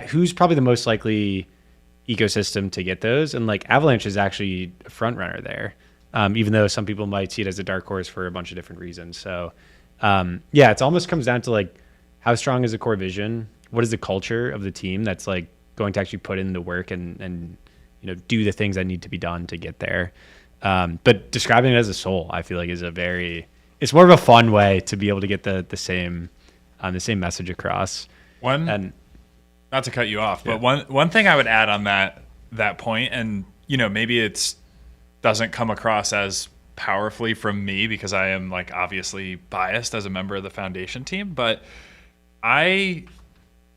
who's probably the most likely ecosystem to get those? And like Avalanche is actually a front runner there, even though some people might see it as a dark horse for a bunch of different reasons. So it almost comes down to like, how strong is the core vision? What is the culture of the team that's like going to actually put in the work and do the things that need to be done to get there. But describing it as a soul, I feel like it's more of a fun way to be able to get the same message across. And Not to cut you off, but one thing I would add on that point, and maybe it's doesn't come across as powerfully from me because I am like obviously biased as a member of the foundation team, but I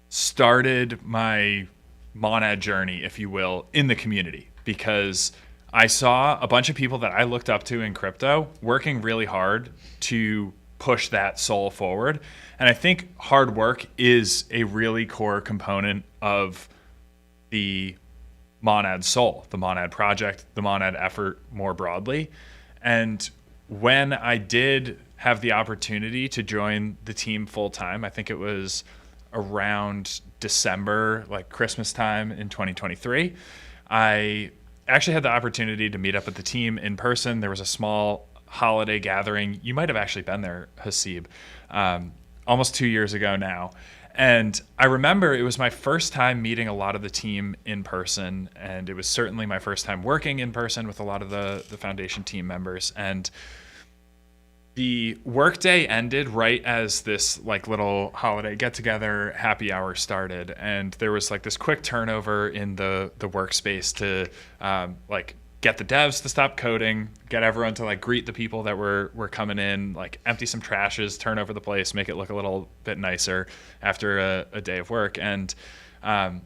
started my Monad journey, if you will, in the community because I saw a bunch of people that I looked up to in crypto working really hard to push that soul forward. And I think hard work is a really core component of the Monad soul, the Monad project, the Monad effort more broadly. And when I did have the opportunity to join the team full time, I think it was around December, like Christmas time in 2023, I actually had the opportunity to meet up with the team in person. There was a small holiday gathering. You might have actually been there, Hasib, almost 2 years ago now. And I remember it was my first time meeting a lot of the team in person, and it was certainly my first time working in person with a lot of the foundation team members. And the workday ended right as this like little holiday get together happy hour started, and there was like this quick turnover in the workspace to like get the devs to stop coding, get everyone to like greet the people that were coming in, like empty some trashes, turn over the place, make it look a little bit nicer after a day of work. And I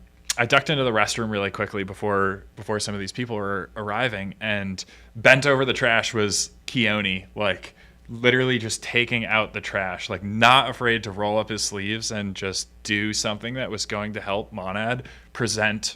ducked into the restroom really quickly before some of these people were arriving, and bent over the trash was Keone, like literally just taking out the trash, like not afraid to roll up his sleeves and just do something that was going to help Monad present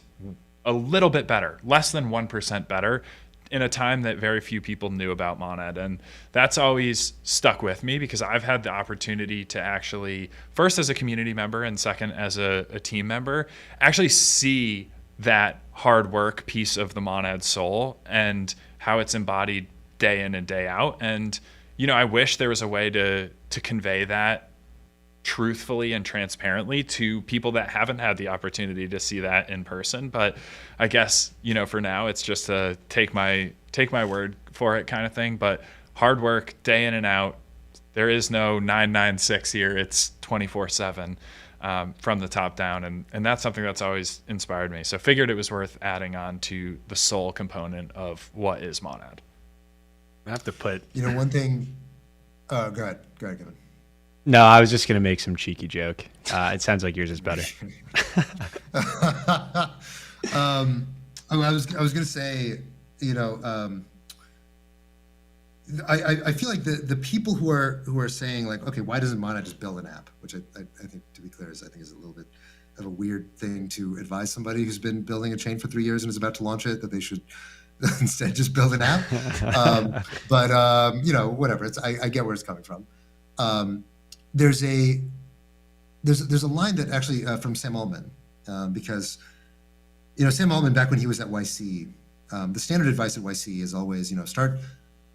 a little bit better, less than 1% better, in a time that very few people knew about Monad. And that's always stuck with me because I've had the opportunity to actually, first as a community member and second as a team member, actually see that hard work piece of the Monad soul and how it's embodied day in and day out. And I wish there was a way to convey that truthfully and transparently to people that haven't had the opportunity to see that in person. But I guess, for now it's just a take my word for it kind of thing. But hard work day in and out. There is no 996 here. It's 24/7 from the top down. And that's something that's always inspired me. So figured it was worth adding on to the soul component of what is Monad. I have to put. One thing. Go ahead, Kevin. No, I was just gonna make some cheeky joke. It sounds like yours is better. I was gonna say, I feel like the people who are saying like, okay, why doesn't Monad just build an app? Which I think, to be clear, is a little bit of a weird thing to advise somebody who's been building a chain for 3 years and is about to launch it that they should instead just build an app. But whatever. I get where it's coming from. There's a line that actually from Sam Altman, because Sam Altman, back when he was at YC, the standard advice at YC is always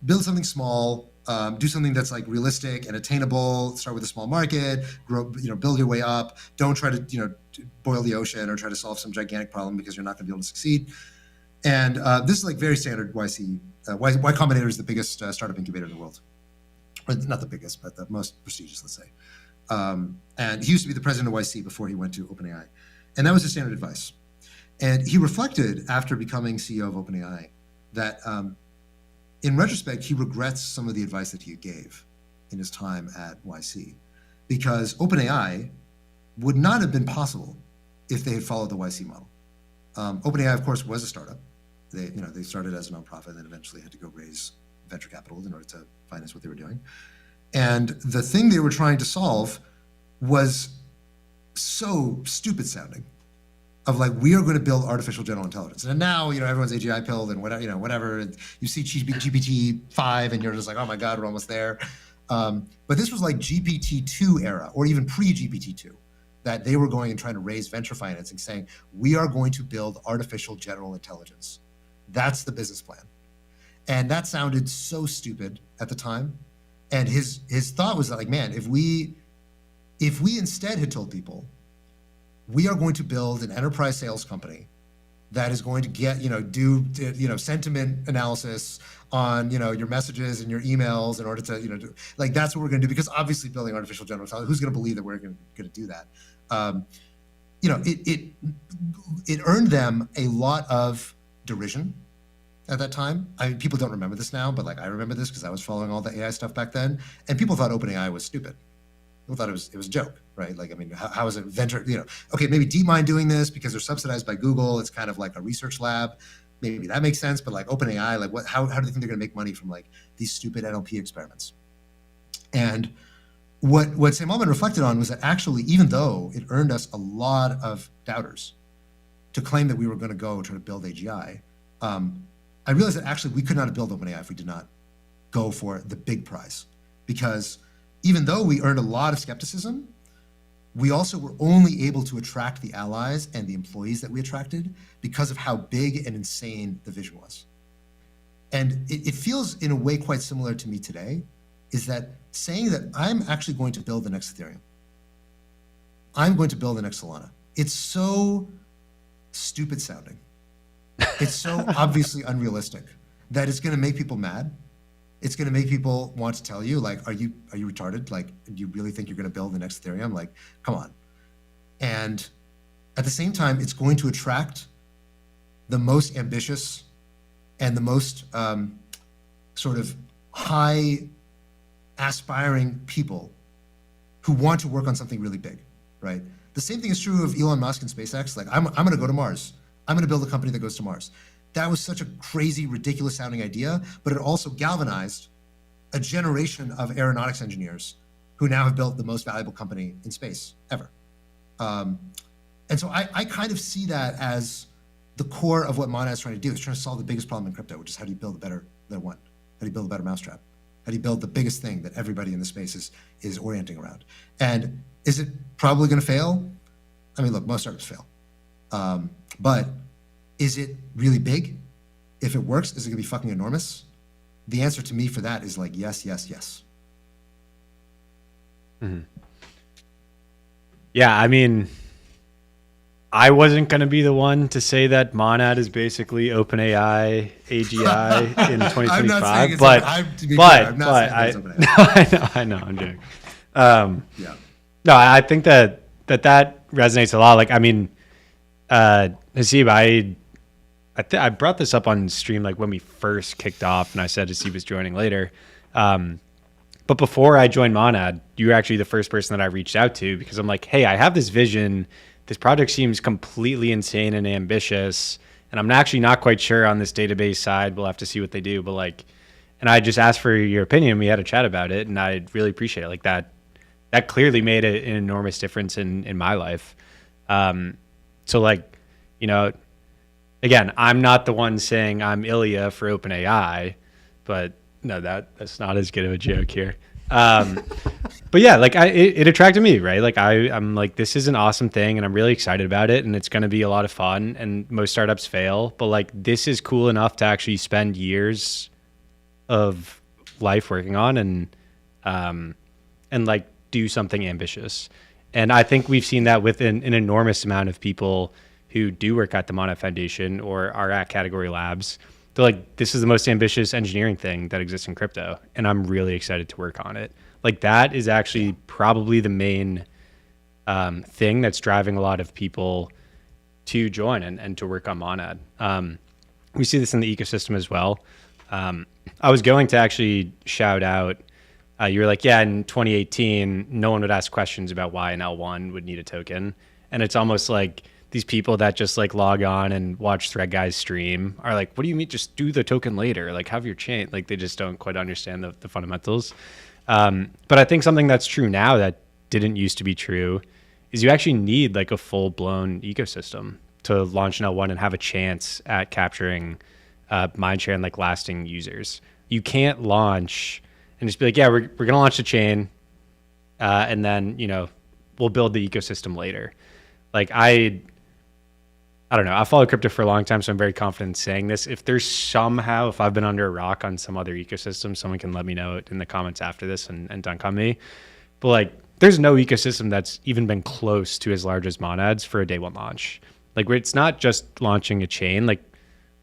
build something small, do something that's like realistic and attainable. Start with a small market, grow, build your way up. Don't try to boil the ocean or try to solve some gigantic problem because you're not going to be able to succeed. And this is like very standard YC. Y Combinator is the biggest startup incubator in the world. Or not the biggest, but the most prestigious, let's say. And he used to be the president of YC before he went to OpenAI. And that was his standard advice. And he reflected after becoming CEO of OpenAI that in retrospect, he regrets some of the advice that he gave in his time at YC, because OpenAI would not have been possible if they had followed the YC model. OpenAI, of course, was a startup. They started as a nonprofit and then eventually had to go raise venture capital in order to finance what they were doing. And the thing they were trying to solve was so stupid sounding, of like, we are going to build artificial general intelligence. And now, everyone's AGI pilled and whatever, you see GPT-5 and you're just like, oh my God, we're almost there. But this was like GPT-2 era, or even pre-GPT-2, that they were going and trying to raise venture financing, saying, we are going to build artificial general intelligence. That's the business plan. And that sounded so stupid at the time. And his thought was like, man, if we instead had told people, we are going to build an enterprise sales company that is going to get, do, sentiment analysis on, your messages and your emails in order to, like, that's what we're going to do, because obviously building artificial general intelligence, who's going to believe that we're going to do that? It earned them a lot of derision at that time. I mean, people don't remember this now, but like I remember this because I was following all the AI stuff back then, and people thought OpenAI was stupid. People thought it was a joke, right? Like, I mean, how is it venture? Okay, maybe DeepMind doing this because they're subsidized by Google. It's kind of like a research lab. Maybe that makes sense, but like OpenAI, like how do they think they're going to make money from like these stupid NLP experiments? And what Sam Altman reflected on was that actually, even though it earned us a lot of doubters to claim that we were going to go try to build AGI, I realized that actually we could not have built OpenAI if we did not go for the big prize. Because even though we earned a lot of skepticism, we also were only able to attract the allies and the employees that we attracted because of how big and insane the vision was. And it feels in a way quite similar to me today, is that saying that I'm actually going to build the next Ethereum. I'm going to build the next Solana. It's so stupid sounding. It's so obviously unrealistic that it's going to make people mad. It's going to make people want to tell you, like, are you retarded? Like, do you really think you're going to build the next Ethereum? Like, come on. And at the same time, it's going to attract the most ambitious and the most sort of high aspiring people who want to work on something really big, right? The same thing is true of Elon Musk and SpaceX. Like, I'm going to go to Mars. I'm going to build a company that goes to Mars. That was such a crazy, ridiculous sounding idea, but it also galvanized a generation of aeronautics engineers who now have built the most valuable company in space ever. And so I kind of see that as the core of what Monad is trying to do. It's trying to solve the biggest problem in crypto, which is how do you build a better one? How do you build a better mousetrap? How do you build the biggest thing that everybody in the space is orienting around? And is it probably going to fail? I mean, look, most startups fail. But is it really big? If it works, is it going to be fucking enormous? The answer to me for that is like, yes, yes, yes. Mm-hmm. Yeah, I mean, I wasn't going to be the one to say that Monad is basically OpenAI AGI in 2025, but I know, I'm joking. Yeah. No, I think that resonates a lot. Like, I mean, Haseeb, I brought this up on stream like when we first kicked off, and I said Haseeb was joining later. But before I joined Monad, you were actually the first person that I reached out to because I'm like, hey, I have this vision. This project seems completely insane and ambitious, and I'm actually not quite sure on this database side. We'll have to see what they do. But like, and I just asked for your opinion. We had a chat about it, and I really appreciate it. Like that clearly made an enormous difference in my life. So like, you know, again, I'm not the one saying I'm Ilya for OpenAI, but no, that's not as good of a joke here. But yeah, like it attracted me, right? Like I'm like, this is an awesome thing and I'm really excited about it and it's going to be a lot of fun, and most startups fail, but like this is cool enough to actually spend years of life working on and like do something ambitious. And I think we've seen that with an enormous amount of people who do work at the Monad Foundation or are at Category Labs. They're like, this is the most ambitious engineering thing that exists in crypto, and I'm really excited to work on it. Like that is actually probably the main thing that's driving a lot of people to join and to work on Monad. We see this in the ecosystem as well. I was going to actually shout out, you were like, yeah, in 2018, no one would ask questions about why an L1 would need a token. And it's almost like these people that just like log on and watch Thread Guys stream are like, what do you mean? Just do the token later. Like have your chain. Like they just don't quite understand the fundamentals. But I think something that's true now that didn't used to be true is you actually need like a full blown ecosystem to launch an L1 and have a chance at capturing mindshare and like lasting users. You can't launch and just be like, yeah, we're going to launch the chain. And then, you know, we'll build the ecosystem later. Like I don't know. I followed crypto for a long time, so I'm very confident in saying this. If there's somehow, if I've been under a rock on some other ecosystem, someone can let me know it in the comments after this and dunk on me. But like, there's no ecosystem that's even been close to as large as Monad's for a day one launch. Like it's not just launching a chain. Like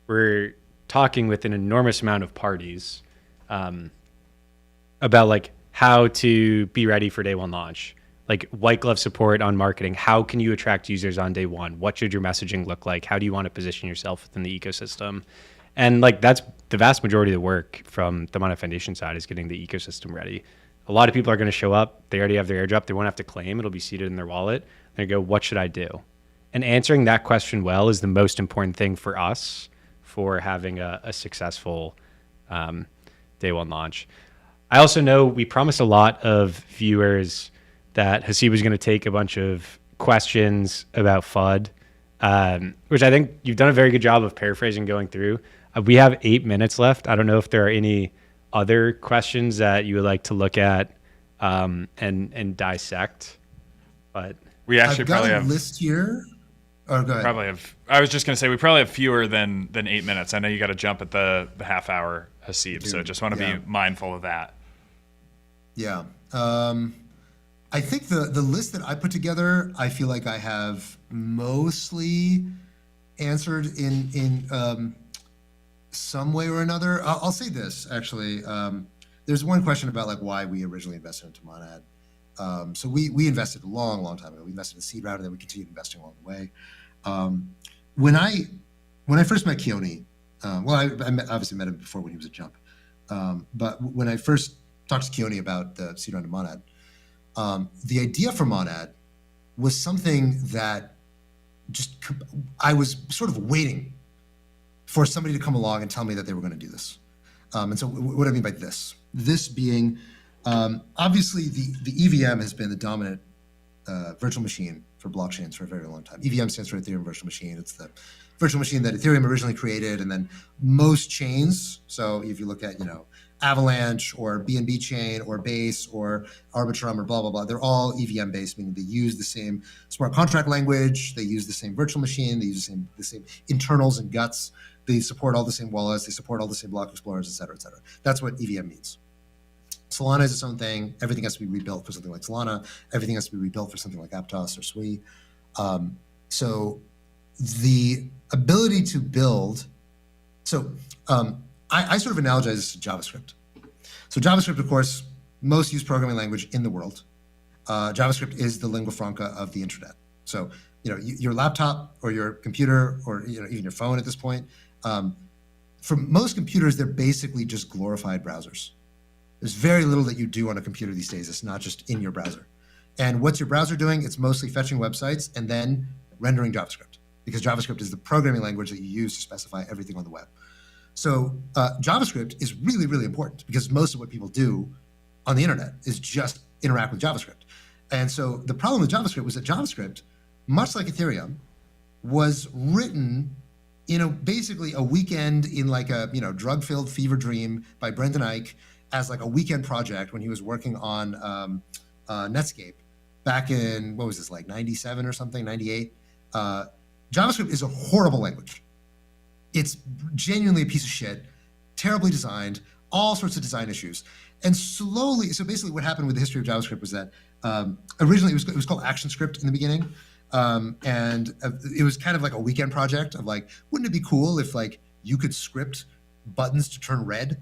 we're talking with an enormous amount of parties about like how to be ready for day one launch, like white glove support on marketing. How can you attract users on day one? What should your messaging look like? How do you want to position yourself within the ecosystem? And like that's the vast majority of the work from the Monad Foundation side is getting the ecosystem ready. A lot of people are going to show up. They already have their airdrop. They won't have to claim. It'll be seated in their wallet. They go, what should I do? And answering that question well is the most important thing for us for having a successful day one launch. I also know we promised a lot of viewers that Haseeb was going to take a bunch of questions about FUD, which I think you've done a very good job of paraphrasing going through. We have 8 minutes left. I don't know if there are any other questions that you would like to look at and dissect, but We actually I've got probably a have list here. Oh, go ahead. probably have. I was just gonna say we probably have fewer than 8 minutes. I know you got to jump at the half hour, Haseeb. So Dude, just want to yeah. be mindful of that. Yeah. I think the list that I put together, I feel like I have mostly answered in some way or another. I'll say this actually. There's one question about like why we originally invested into Monad. So we invested a long time ago. We invested in seed round, and then we continued investing along the way. When I first met Keone, obviously met him before when he was at Jump. But when I first talked to Keone about the seed round of Monad, the idea for Monad was something that I was sort of waiting for somebody to come along and tell me that they were going to do this. And so what I mean by this being, obviously the EVM has been the dominant virtual machine for blockchains for a very long time. EVM stands for Ethereum Virtual Machine. It's the virtual machine that Ethereum originally created, and then most chains. So if you look at, Avalanche or BNB chain or Base or Arbitrum or blah, blah, blah, they're all EVM based, meaning they use the same smart contract language, they use the same virtual machine, they use the same internals and guts, they support all the same wallets, they support all the same block explorers, et cetera, et cetera. That's what EVM means. Solana is its own thing. Everything has to be rebuilt for something like Solana. Everything has to be rebuilt for something like Aptos or Sui. So the ability to build, I sort of analogize this to JavaScript. So JavaScript, of course, most used programming language in the world. JavaScript is the lingua franca of the internet. So, your laptop or your computer or even your phone at this point, for most computers, they're basically just glorified browsers. There's very little that you do on a computer these days. It's not just in your browser. And what's your browser doing? It's mostly fetching websites and then rendering JavaScript, because JavaScript is the programming language that you use to specify everything on the web. So JavaScript is really, really important because most of what people do on the internet is just interact with JavaScript. And so the problem with JavaScript was that JavaScript, much like Ethereum, was written in basically a weekend in like a drug-filled fever dream by Brendan Eich as like a weekend project when he was working on Netscape back in, what was this, like 97 or something, 98? JavaScript is a horrible language. It's genuinely a piece of shit, terribly designed, all sorts of design issues. And slowly, so basically what happened with the history of JavaScript was that originally it was called ActionScript in the beginning. And it was kind of like a weekend project of like, wouldn't it be cool if like you could script buttons to turn red,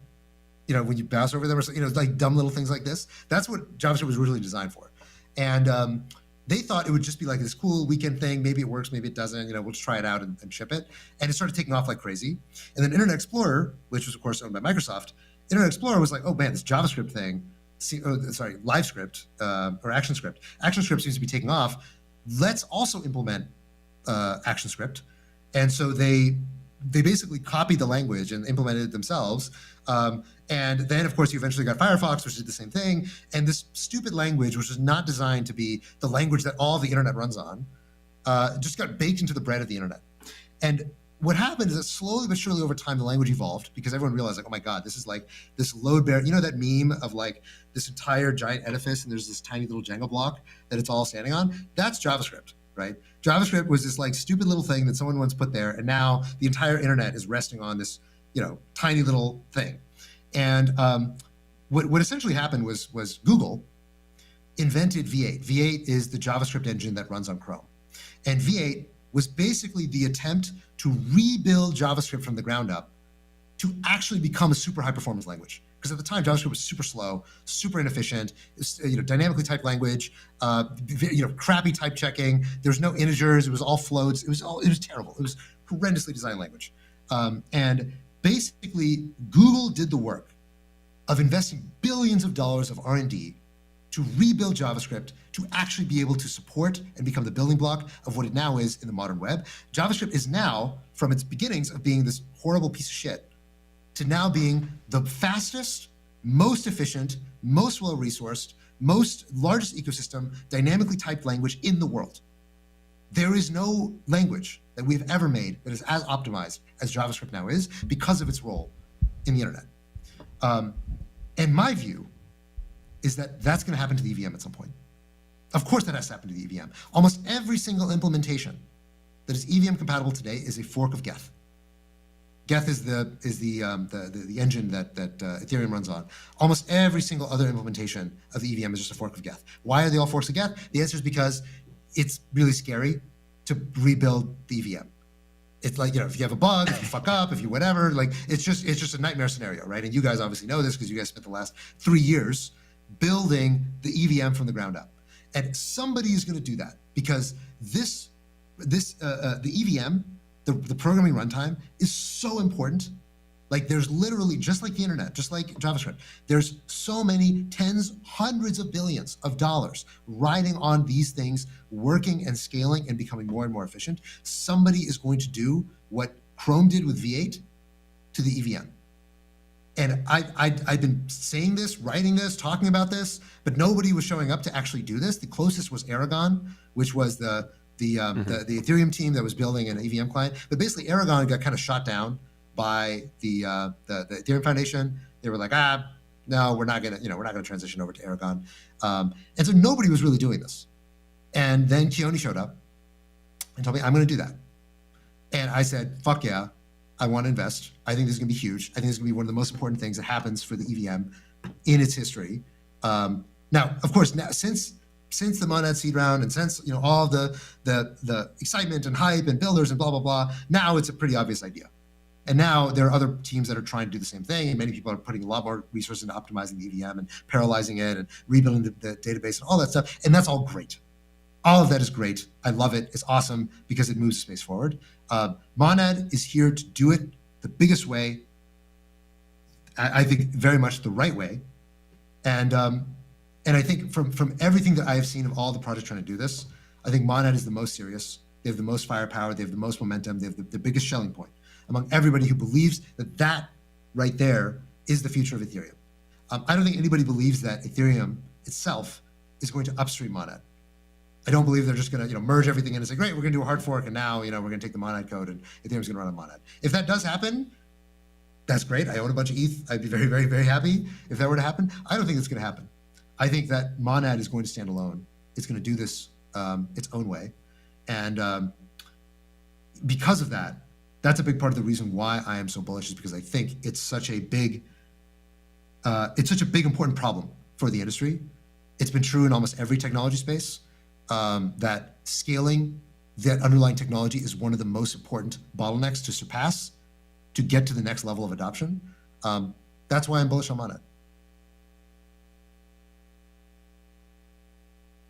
when you mouse over them, or like dumb little things like this. That's what JavaScript was originally designed for. And they thought it would just be like this cool weekend thing. Maybe it works, maybe it doesn't. We'll just try it out and ship it. And it started taking off like crazy. And then Internet Explorer, which was of course owned by Microsoft, Internet Explorer was like, oh man, this JavaScript thing, LiveScript or ActionScript. ActionScript seems to be taking off. Let's also implement ActionScript. And so they basically copied the language and implemented it themselves. And then, of course, you eventually got Firefox, which did the same thing. And this stupid language, which was not designed to be the language that all of the internet runs on, just got baked into the bread of the internet. And what happened is that slowly but surely over time, the language evolved because everyone realized, like, oh my God, this is like this load bearing, that meme of like this entire giant edifice and there's this tiny little Jenga block that it's all standing on? That's JavaScript, right? JavaScript was this like stupid little thing that someone once put there. And now the entire internet is resting on this, tiny little thing. And what essentially happened was Google invented V8. V8 is the JavaScript engine that runs on Chrome. And V8 was basically the attempt to rebuild JavaScript from the ground up to actually become a super high performance language. Because at the time, JavaScript was super slow, super inefficient, dynamically typed language, crappy type checking. There's no integers. It was all floats. It was terrible. It was horrendously designed language. And basically, Google did the work of investing billions of dollars of R&D to rebuild JavaScript to actually be able to support and become the building block of what it now is in the modern web. JavaScript is now, from its beginnings of being this horrible piece of shit, to now being the fastest, most efficient, most well-resourced, largest ecosystem, dynamically typed language in the world. There is no language that we've ever made that is as optimized as JavaScript now is because of its role in the internet. And my view is that that's going to happen to the EVM at some point. Of course that has to happen to the EVM. Almost every single implementation that is EVM compatible today is a fork of Geth. Geth is the engine that Ethereum runs on. Almost every single other implementation of the EVM is just a fork of Geth. Why are they all forks of Geth? The answer is because it's really scary to rebuild the EVM. It's like, if you have a bug, if you fuck up, if you whatever, like it's just a nightmare scenario, right? And you guys obviously know this because you guys spent the last 3 years building the EVM from the ground up. And somebody is going to do that because the EVM, the programming runtime, is so important. Like there's literally, just like the internet, just like JavaScript, there's so many tens, hundreds of billions of dollars riding on these things, working and scaling and becoming more and more efficient. Somebody is going to do what Chrome did with V8 to the EVM. And I've been saying this, writing this, talking about this, but nobody was showing up to actually do this. The closest was Aragon, which was the Ethereum team that was building an EVM client. But basically, Aragon got kind of shot down by the Ethereum Foundation. They were like, no, we're not gonna transition over to Aragon. And so nobody was really doing this. And then Keone showed up and told me, I'm going to do that. And I said, fuck yeah. I want to invest. I think this is going to be huge. I think this is going to be one of the most important things that happens for the EVM in its history. Now, of course, since the Monad seed round and since all the excitement and hype and builders and blah blah blah, now it's a pretty obvious idea. And now there are other teams that are trying to do the same thing. And many people are putting a lot more resources into optimizing the EVM and parallelizing it and rebuilding the database and all that stuff. And that's all great. All of that is great. I love it. It's awesome because it moves the space forward. Monad is here to do it the biggest way. I think very much the right way. And I think from everything that I have seen of all the projects trying to do this, I think Monad is the most serious. They have the most firepower. They have the most momentum. They have the biggest shelling point among everybody who believes that right there is the future of Ethereum. I don't think anybody believes that Ethereum itself is going to upstream Monad. I don't believe they're just going to merge everything in and say, great, we're going to do a hard fork, and now we're going to take the Monad code and Ethereum's going to run on Monad. If that does happen, that's great. I own a bunch of ETH. I'd be very, very, very happy if that were to happen. I don't think it's going to happen. I think that Monad is going to stand alone. It's going to do this its own way. And because of that, that's a big part of the reason why I am so bullish, is because I think it's such a big, important problem for the industry. It's been true in almost every technology space. That scaling that underlying technology is one of the most important bottlenecks to surpass to get to the next level of adoption. That's why I'm bullish on Monad.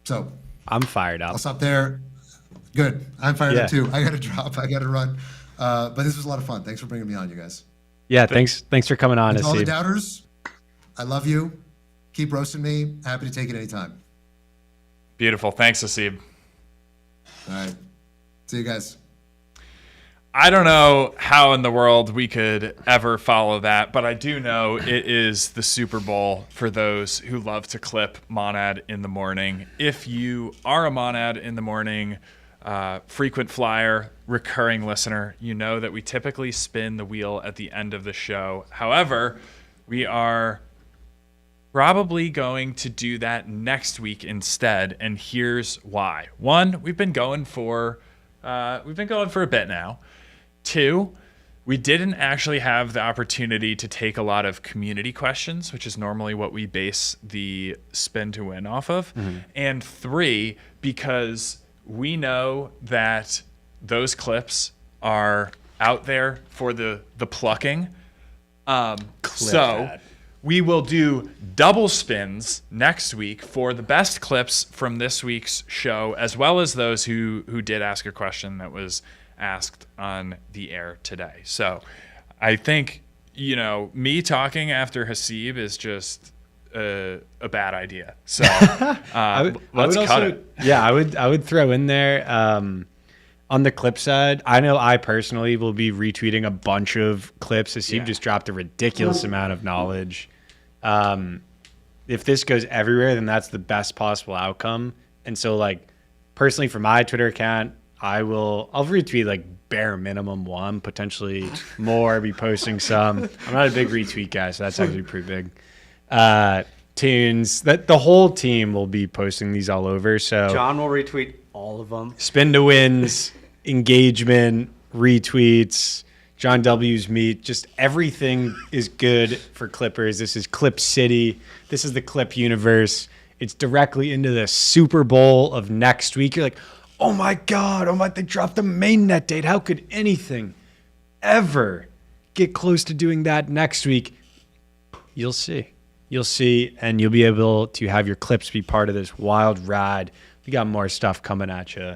So I'm fired up. I'll stop there. Good. I'm fired up too. I got to drop. I got to run. But this was a lot of fun. Thanks for bringing me on, you guys. Yeah, thanks for coming on. To all the doubters, I love you. Keep roasting me. Happy to take it anytime. Beautiful. Thanks, Haseeb. All right. See you guys. I don't know how in the world we could ever follow that, but I do know it is the Super Bowl for those who love to clip Monad in the morning. If you are a Monad in the morning frequent flyer, recurring listener, you know that we typically spin the wheel at the end of the show. However, we are probably going to do that next week instead, and here's why. One, we've been going for a bit now. Two, we didn't actually have the opportunity to take a lot of community questions, which is normally what we base the spin to win off of. Mm-hmm. And three, because we know that those clips are out there for the plucking. So that. we will do double spins next week for the best clips from this week's show, as well as those who did ask a question that was asked on the air today. So I think, me talking after Hasib is just a bad idea. So let's cut it. Yeah, I would throw in there on the clip side. I know I personally will be retweeting a bunch of clips. Hasib just dropped a ridiculous amount of knowledge. If this goes everywhere, then that's the best possible outcome. And so, like, personally for my Twitter account, I'll retweet like bare minimum one, potentially more, be posting some. I'm not a big retweet guy, so that's actually pretty big. Tunes, that the whole team will be posting these all over. So John will retweet all of them. spin to wins, engagement, retweets, John W's meet, just everything is good for Clippers. This is Clip City. This is the Clip universe. It's directly into the Super Bowl of next week. You're like, oh my God, they dropped the main net date. How could anything ever get close to doing that next week? You'll see. You'll see, and you'll be able to have your clips be part of this wild ride. We got more stuff coming at you.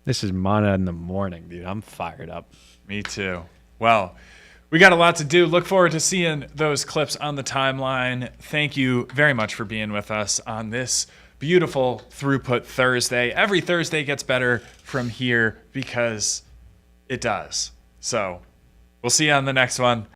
This is Mana in the morning, dude. I'm fired up. Me too. Well, we got a lot to do. Look forward to seeing those clips on the timeline. Thank you very much for being with us on this beautiful Throughput Thursday. Every Thursday gets better from here because it does. So we'll see you on the next one.